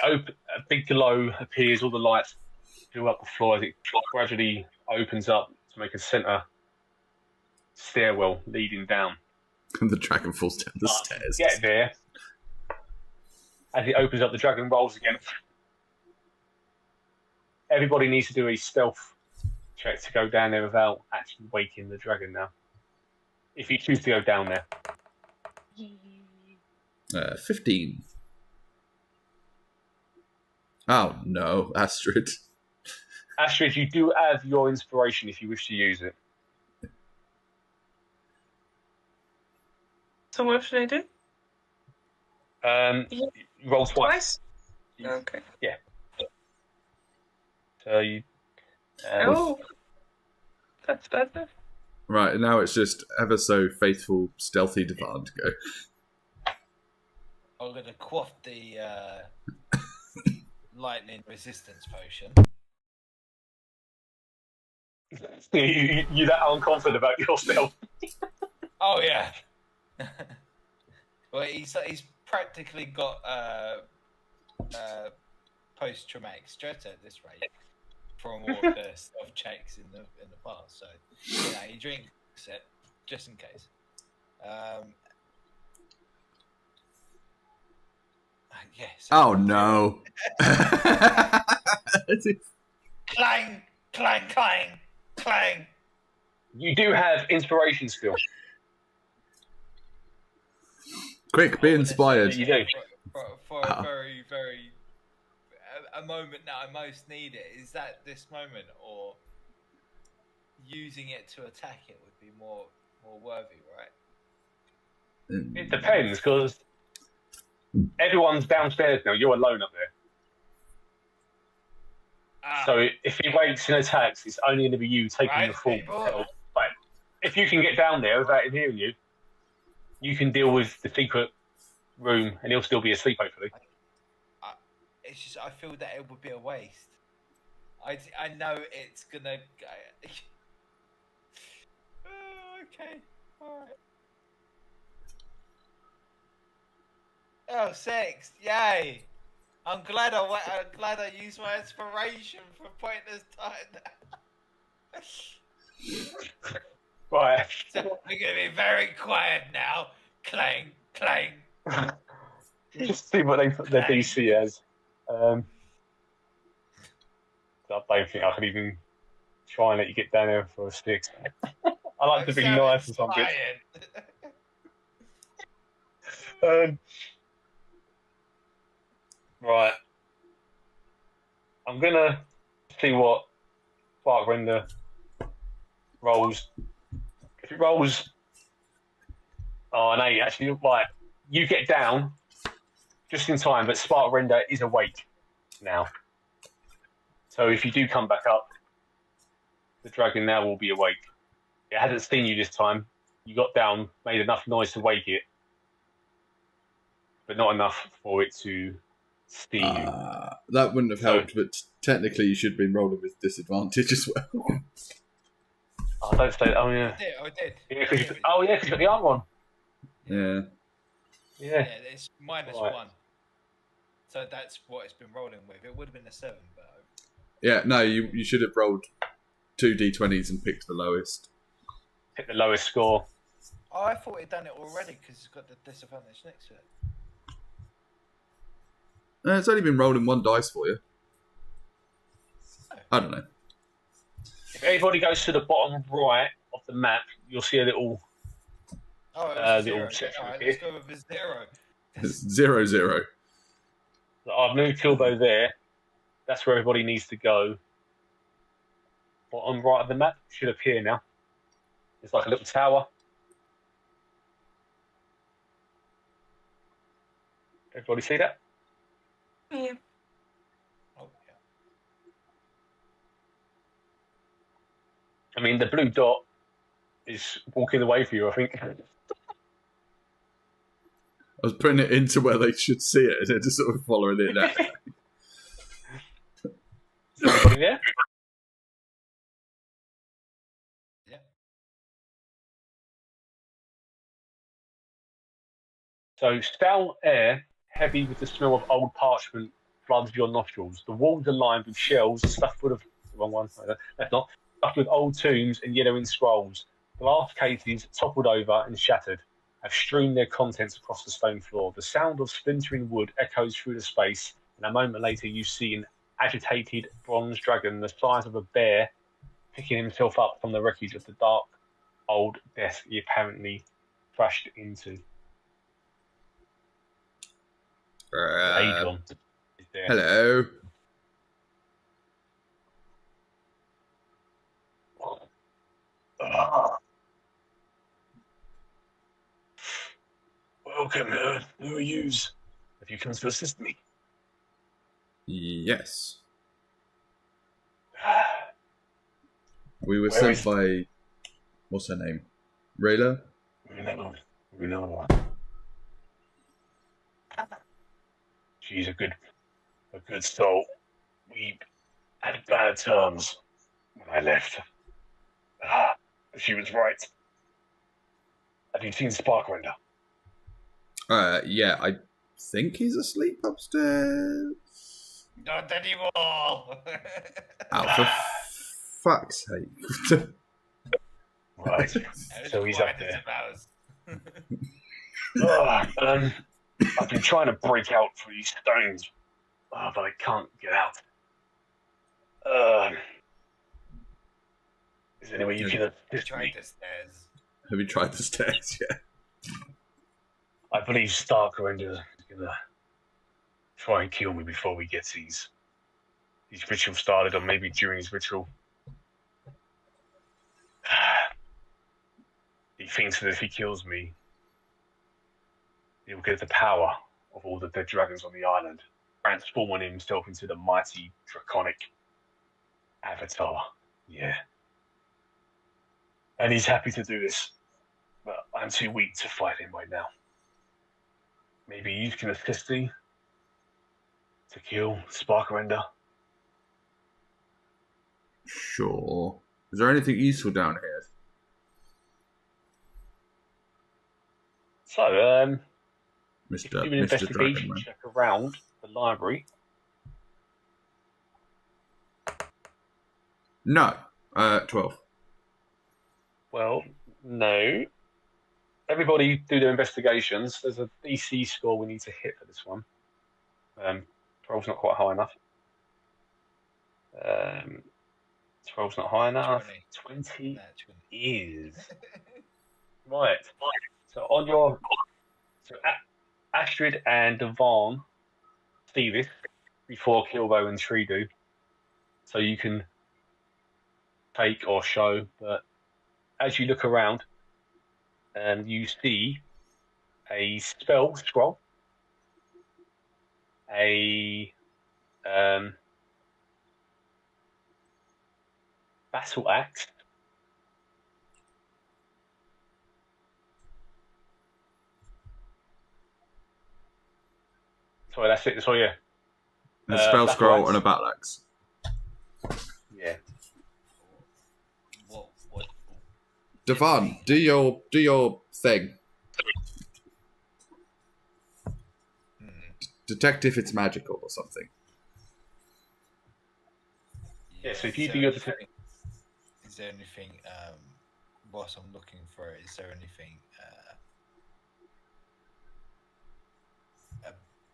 A big glow appears, all the lights fill up the floor as it gradually opens up to make a centre stairwell leading down.
And the dragon falls down the stairs.
Get there. As it opens up, the dragon rolls again. Everybody needs to do a stealth check to go down there without actually waking the dragon now. If you choose to go down there.
15. Oh no, Astrid.
Astrid, you do have your inspiration if you wish to use it.
So what should I do?
You roll twice.
Okay.
Yeah. So you.
That's better.
Right, now it's just ever so faithful, stealthy Dewahn to go.
I'm gonna quaff the lightning resistance potion.
You're that unconfident about yourself.
Oh yeah. Well, he's practically got post-traumatic stress at this rate from all of the stealth checks in the past. So yeah, he drinks it just in case. Yes.
Oh no!
Clang, clang, clang, clang.
You do have inspiration skill.
Quick, be inspired.
You do.
For a very, very a moment that I most need it. Is that this moment, or using it to attack it would be more worthy, right?
It depends, because everyone's downstairs now. You're alone up there. So if he wakes and attacks, it's only going to be you taking the full hell. But if you can get down there without him hearing you, you can deal with the secret room, and he'll still be asleep, hopefully.
It's just I feel that it would be a waste. I know it's gonna. Okay, all right. Oh, 6! Yay! I'm glad I used my inspiration for pointless time.
Right.
So we're gonna be very quiet now. Clang, clang.
Just see what they put their DC as. I don't think I can even try and let you get down there for a 6. I like to be nice or something. Right. I'm gonna see what Spark Render rolls. If it rolls an 8, actually, right, you get down just in time, but Spark Render is awake now. So if you do come back up, the dragon now will be awake. It hasn't seen you this time. You got down, made enough noise to wake it, but not enough for it to see you.
That wouldn't have helped, but technically you should have been rolling with disadvantage as well.
I don't say. Oh yeah.
I did.
Yeah, because you got the arm on.
Yeah.
Yeah.
It's -1. So that's what it's been rolling with. It would have been a 7, but
Yeah, no, you should have rolled 2 d20s and picked the lowest.
Pick the lowest score.
oh, I thought he'd done it already because it's got the disadvantage next to it.
It's only been rolling 1 dice for you. I don't know.
If everybody goes to the bottom right of the map, you'll see a little
Oh, it was a
little
zero.
section
Alright,
here.
let's go with a 0.
It's 0-0.
So I've moved Kilbo there. That's where everybody needs to go. Bottom right of the map should appear now. It's like a little tower. Everybody see that?
Yeah.
Oh, yeah.
I mean, the blue dot is walking away for you, I think.
I was putting it into where they should see it, and they're just sort of following it now.
Is everybody there?
Yeah.
So, stale air, heavy with the smell of old parchment, floods your nostrils. The walls are lined with shells stuffed full of wrong one. That's not stuffed with old tombs and yellowing scrolls. Glass cases, toppled over and shattered, have strewn their contents across the stone floor. The sound of splintering wood echoes through the space, and a moment later you see an agitated bronze dragon the size of a bear picking himself up from the wreckage of the dark old desk he apparently crashed into. Adon is there.
Hello.
Welcome, who are yous? Have you come to assist me?
Yes. We were
Where
sent by... What's her name? Rayla?
No. She's a good soul. We had bad terms when I left. But she was right. Have you seen Sparkrender?
Yeah, I think he's asleep upstairs.
Not anymore.
Oh, for fuck's sake.
Right. So he's up
Quiet as
there.
a mouse.
I've been trying to break out through these stones, but I can't get out. Is there any way you can assist
Tried
me?
the stairs.
Have you tried the stairs yet?
I believe Starkrender is gonna try and kill me before we get these rituals started, or maybe during his ritual. He thinks that if he kills me, he'll get the power of all the dead dragons on the island, transforming himself into the mighty draconic avatar. Yeah. And he's happy to do this, but I'm too weak to fight him right now. Maybe you can assist me to kill Sparkrender.
Sure. Is there anything useful down here?
So, if you do an
Mr.
investigation
Dragonman.
check around the library.
No. 12.
Well, no. Everybody do their investigations. There's a DC score we need to hit for this one. 12's not quite high enough. 12's not high enough. 20
Nah, 20.
is. Right. So on your... So Astrid and Dewahn see this before Kilbo and Tree do. So you can take or show, but as you look around, you see a spell scroll, a battle axe, sorry, that's it. Sorry, yeah.
A spell
battle
scroll
axe.
and a battle axe.
Yeah.
What?
Dewahn, do your thing. Detect if it's magical or something.
Yeah, so if you
is
do
there
your
anything- Is there anything, whilst I'm looking for it, is there anything,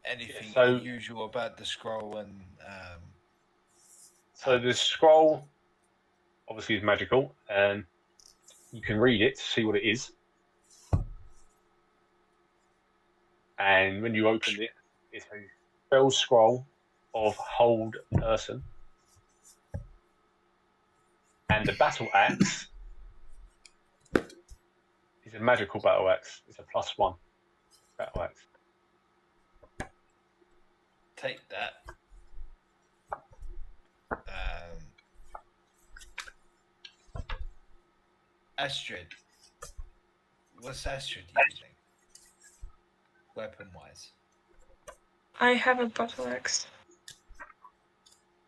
anything
so-
unusual about the scroll and,
So the scroll obviously is magical, and you can read it to see what it is. and when you open it, it's a spell scroll of hold person, and the battle axe is a magical battle axe. It's a +1 battle axe.
Take that. Astrid. What's Astrid using? Weapon-wise.
I have a battle axe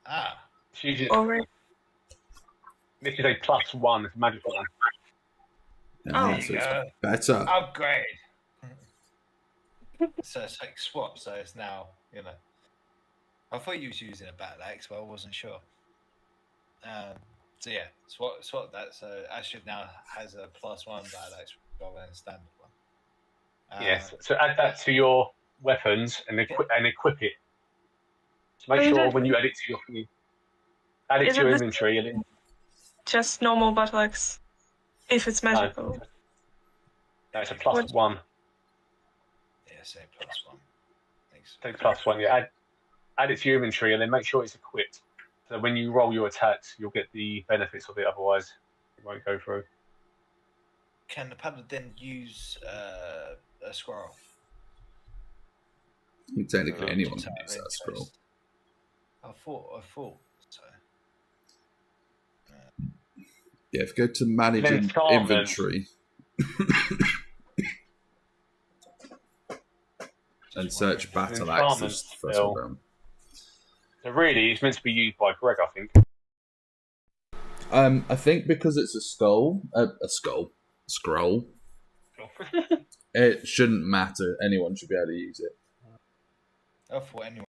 Ah.
She's
already.
This is a +1. It's a magical one.
Oh.
There you go.
Better.
Upgrade. So it's like swap, so it's now, you know. I thought you was using a battle axe, but I wasn't sure. So yeah, swap that. So Astrid now has a +1 battle axe rather than a standard one.
Yes. So add that to your weapons and equip it. So make sure when you add it to your add it to your inventory and then
Just normal battle axe, if it's magical.
no, it's a +1.
Yeah, say +1. Thanks.
Take +1. Yeah, add it to your inventory and then make sure it's equipped. So when you roll your attacks, you'll get the benefits of it. Otherwise, it won't go through.
Can the paladin use a scroll?
Technically, anyone can use that scroll.
I thought so.
Yeah, if you go to manage inventory and search battle axes, first one down.
So really, it's meant to be used by Greg, I think.
I think because it's a scroll, it shouldn't matter. Anyone should be able to use it.
I thought anyone